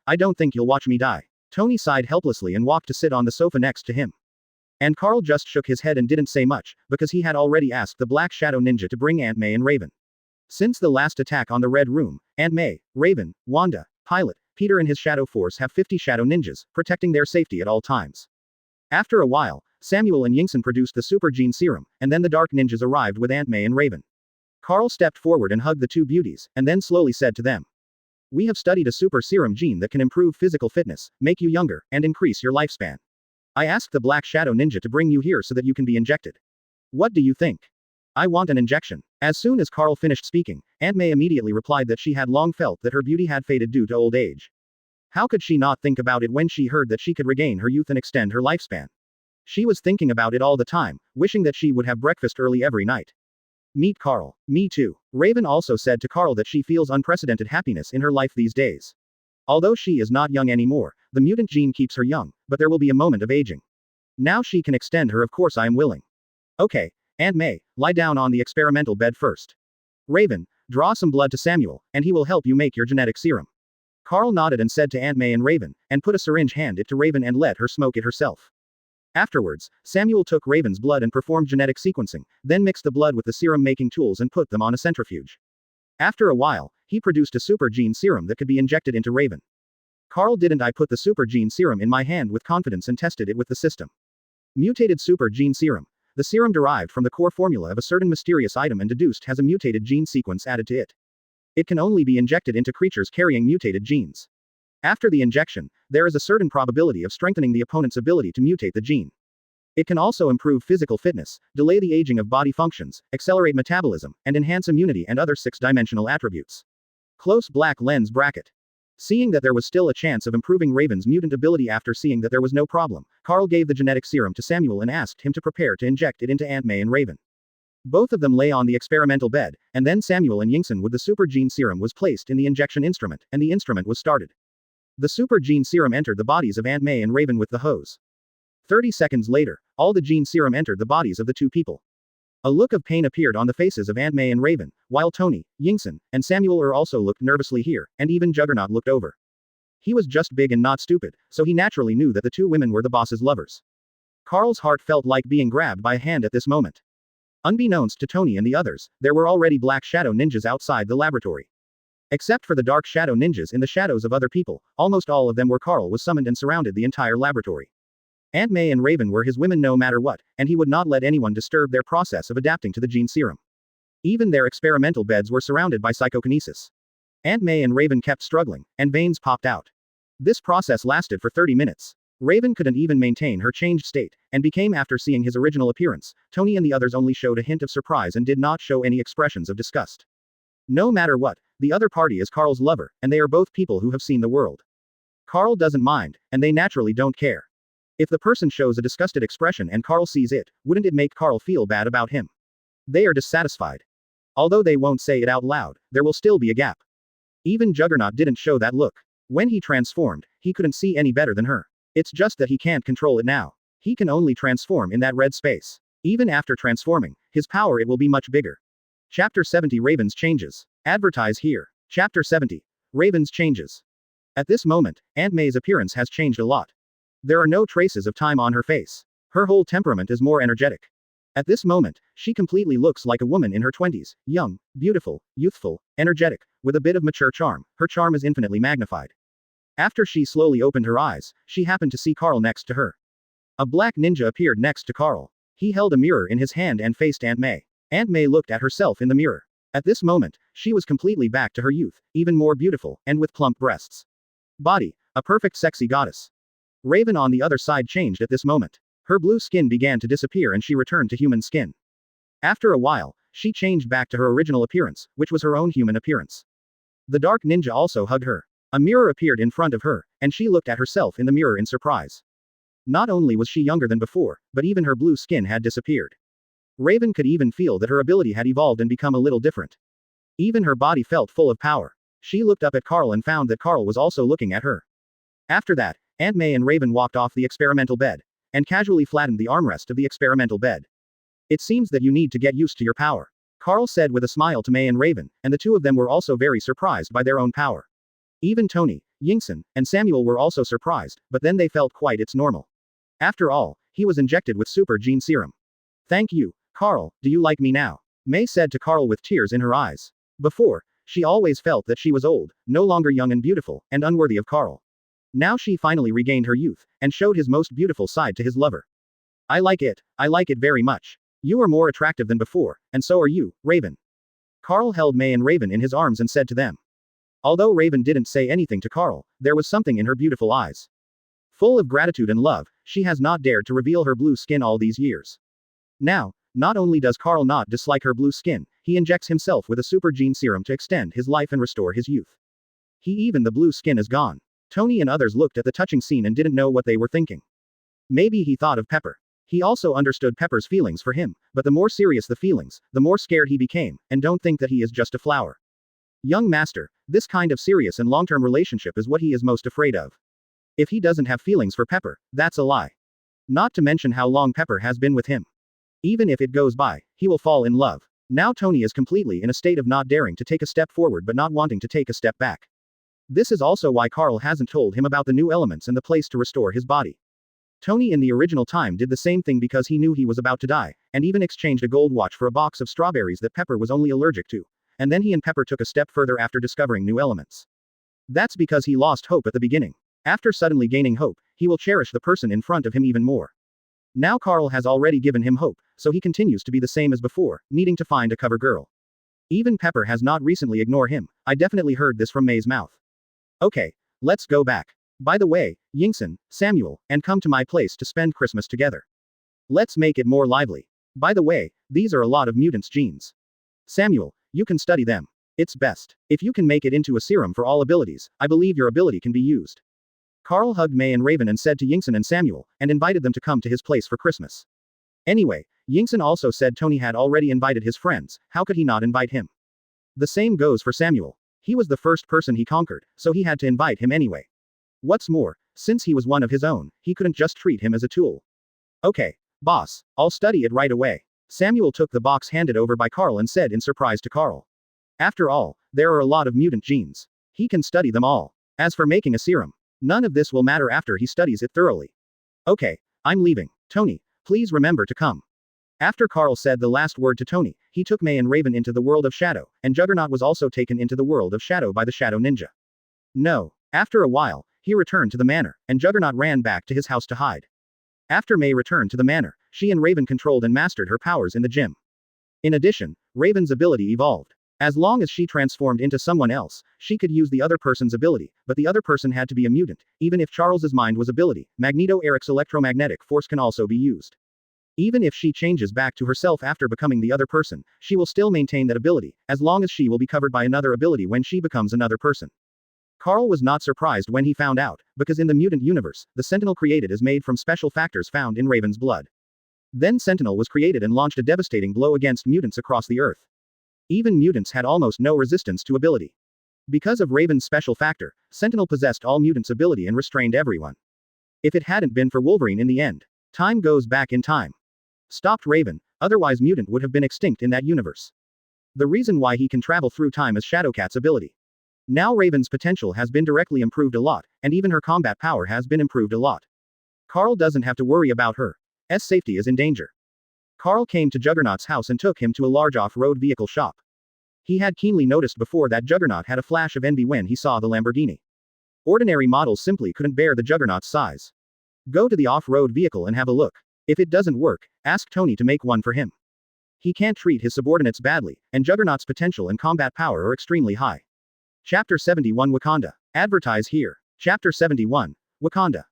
I don't think you'll watch me die. Tony sighed helplessly and walked to sit on the sofa next to him. And Carl just shook his head and didn't say much, because he had already asked the Black Shadow Ninja to bring Aunt May and Raven. Since the last attack on the Red Room, Aunt May, Raven, Wanda, Pilot, Peter and his Shadow Force have 50 Shadow Ninjas, protecting their safety at all times. After a while, Samuel and Yingson produced the super gene serum, and then the dark ninjas arrived with Aunt May and Raven. Carl stepped forward and hugged the two beauties, and then slowly said to them, "We have studied a super serum gene that can improve physical fitness, make you younger, and increase your lifespan. I asked the Black Shadow Ninja to bring you here so that you can be injected. What do you think?" "I want an injection." As soon as Carl finished speaking, Aunt May immediately replied that she had long felt that her beauty had faded due to old age. How could she not think about it when she heard that she could regain her youth and extend her lifespan? She was thinking about it all the time, wishing that she would have breakfast early every night. Meet Carl. Me too. Raven also said to Carl that she feels unprecedented happiness in her life these days. Although she is not young anymore, the mutant gene keeps her young, but there will be a moment of aging. Now she can extend her, of course I am willing. Okay, Aunt May, lie down on the experimental bed first. Raven, draw some blood to Samuel, and he will help you make your genetic serum. Carl nodded and said to Aunt May and Raven, and put a syringe hand it to Raven and let her smoke it herself. Afterwards, Samuel took Raven's blood and performed genetic sequencing, then mixed the blood with the serum-making tools and put them on a centrifuge. After a while, he produced a super gene serum that could be injected into Raven. Carl didn't I put the super gene serum in my hand with confidence and tested it with the system. Mutated super gene serum. The serum derived from the core formula of a certain mysterious item and deduced has a mutated gene sequence added to it. It can only be injected into creatures carrying mutated genes. After the injection, there is a certain probability of strengthening the opponent's ability to mutate the gene. It can also improve physical fitness, delay the aging of body functions, accelerate metabolism, and enhance immunity and other six-dimensional attributes. Close black lens bracket. Seeing that there was still a chance of improving Raven's mutant ability after seeing that there was no problem, Carl gave the genetic serum to Samuel and asked him to prepare to inject it into Aunt May and Raven. Both of them lay on the experimental bed, and then Samuel and Yingson with the super gene serum was placed in the injection instrument, and the instrument was started. The super gene serum entered the bodies of Aunt May and Raven with the hose. 30 seconds later, all the gene serum entered the bodies of the two people. A look of pain appeared on the faces of Aunt May and Raven, while Tony, Yingson, and Samuel also looked nervously here, and even Juggernaut looked over. He was just big and not stupid, so he naturally knew that the two women were the boss's lovers. Carl's heart felt like being grabbed by a hand at this moment. Unbeknownst to Tony and the others, there were already Black Shadow Ninjas outside the laboratory. Except for the Dark Shadow Ninjas in the shadows of other people, almost all of them were Carl was summoned and surrounded the entire laboratory. Aunt May and Raven were his women no matter what, and he would not let anyone disturb their process of adapting to the gene serum. Even their experimental beds were surrounded by psychokinesis. Aunt May and Raven kept struggling, and veins popped out. This process lasted for 30 minutes. Raven couldn't even maintain her changed state, and became after seeing his original appearance. Tony and the others only showed a hint of surprise and did not show any expressions of disgust. No matter what, the other party is Carl's lover, and they are both people who have seen the world. Carl doesn't mind, and they naturally don't care. If the person shows a disgusted expression and Carl sees it, wouldn't it make Carl feel bad about him? They are dissatisfied. Although they won't say it out loud, there will still be a gap. Even Juggernaut didn't show that look. When he transformed, he couldn't see any better than her. It's just that he can't control it now. He can only transform in that red space. Even after transforming, his power it will be much bigger. Chapter 70 Raven's Changes. Advertise here. Chapter 70. Raven's Changes. At this moment, Aunt May's appearance has changed a lot. There are no traces of time on her face. Her whole temperament is more energetic. At this moment, she completely looks like a woman in her 20s, young, beautiful, youthful, energetic, with a bit of mature charm. Her charm is infinitely magnified. After she slowly opened her eyes, she happened to see Carl next to her. A black ninja appeared next to Carl. He held a mirror in his hand and faced Aunt May. Aunt May looked at herself in the mirror. At this moment, she was completely back to her youth, even more beautiful, and with plump breasts. Body, a perfect sexy goddess. Raven on the other side changed at this moment. Her blue skin began to disappear and she returned to human skin. After a while, she changed back to her original appearance, which was her own human appearance. The dark ninja also hugged her. A mirror appeared in front of her, and she looked at herself in the mirror in surprise. Not only was she younger than before, but even her blue skin had disappeared. Raven could even feel that her ability had evolved and become a little different. Even her body felt full of power. She looked up at Carl and found that Carl was also looking at her. After that, Aunt May and Raven walked off the experimental bed, and casually flattened the armrest of the experimental bed. It seems that you need to get used to your power, Carl said with a smile to May and Raven, and the two of them were also very surprised by their own power. Even Tony, Yingson, and Samuel were also surprised, but then they felt quite it's normal. After all, he was injected with super gene serum. Thank you, Carl, do you like me now? May said to Carl with tears in her eyes. Before, she always felt that she was old, no longer young and beautiful, and unworthy of Carl. Now she finally regained her youth, and showed his most beautiful side to his lover. I like it. I like it very much. You are more attractive than before, and so are you, Raven. Carl held May and Raven in his arms and said to them. Although Raven didn't say anything to Carl, there was something in her beautiful eyes. Full of gratitude and love, she has not dared to reveal her blue skin all these years. Now, not only does Carl not dislike her blue skin, he injects himself with a super gene serum to extend his life and restore his youth. Even the blue skin is gone. Tony and others looked at the touching scene and didn't know what they were thinking. Maybe he thought of Pepper. He also understood Pepper's feelings for him, but the more serious the feelings, the more scared he became, and don't think that he is just a flower. Young master, this kind of serious and long-term relationship is what he is most afraid of. If he doesn't have feelings for Pepper, that's a lie. Not to mention how long Pepper has been with him. Even if it goes by, he will fall in love. Now Tony is completely in a state of not daring to take a step forward but not wanting to take a step back. This is also why Carl hasn't told him about the new elements and the place to restore his body. Tony in the original time did the same thing because he knew he was about to die, and even exchanged a gold watch for a box of strawberries that Pepper was only allergic to. And then he and Pepper took a step further after discovering new elements. That's because he lost hope at the beginning. After suddenly gaining hope, he will cherish the person in front of him even more. Now Carl has already given him hope, so he continues to be the same as before, needing to find a cover girl. Even Pepper has not recently ignored him. I definitely heard this from May's mouth. Okay, let's go back. By the way, Yingson, Samuel, and come to my place to spend Christmas together. Let's make it more lively. By the way, these are a lot of mutants' genes. Samuel, you can study them. It's best. If you can make it into a serum for all abilities, I believe your ability can be used. Carl hugged May and Raven and said to Yingson and Samuel, and invited them to come to his place for Christmas. Anyway, Yingson also said Tony had already invited his friends, how could he not invite him? The same goes for Samuel. He was the first person he conquered, so he had to invite him anyway. What's more, since he was one of his own, he couldn't just treat him as a tool. Okay, boss, I'll study it right away. Samuel took the box handed over by Carl and said in surprise to Carl. After all, there are a lot of mutant genes. He can study them all. As for making a serum, none of this will matter after he studies it thoroughly. Okay, I'm leaving. Tony, please remember to come. After Carl said the last word to Tony, he took May and Raven into the world of Shadow, and Juggernaut was also taken into the world of Shadow by the Shadow Ninja. No. After a while, he returned to the manor, and Juggernaut ran back to his house to hide. After May returned to the manor, she and Raven controlled and mastered her powers in the gym. In addition, Raven's ability evolved. As long as she transformed into someone else, she could use the other person's ability, but the other person had to be a mutant. Even if Charles's mind was ability, Magneto Eric's electromagnetic force can also be used. Even if she changes back to herself after becoming the other person, she will still maintain that ability, as long as she will be covered by another ability when she becomes another person. Carl was not surprised when he found out, because in the mutant universe, the Sentinel created is made from special factors found in Raven's blood. Then Sentinel was created and launched a devastating blow against mutants across the Earth. Even mutants had almost no resistance to ability. Because of Raven's special factor, Sentinel possessed all mutants' ability and restrained everyone. If it hadn't been for Wolverine in the end, time goes back in time. Stopped Raven, otherwise mutant would have been extinct in that universe. The reason why he can travel through time is Shadowcat's ability. Now Raven's potential has been directly improved a lot, and even her combat power has been improved a lot. Carl doesn't have to worry about her. Safety is in danger. Carl came to Juggernaut's house and took him to a large off-road vehicle shop. He had keenly noticed before that Juggernaut had a flash of envy when he saw the Lamborghini. Ordinary models simply couldn't bear the Juggernaut's size. Go to the off-road vehicle and have a look. If it doesn't work, ask Tony to make one for him. He can't treat his subordinates badly, and Juggernaut's potential and combat power are extremely high. Chapter 71 Wakanda. Advertise here. Chapter 71. Wakanda.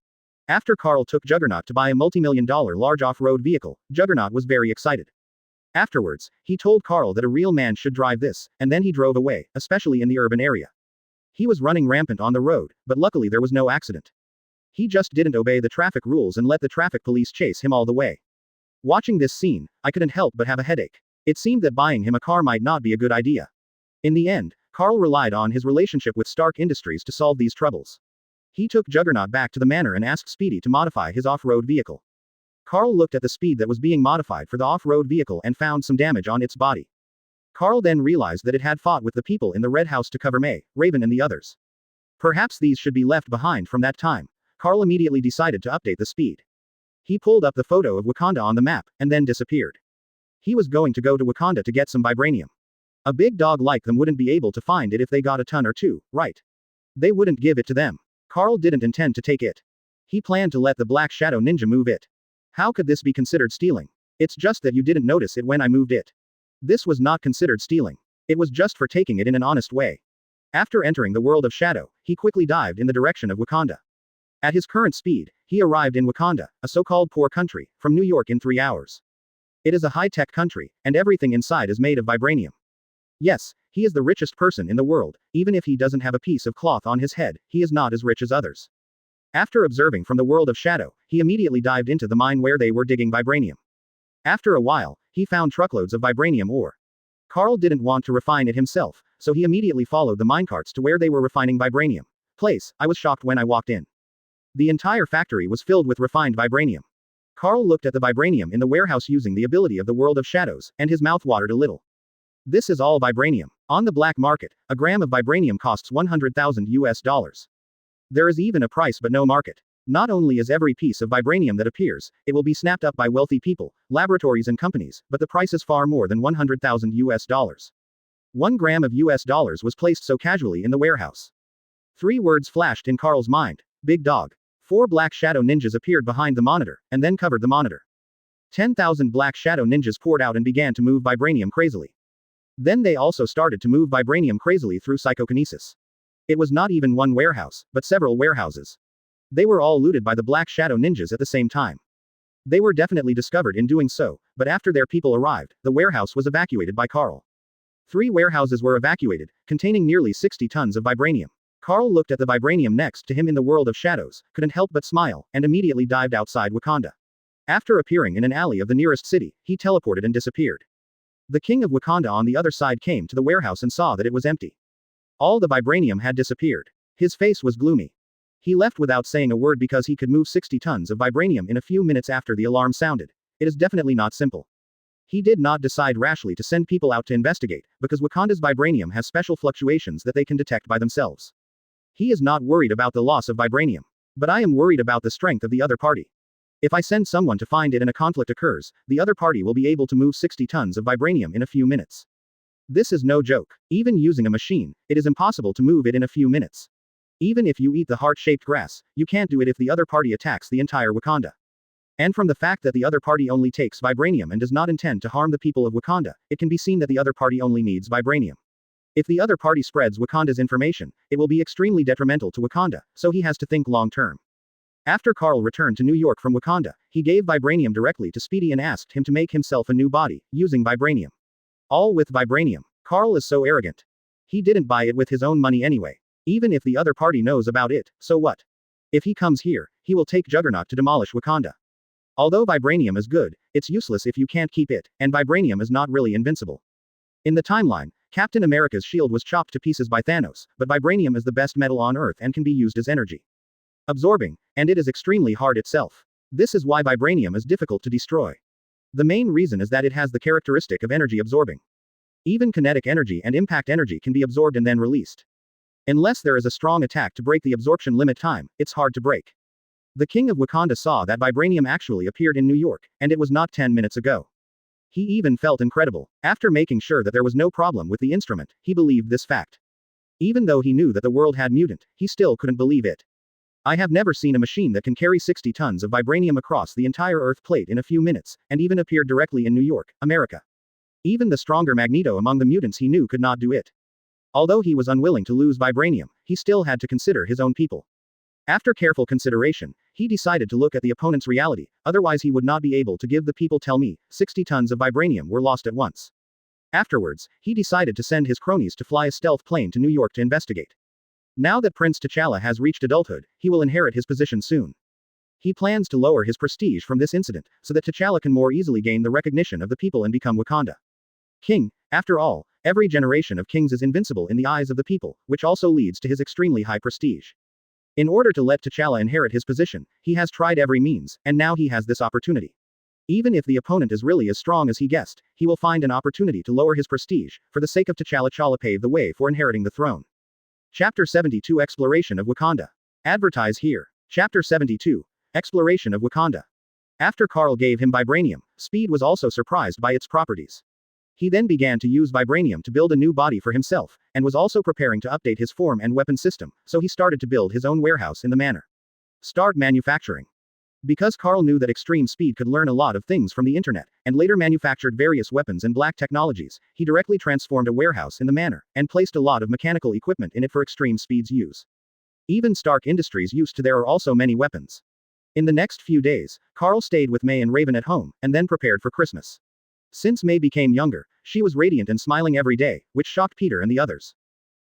After Carl took Juggernaut to buy a multi-million-dollar large off-road vehicle, Juggernaut was very excited. Afterwards, he told Carl that a real man should drive this, and then he drove away, especially in the urban area. He was running rampant on the road, but luckily there was no accident. He just didn't obey the traffic rules and let the traffic police chase him all the way. Watching this scene, I couldn't help but have a headache. It seemed that buying him a car might not be a good idea. In the end, Carl relied on his relationship with Stark Industries to solve these troubles. He took Juggernaut back to the manor and asked Speedy to modify his off-road vehicle. Carl looked at the speed that was being modified for the off-road vehicle and found some damage on its body. Carl then realized that it had fought with the people in the Red House to cover May, Raven and the others. Perhaps these should be left behind from that time. Carl immediately decided to update the speed. He pulled up the photo of Wakanda on the map, and then disappeared. He was going to go to Wakanda to get some vibranium. A big dog like them wouldn't be able to find it if they got a ton or two, right? They wouldn't give it to them. Carl didn't intend to take it. He planned to let the Black Shadow Ninja move it. How could this be considered stealing? It's just that you didn't notice it when I moved it. This was not considered stealing. It was just for taking it in an honest way. After entering the world of shadow, he quickly dived in the direction of Wakanda. At his current speed, he arrived in Wakanda, a so-called poor country, from New York in 3 hours. It is a high-tech country, and everything inside is made of vibranium. Yes, he is the richest person in the world. Even if he doesn't have a piece of cloth on his head, he is not as rich as others. After observing from the world of shadow, he immediately dived into the mine where they were digging vibranium. After a while, he found truckloads of vibranium ore. Carl didn't want to refine it himself, so he immediately followed the minecarts to where they were refining vibranium. I was shocked when I walked in. The entire factory was filled with refined vibranium. Carl looked at the vibranium in the warehouse using the ability of the world of shadows, and his mouth watered a little. This is all vibranium. On the black market, a gram of vibranium costs $100,000. There is even a price but no market. Not only is every piece of vibranium that appears, it will be snapped up by wealthy people, laboratories and companies, but the price is far more than $100,000. 1 gram of US dollars was placed so casually in the warehouse. 3 words flashed in Carl's mind. Big dog. 4 black shadow ninjas appeared behind the monitor, and then covered the monitor. 10,000 black shadow ninjas poured out and began to move vibranium crazily. Then they also started to move vibranium crazily through psychokinesis. It was not even one warehouse, but several warehouses. They were all looted by the black shadow ninjas at the same time. They were definitely discovered in doing so, but after their people arrived, the warehouse was evacuated by Carl. 3 warehouses were evacuated, containing nearly 60 tons of vibranium. Carl looked at the vibranium next to him in the world of shadows, couldn't help but smile, and immediately dived outside Wakanda. After appearing in an alley of the nearest city, he teleported and disappeared. The king of Wakanda on the other side came to the warehouse and saw that it was empty. All the vibranium had disappeared. His face was gloomy. He left without saying a word because he could move 60 tons of vibranium in a few minutes after the alarm sounded. It is definitely not simple. He did not decide rashly to send people out to investigate, because Wakanda's vibranium has special fluctuations that they can detect by themselves. He is not worried about the loss of vibranium. But I am worried about the strength of the other party. If I send someone to find it and a conflict occurs, the other party will be able to move 60 tons of vibranium in a few minutes. This is no joke. Even using a machine, it is impossible to move it in a few minutes. Even if you eat the heart-shaped grass, you can't do it if the other party attacks the entire Wakanda. And from the fact that the other party only takes vibranium and does not intend to harm the people of Wakanda, it can be seen that the other party only needs vibranium. If the other party spreads Wakanda's information, it will be extremely detrimental to Wakanda, so he has to think long-term. After Carl returned to New York from Wakanda, he gave vibranium directly to Speedy and asked him to make himself a new body, using vibranium. All with vibranium. Carl is so arrogant. He didn't buy it with his own money anyway. Even if the other party knows about it, so what? If he comes here, he will take Juggernaut to demolish Wakanda. Although vibranium is good, it's useless if you can't keep it, and vibranium is not really invincible. In the timeline, Captain America's shield was chopped to pieces by Thanos, but vibranium is the best metal on Earth and can be used as energy. Absorbing, and it is extremely hard itself. This is why vibranium is difficult to destroy. The main reason is that it has the characteristic of energy absorbing. Even kinetic energy and impact energy can be absorbed and then released. Unless there is a strong attack to break the absorption limit time, it's hard to break. The king of Wakanda saw that vibranium actually appeared in New York, and it was not 10 minutes ago. He even felt incredible. After making sure that there was no problem with the instrument, he believed this fact. Even though he knew that the world had mutant, he still couldn't believe it. I have never seen a machine that can carry 60 tons of vibranium across the entire Earth plate in a few minutes, and even appeared directly in New York, America. Even the stronger Magneto among the mutants he knew could not do it. Although he was unwilling to lose vibranium, he still had to consider his own people. After careful consideration, he decided to look at the opponent's reality, otherwise he would not be able to give the people tell me, 60 tons of vibranium were lost at once. Afterwards, he decided to send his cronies to fly a stealth plane to New York to investigate. Now that Prince T'Challa has reached adulthood, he will inherit his position soon. He plans to lower his prestige from this incident, so that T'Challa can more easily gain the recognition of the people and become Wakanda king. After all, every generation of kings is invincible in the eyes of the people, which also leads to his extremely high prestige. In order to let T'Challa inherit his position, he has tried every means, and now he has this opportunity. Even if the opponent is really as strong as he guessed, he will find an opportunity to lower his prestige, for the sake of T'Challa pave the way for inheriting the throne. Chapter 72 Exploration of Wakanda. Advertise here. Chapter 72. Exploration of Wakanda. After Carl gave him vibranium, Speed was also surprised by its properties. He then began to use vibranium to build a new body for himself, and was also preparing to update his form and weapon system, so he started to build his own warehouse in the manner. Start manufacturing. Because Carl knew that extreme speed could learn a lot of things from the internet, and later manufactured various weapons and black technologies, he directly transformed a warehouse in the manor, and placed a lot of mechanical equipment in it for extreme speed's use. Even Stark Industries used to there are also many weapons. In the next few days, Carl stayed with May and Raven at home, and then prepared for Christmas. Since May became younger, she was radiant and smiling every day, which shocked Peter and the others.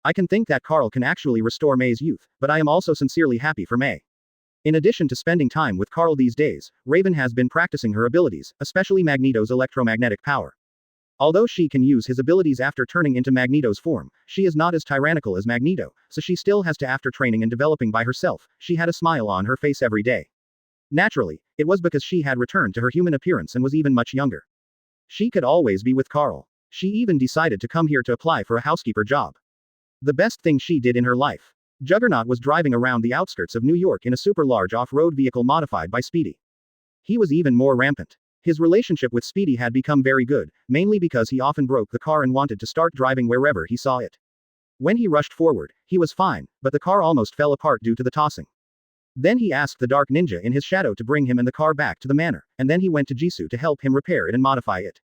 I can think that Carl can actually restore May's youth, but I am also sincerely happy for May. In addition to spending time with Carl these days, Raven has been practicing her abilities, especially Magneto's electromagnetic power. Although she can use his abilities after turning into Magneto's form, she is not as tyrannical as Magneto, so she still has to after training and developing by herself, she had a smile on her face every day. Naturally, it was because she had returned to her human appearance and was even much younger. She could always be with Carl. She even decided to come here to apply for a housekeeper job. The best thing she did in her life. Juggernaut was driving around the outskirts of New York in a super large off-road vehicle modified by Speedy. He was even more rampant. His relationship with Speedy had become very good, mainly because he often broke the car and wanted to start driving wherever he saw it. When he rushed forward, he was fine, but the car almost fell apart due to the tossing. Then he asked the Dark Ninja in his shadow to bring him and the car back to the manor, and then he went to Jisoo to help him repair it and modify it.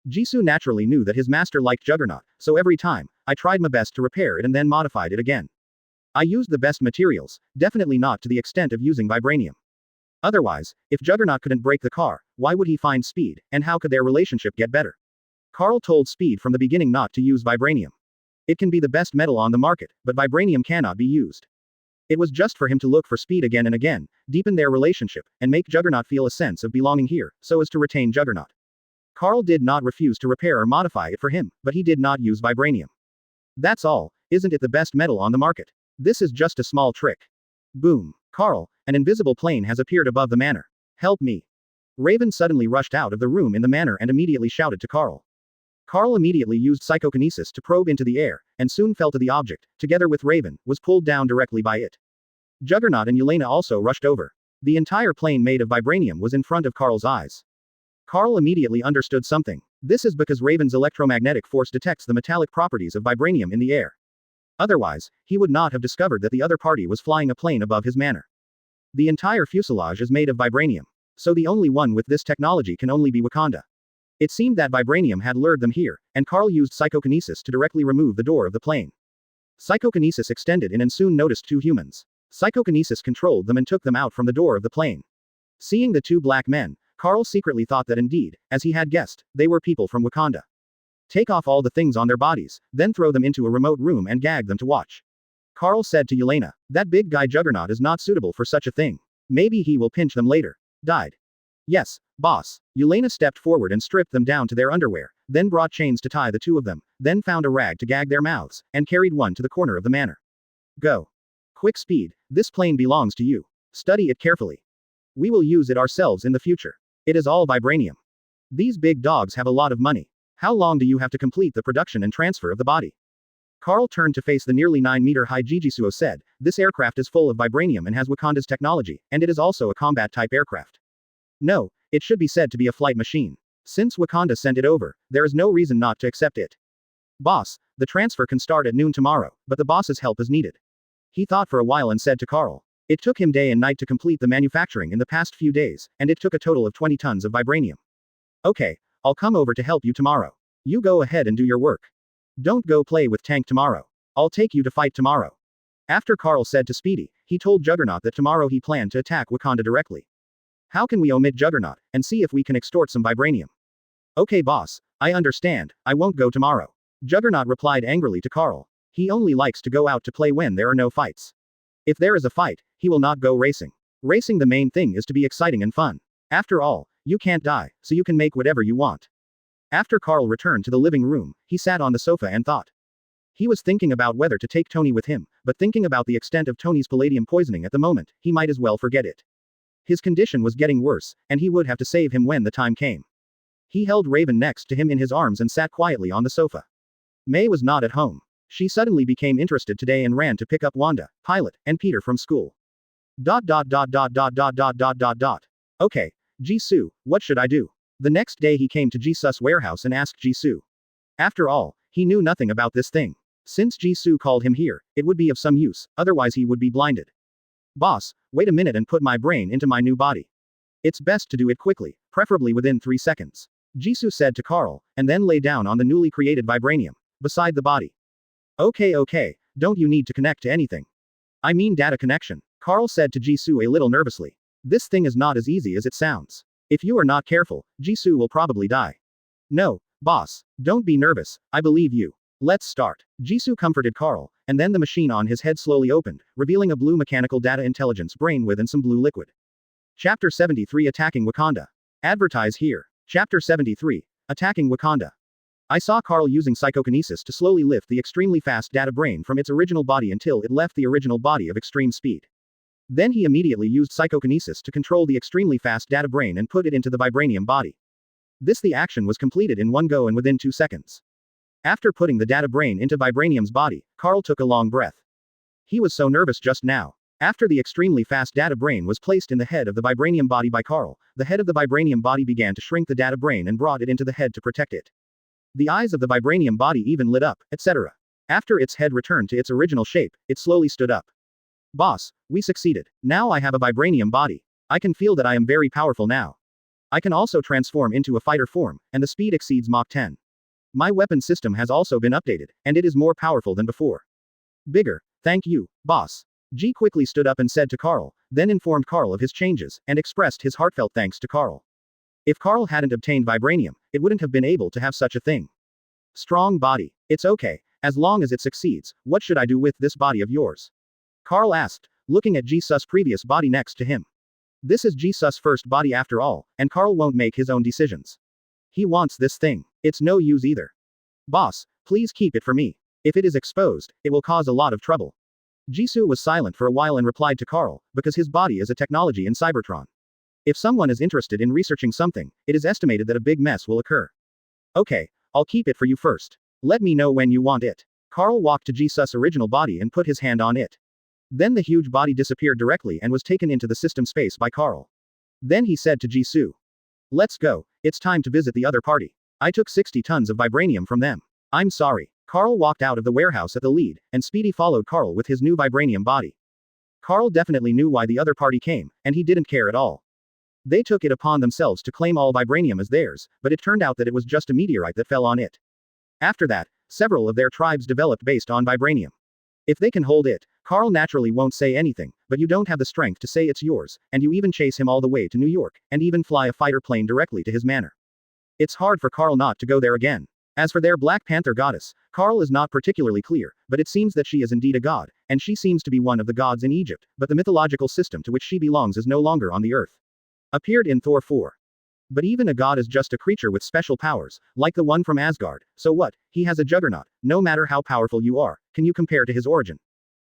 Jisoo naturally knew that his master liked Juggernaut, so every time, I tried my best to repair it and then modified it again. I used the best materials, definitely not to the extent of using vibranium. Otherwise, if Juggernaut couldn't break the car, why would he find Speed, and how could their relationship get better? Carl told Speed from the beginning not to use vibranium. It can be the best metal on the market, but vibranium cannot be used. It was just for him to look for Speed again and again, deepen their relationship, and make Juggernaut feel a sense of belonging here, so as to retain Juggernaut. Carl did not refuse to repair or modify it for him, but he did not use vibranium. That's all, isn't it the best metal on the market? This is just a small trick. Boom. Carl, an invisible plane has appeared above the manor. Help me. Raven suddenly rushed out of the room in the manor and immediately shouted to Carl. Carl immediately used psychokinesis to probe into the air, and soon fell to the object, together with Raven, was pulled down directly by it. Juggernaut and Yelena also rushed over. The entire plane made of vibranium was in front of Carl's eyes. Carl immediately understood something. This is because Raven's electromagnetic force detects the metallic properties of vibranium in the air. Otherwise, he would not have discovered that the other party was flying a plane above his manor. The entire fuselage is made of vibranium. So the only one with this technology can only be Wakanda. It seemed that vibranium had lured them here, and Carl used psychokinesis to directly remove the door of the plane. Psychokinesis extended in and soon noticed two humans. Psychokinesis controlled them and took them out from the door of the plane. Seeing the two black men, Carl secretly thought that indeed, as he had guessed, they were people from Wakanda. Take off all the things on their bodies, then throw them into a remote room and gag them to watch. Carl said to Yelena, that big guy Juggernaut is not suitable for such a thing. Maybe he will pinch them later. Died. Yes, boss. Yelena stepped forward and stripped them down to their underwear, then brought chains to tie the two of them, then found a rag to gag their mouths, and carried one to the corner of the manor. Go. Quick Speed, this plane belongs to you. Study it carefully. We will use it ourselves in the future. It is all vibranium. These big dogs have a lot of money. How long do you have to complete the production and transfer of the body? Carl turned to face the nearly 9-meter-high Jijisuo said, this aircraft is full of vibranium and has Wakanda's technology, and it is also a combat-type aircraft. No, it should be said to be a flight machine. Since Wakanda sent it over, there is no reason not to accept it. Boss, the transfer can start at noon tomorrow, but the boss's help is needed. He thought for a while and said to Carl. It took him day and night to complete the manufacturing in the past few days, and it took a total of 20 tons of vibranium. Okay, I'll come over to help you tomorrow. You go ahead and do your work. Don't go play with Tank tomorrow. I'll take you to fight tomorrow. After Carl said to Speedy, he told Juggernaut that tomorrow he planned to attack Wakanda directly. How can we omit Juggernaut, and see if we can extort some vibranium? Okay boss, I understand, I won't go tomorrow. Juggernaut replied angrily to Carl. He only likes to go out to play when there are no fights. If there is a fight, he will not go racing. Racing the main thing is to be exciting and fun. After all, you can't die, so you can make whatever you want. After Carl returned to the living room, he sat on the sofa and thought. He was thinking about whether to take Tony with him, but thinking about the extent of Tony's palladium poisoning at the moment, he might as well forget it. His condition was getting worse, and he would have to save him when the time came. He held Raven next to him in his arms and sat quietly on the sofa. May was not at home. She suddenly became interested today and ran to pick up Wanda, Pilot, and Peter from school. Okay, Jisoo, what should I do? The next day he came to Jisu's warehouse and asked Jisoo. After all, he knew nothing about this thing. Since Jisoo called him here, it would be of some use, otherwise he would be blinded. Boss, wait a minute and put my brain into my new body. It's best to do it quickly, preferably within 3 seconds. Jisoo said to Carl, and then lay down on the newly created vibranium, beside the body. Okay, don't you need to connect to anything? I mean data connection, Carl said to Jisoo a little nervously. This thing is not as easy as it sounds. If you are not careful, Jisoo will probably die. No, boss, don't be nervous, I believe you. Let's start. Jisoo comforted Carl, and then the machine on his head slowly opened, revealing a blue mechanical data intelligence brain with and some blue liquid. Chapter 73 Attacking Wakanda. Advertise here. Chapter 73. Attacking Wakanda. I saw Carl using psychokinesis to slowly lift the extremely fast data brain from its original body until it left the original body of extreme speed. Then he immediately used psychokinesis to control the extremely fast data brain and put it into the vibranium body. The action was completed in one go and within 2 seconds. After putting the data brain into vibranium's body, Carl took a long breath. He was so nervous just now. After the extremely fast data brain was placed in the head of the vibranium body by Carl, the head of the vibranium body began to shrink the data brain and brought it into the head to protect it. The eyes of the vibranium body even lit up, etc. After its head returned to its original shape, it slowly stood up. Boss, we succeeded. Now I have a vibranium body. I can feel that I am very powerful now. I can also transform into a fighter form, and the speed exceeds Mach 10. My weapon system has also been updated, and it is more powerful than before. Bigger, thank you, boss. G quickly stood up and said to Carl, then informed Carl of his changes, and expressed his heartfelt thanks to Carl. If Carl hadn't obtained vibranium, it wouldn't have been able to have such a thing. Strong body. It's okay, as long as it succeeds, what should I do with this body of yours? Carl asked, looking at Jisoo's previous body next to him. This is Jisoo's first body after all, and Carl won't make his own decisions. He wants this thing. It's no use either. Boss, please keep it for me. If it is exposed, it will cause a lot of trouble. Jisoo was silent for a while and replied to Carl, because his body is a technology in Cybertron. If someone is interested in researching something, it is estimated that a big mess will occur. Okay, I'll keep it for you first. Let me know when you want it. Carl walked to Jisoo's original body and put his hand on it. Then the huge body disappeared directly and was taken into the system space by Carl. Then he said to Jisoo. Let's go, it's time to visit the other party. I took 60 tons of vibranium from them. I'm sorry. Carl walked out of the warehouse at the lead, and Speedy followed Carl with his new vibranium body. Carl definitely knew why the other party came, and he didn't care at all. They took it upon themselves to claim all vibranium as theirs, but it turned out that it was just a meteorite that fell on it. After that, several of their tribes developed based on vibranium. If they can hold it, Carl naturally won't say anything, but you don't have the strength to say it's yours, and you even chase him all the way to New York, and even fly a fighter plane directly to his manor. It's hard for Carl not to go there again. As for their Black Panther goddess, Carl is not particularly clear, but it seems that she is indeed a god, and she seems to be one of the gods in Egypt, but the mythological system to which she belongs is no longer on the earth. Appeared in Thor 4. But even a god is just a creature with special powers, like the one from Asgard, so what, he has a juggernaut, no matter how powerful you are, can you compare to his origin?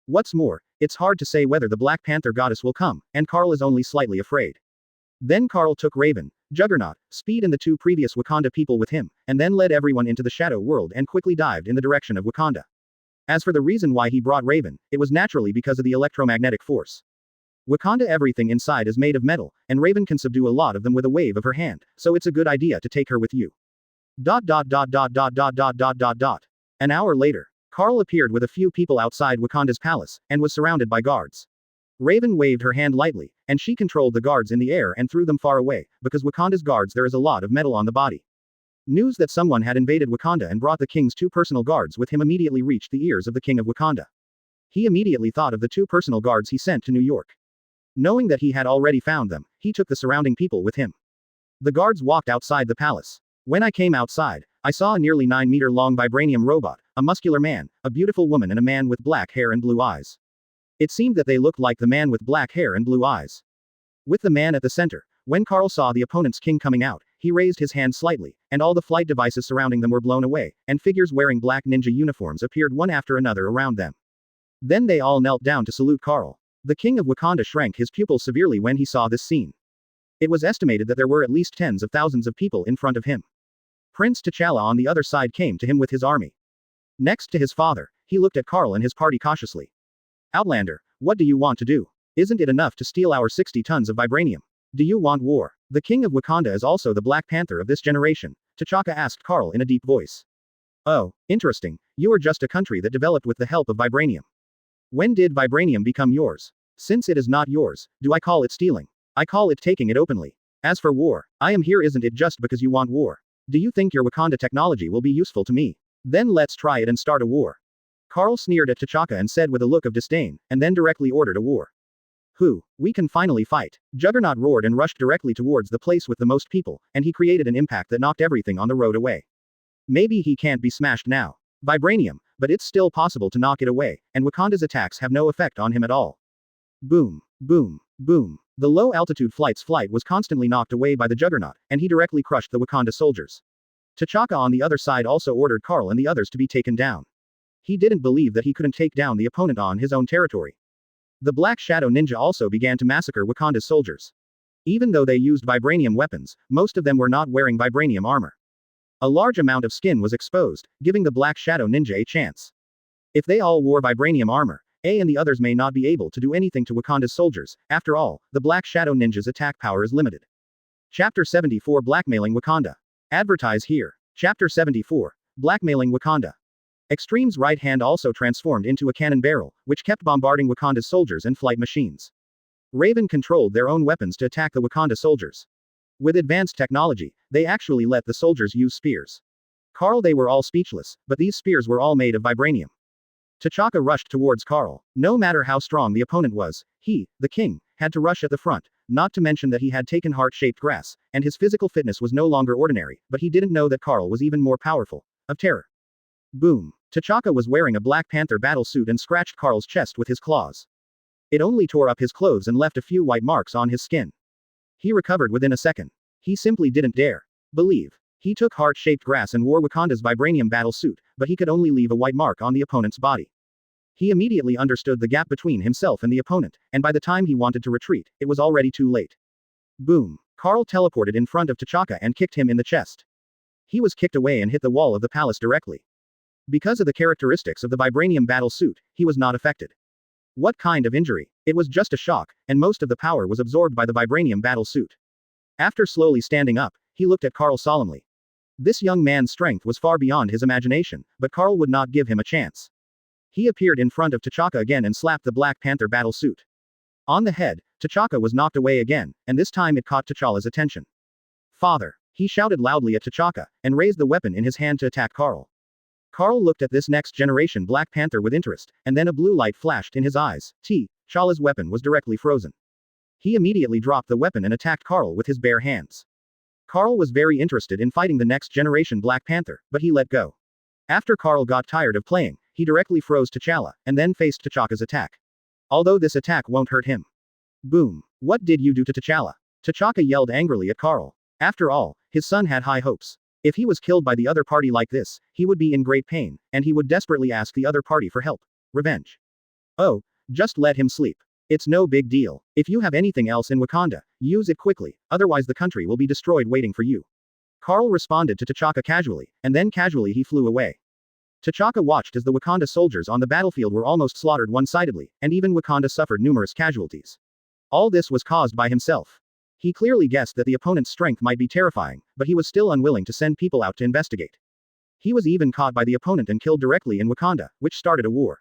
What's more, it's hard to say whether the Black Panther goddess will come, and Carl is only slightly afraid. Then Carl took Raven, Juggernaut, Speed and the 2 previous Wakanda people with him, and then led everyone into the shadow world and quickly dived in the direction of Wakanda. As for the reason why he brought Raven, it was naturally because of the electromagnetic force. Wakanda everything inside is made of metal, and Raven can subdue a lot of them with a wave of her hand, so it's a good idea to take her with you. An hour later, Carl appeared with a few people outside Wakanda's palace, and was surrounded by guards. Raven waved her hand lightly, and she controlled the guards in the air and threw them far away, because Wakanda's guards there is a lot of metal on the body. News that someone had invaded Wakanda and brought the king's 2 personal guards with him immediately reached the ears of the king of Wakanda. He immediately thought of the 2 personal guards he sent to New York. Knowing that he had already found them, he took the surrounding people with him. The guards walked outside the palace. When I came outside, I saw a nearly 9-meter-long vibranium robot, a muscular man, a beautiful woman and a man with black hair and blue eyes. It seemed that they looked like the man with black hair and blue eyes. With the man at the center, when Carl saw the opponent's king coming out, he raised his hand slightly, and all the flight devices surrounding them were blown away, and figures wearing black ninja uniforms appeared one after another around them. Then they all knelt down to salute Carl. The king of Wakanda shrank his pupils severely when he saw this scene. It was estimated that there were at least tens of thousands of people in front of him. Prince T'Challa on the other side came to him with his army. Next to his father, he looked at Carl and his party cautiously. Outlander, what do you want to do? Isn't it enough to steal our 60 tons of vibranium? Do you want war? The king of Wakanda is also the Black Panther of this generation, T'Chaka asked Carl in a deep voice. Oh, interesting, you are just a country that developed with the help of vibranium. When did vibranium become yours? Since it is not yours, do I call it stealing? I call it taking it openly. As for war, I am here isn't it just because you want war? Do you think your Wakanda technology will be useful to me? Then let's try it and start a war. Carl sneered at T'Chaka and said with a look of disdain, and then directly ordered a war. We can finally fight. Juggernaut roared and rushed directly towards the place with the most people, and he created an impact that knocked everything on the road away. Maybe he can't be smashed now. Vibranium, but it's still possible to knock it away, and Wakanda's attacks have no effect on him at all. Boom, boom, boom. The low-altitude flight's flight was constantly knocked away by the Juggernaut, and he directly crushed the Wakanda soldiers. T'Chaka on the other side also ordered Carl and the others to be taken down. He didn't believe that he couldn't take down the opponent on his own territory. The Black Shadow Ninja also began to massacre Wakanda's soldiers. Even though they used vibranium weapons, most of them were not wearing vibranium armor. A large amount of skin was exposed, giving the Black Shadow Ninja a chance. If they all wore vibranium armor, and the others may not be able to do anything to Wakanda's soldiers. After all, the Black Shadow Ninja's attack power is limited. Chapter 74 Blackmailing Wakanda. Advertise here. Chapter 74 Blackmailing Wakanda. Extreme's right hand also transformed into a cannon barrel, which kept bombarding Wakanda's soldiers and flight machines. Raven controlled their own weapons to attack the Wakanda soldiers. With advanced technology, they actually let the soldiers use spears. Carl, they were all speechless, but these spears were all made of vibranium. T'Chaka rushed towards Carl. No matter how strong the opponent was, he, the king, had to rush at the front, not to mention that he had taken heart-shaped grass, and his physical fitness was no longer ordinary, but he didn't know that Carl was even more powerful. Of terror. Boom. T'Chaka was wearing a Black Panther battle suit and scratched Carl's chest with his claws. It only tore up his clothes and left a few white marks on his skin. He recovered within a second. He simply didn't dare believe. He took heart-shaped grass and wore Wakanda's vibranium battle suit, but he could only leave a white mark on the opponent's body. He immediately understood the gap between himself and the opponent, and by the time he wanted to retreat, it was already too late. Boom. Carl teleported in front of T'Chaka and kicked him in the chest. He was kicked away and hit the wall of the palace directly. Because of the characteristics of the vibranium battle suit, he was not affected. What kind of injury? It was just a shock, and most of the power was absorbed by the vibranium battle suit. After slowly standing up, he looked at Carl solemnly. This young man's strength was far beyond his imagination, but Carl would not give him a chance. He appeared in front of T'Chaka again and slapped the Black Panther battle suit. On the head, T'Chaka was knocked away again, and this time it caught T'Challa's attention. Father! He shouted loudly at T'Chaka, and raised the weapon in his hand to attack Carl. Carl looked at this next-generation Black Panther with interest, and then a blue light flashed in his eyes. T'Challa's weapon was directly frozen. He immediately dropped the weapon and attacked Carl with his bare hands. Carl was very interested in fighting the next-generation Black Panther, but he let go. After Carl got tired of playing, he directly froze T'Challa, and then faced T'Chaka's attack. Although this attack won't hurt him. Boom. What did you do to T'Challa? T'Chaka yelled angrily at Carl. After all, his son had high hopes. If he was killed by the other party like this, he would be in great pain, and he would desperately ask the other party for help. Revenge. Oh, just let him sleep. It's no big deal. If you have anything else in Wakanda, use it quickly, otherwise the country will be destroyed waiting for you. Carl responded to T'Chaka casually, and then casually he flew away. T'Chaka watched as the Wakanda soldiers on the battlefield were almost slaughtered one-sidedly, and even Wakanda suffered numerous casualties. All this was caused by himself. He clearly guessed that the opponent's strength might be terrifying, but he was still unwilling to send people out to investigate. He was even caught by the opponent and killed directly in Wakanda, which started a war.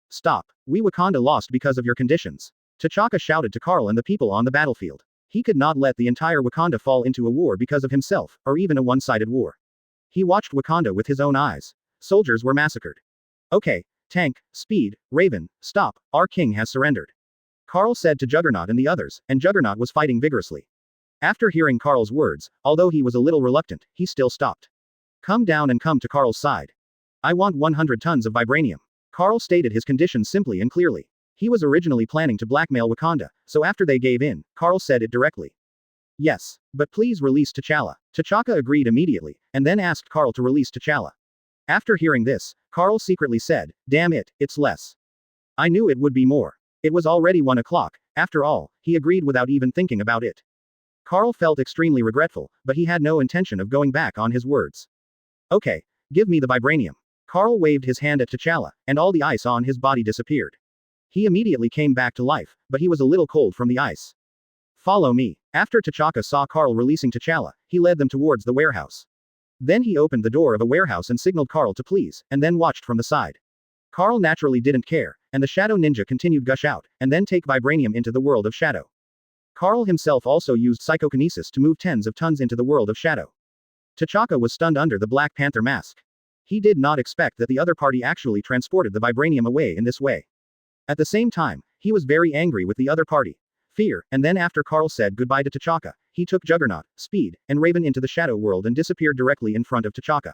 Stop. We Wakanda lost because of your conditions. T'Chaka shouted to Carl and the people on the battlefield. He could not let the entire Wakanda fall into a war because of himself, or even a one-sided war. He watched Wakanda with his own eyes. Soldiers were massacred. Okay, Tank, Speed, Raven, stop, our king has surrendered. Carl said to Juggernaut and the others, and Juggernaut was fighting vigorously. After hearing Carl's words, although he was a little reluctant, he still stopped. Come down and come to Carl's side. I want 100 tons of vibranium. Carl stated his conditions simply and clearly. He was originally planning to blackmail Wakanda, so after they gave in, Carl said it directly. Yes, but please release T'Challa. T'Chaka agreed immediately, and then asked Carl to release T'Challa. After hearing this, Carl secretly said, damn it, it's less. I knew it would be more. It was already 1 o'clock, after all, he agreed without even thinking about it. Carl felt extremely regretful, but he had no intention of going back on his words. Okay, give me the vibranium. Carl waved his hand at T'Challa, and all the ice on his body disappeared. He immediately came back to life, but he was a little cold from the ice. Follow me. After T'Chaka saw Carl releasing T'Challa, he led them towards the warehouse. Then he opened the door of a warehouse and signaled Carl to please, and then watched from the side. Carl naturally didn't care, and the Shadow Ninja continued gush out, and then take vibranium into the world of shadow. Carl himself also used psychokinesis to move tens of tons into the world of shadow. T'Chaka was stunned under the Black Panther mask. He did not expect that the other party actually transported the vibranium away in this way. At the same time, he was very angry with the other party. Fear, and then after Carl said goodbye to T'Chaka, he took Juggernaut, Speed, and Raven into the shadow world and disappeared directly in front of T'Chaka.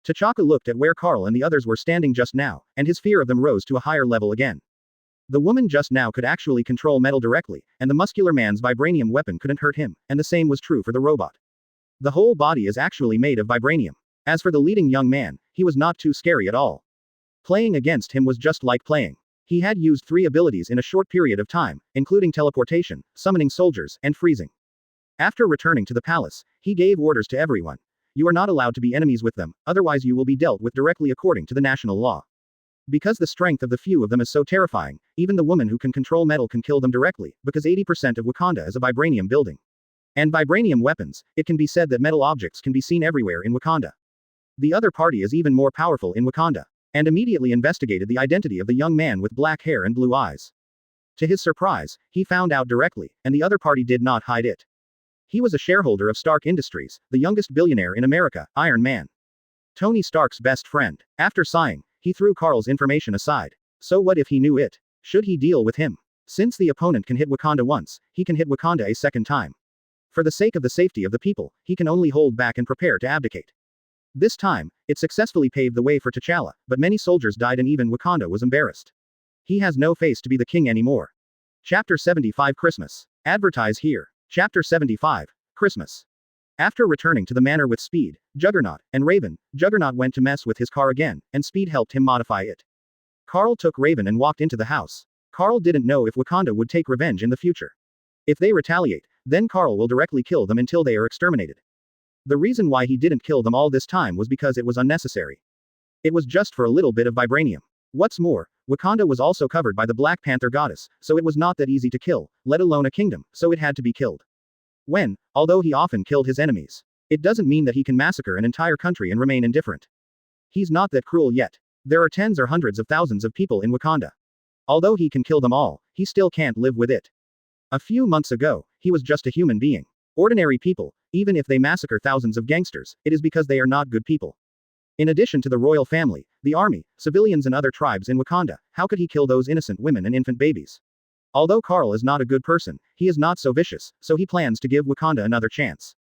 T'Chaka looked at where Carl and the others were standing just now, and his fear of them rose to a higher level again. The woman just now could actually control metal directly, and the muscular man's vibranium weapon couldn't hurt him, and the same was true for the robot. The whole body is actually made of vibranium. As for the leading young man, he was not too scary at all. Playing against him was just like playing. He had used 3 abilities in a short period of time, including teleportation, summoning soldiers, and freezing. After returning to the palace, he gave orders to everyone. You are not allowed to be enemies with them, otherwise you will be dealt with directly according to the national law. Because the strength of the few of them is so terrifying, even the woman who can control metal can kill them directly, because 80% of Wakanda is a vibranium building. And vibranium weapons, it can be said that metal objects can be seen everywhere in Wakanda. The other party is even more powerful in Wakanda, and immediately investigated the identity of the young man with black hair and blue eyes. To his surprise, he found out directly, and the other party did not hide it. He was a shareholder of Stark Industries, the youngest billionaire in America, Iron Man. Tony Stark's best friend. After sighing, he threw Carl's information aside. So what if he knew it? Should he deal with him? Since the opponent can hit Wakanda once, he can hit Wakanda a second time. For the sake of the safety of the people, he can only hold back and prepare to abdicate. This time, it successfully paved the way for T'Challa, but many soldiers died and even Wakanda was embarrassed. He has no face to be the king anymore. Chapter 75 Christmas. Advertise here. Chapter 75 Christmas. After returning to the manor with Speed, Juggernaut, and Raven, Juggernaut went to mess with his car again, and Speed helped him modify it. Carl took Raven and walked into the house. Carl didn't know if Wakanda would take revenge in the future. If they retaliate, then Carl will directly kill them until they are exterminated. The reason why he didn't kill them all this time was because it was unnecessary. It was just for a little bit of vibranium. What's more, Wakanda was also covered by the Black Panther goddess, so it was not that easy to kill, let alone a kingdom, so it had to be killed. Although he often killed his enemies, it doesn't mean that he can massacre an entire country and remain indifferent. He's not that cruel yet. There are tens or hundreds of thousands of people in Wakanda. Although he can kill them all, he still can't live with it. A few months ago, he was just a human being. Ordinary people, even if they massacre thousands of gangsters, it is because they are not good people. In addition to the royal family, the army, civilians and other tribes in Wakanda, how could he kill those innocent women and infant babies? Although Carl is not a good person, he is not so vicious, so he plans to give Wakanda another chance.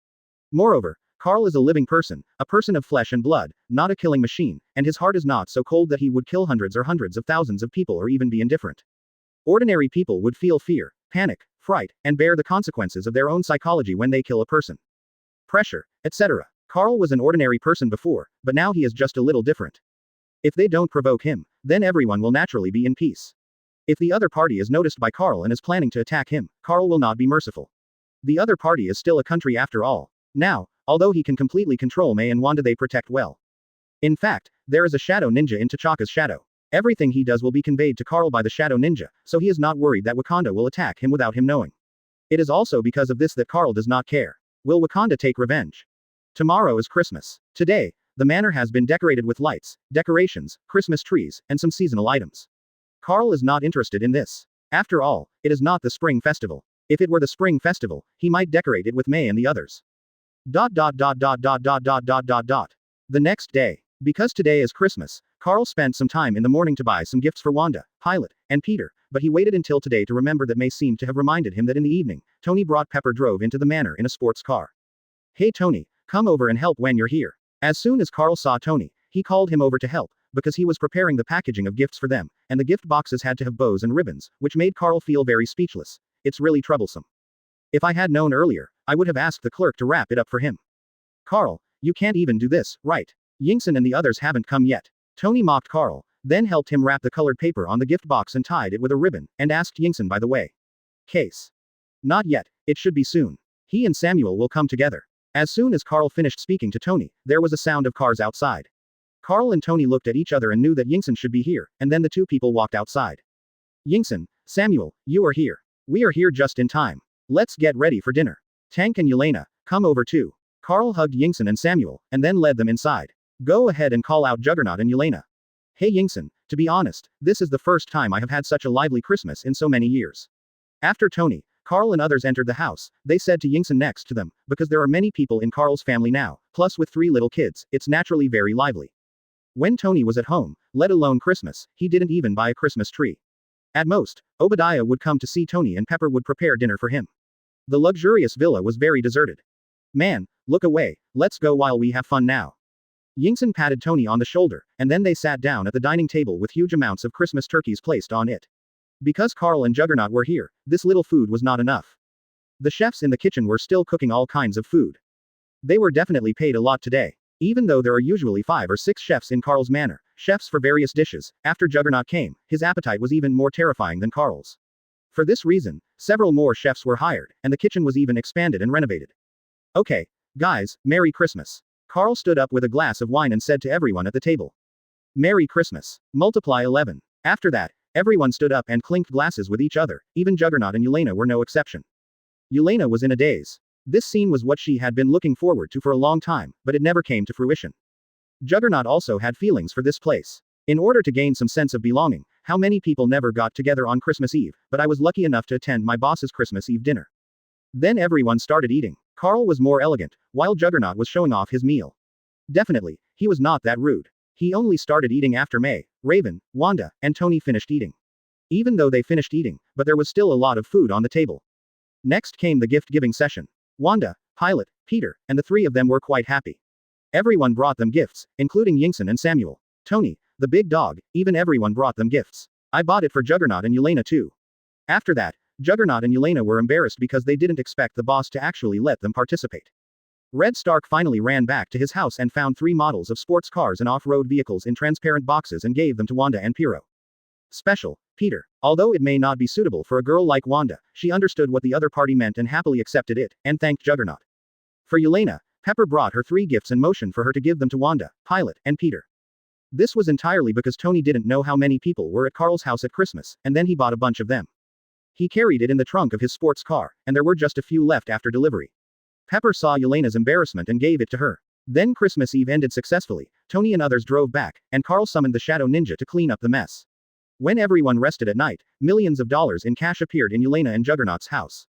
Moreover, Carl is a living person, a person of flesh and blood, not a killing machine, and his heart is not so cold that he would kill hundreds or hundreds of thousands of people or even be indifferent. Ordinary people would feel fear, panic, fright, and bear the consequences of their own psychology when they kill a person. Pressure, etc. Carl was an ordinary person before, but now he is just a little different. If they don't provoke him, then everyone will naturally be in peace. If the other party is noticed by Carl and is planning to attack him, Carl will not be merciful. The other party is still a country after all. Now, although he can completely control May and Wanda, they protect well. In fact, there is a shadow ninja in T'Chaka's shadow. Everything he does will be conveyed to Carl by the shadow ninja, so he is not worried that Wakanda will attack him without him knowing. It is also because of this that Carl does not care. Will Wakanda take revenge? Tomorrow is Christmas. Today, the manor has been decorated with lights, decorations, Christmas trees, and some seasonal items. Carl is not interested in this. After all, it is not the spring festival. If it were the spring festival, he might decorate it with May and the others. The next day. Because today is Christmas, Carl spent some time in the morning to buy some gifts for Wanda, Pilot, and Peter, but he waited until today to remember that May seemed to have reminded him that in the evening, Tony brought Pepper drove into the manor in a sports car. Hey Tony, come over and help when you're here. As soon as Carl saw Tony, he called him over to help, because he was preparing the packaging of gifts for them, and the gift boxes had to have bows and ribbons, which made Carl feel very speechless. It's really troublesome. If I had known earlier, I would have asked the clerk to wrap it up for him. Carl, you can't even do this, right? Yingson and the others haven't come yet. Tony mocked Carl, then helped him wrap the colored paper on the gift box and tied it with a ribbon, and asked Yingson by the way. Case. Not yet, it should be soon. He and Samuel will come together. As soon as Carl finished speaking to Tony, there was a sound of cars outside. Carl and Tony looked at each other and knew that Yingson should be here, and then the two people walked outside. Yingson, Samuel, you are here. We are here just in time. Let's get ready for dinner. Tank and Yelena, come over too. Carl hugged Yingson and Samuel, and then led them inside. Go ahead and call out Juggernaut and Yelena. Hey Yingson, to be honest, this is the first time I have had such a lively Christmas in so many years. After Tony, Carl and others entered the house. They said to Yingson next to them, because there are many people in Carl's family now, plus with 3 little kids, it's naturally very lively. When Tony was at home, let alone Christmas, he didn't even buy a Christmas tree. At most, Obadiah would come to see Tony and Pepper would prepare dinner for him. The luxurious villa was very deserted. Man, look away, let's go while we have fun now. Yingson patted Tony on the shoulder, and then they sat down at the dining table with huge amounts of Christmas turkeys placed on it. Because Carl and Juggernaut were here, this little food was not enough. The chefs in the kitchen were still cooking all kinds of food. They were definitely paid a lot today. Even though there are usually 5 or 6 chefs in Carl's manor, chefs for various dishes, after Juggernaut came, his appetite was even more terrifying than Carl's. For this reason, several more chefs were hired, and the kitchen was even expanded and renovated. Okay, guys, Merry Christmas. Carl stood up with a glass of wine and said to everyone at the table. Merry Christmas. Multiply 11. After that, everyone stood up and clinked glasses with each other, even Juggernaut and Yelena were no exception. Yelena was in a daze. This scene was what she had been looking forward to for a long time, but it never came to fruition. Juggernaut also had feelings for this place. In order to gain some sense of belonging, how many people never got together on Christmas Eve, but I was lucky enough to attend my boss's Christmas Eve dinner. Then everyone started eating. Carl was more elegant, while Juggernaut was showing off his meal. Definitely, he was not that rude. He only started eating after May, Raven, Wanda, and Tony finished eating. Even though they finished eating, but there was still a lot of food on the table. Next came the gift-giving session. Wanda, Pilot, Peter, and the 3 of them were quite happy. Everyone brought them gifts, including Yingson and Samuel. Tony, the big dog, even everyone brought them gifts. I bought it for Juggernaut and Yelena too. After that, Juggernaut and Yelena were embarrassed because they didn't expect the boss to actually let them participate. Red Stark finally ran back to his house and found 3 models of sports cars and off-road vehicles in transparent boxes and gave them to Wanda and Piero. Special, Peter. Although it may not be suitable for a girl like Wanda, she understood what the other party meant and happily accepted it, and thanked Juggernaut. For Yelena, Pepper brought her 3 gifts and motioned for her to give them to Wanda, Pilot, and Peter. This was entirely because Tony didn't know how many people were at Carl's house at Christmas, and then he bought a bunch of them. He carried it in the trunk of his sports car, and there were just a few left after delivery. Pepper saw Yelena's embarrassment and gave it to her. Then Christmas Eve ended successfully, Tony and others drove back, and Carl summoned the Shadow Ninja to clean up the mess. When everyone rested at night, millions of dollars in cash appeared in Yelena and Juggernaut's house.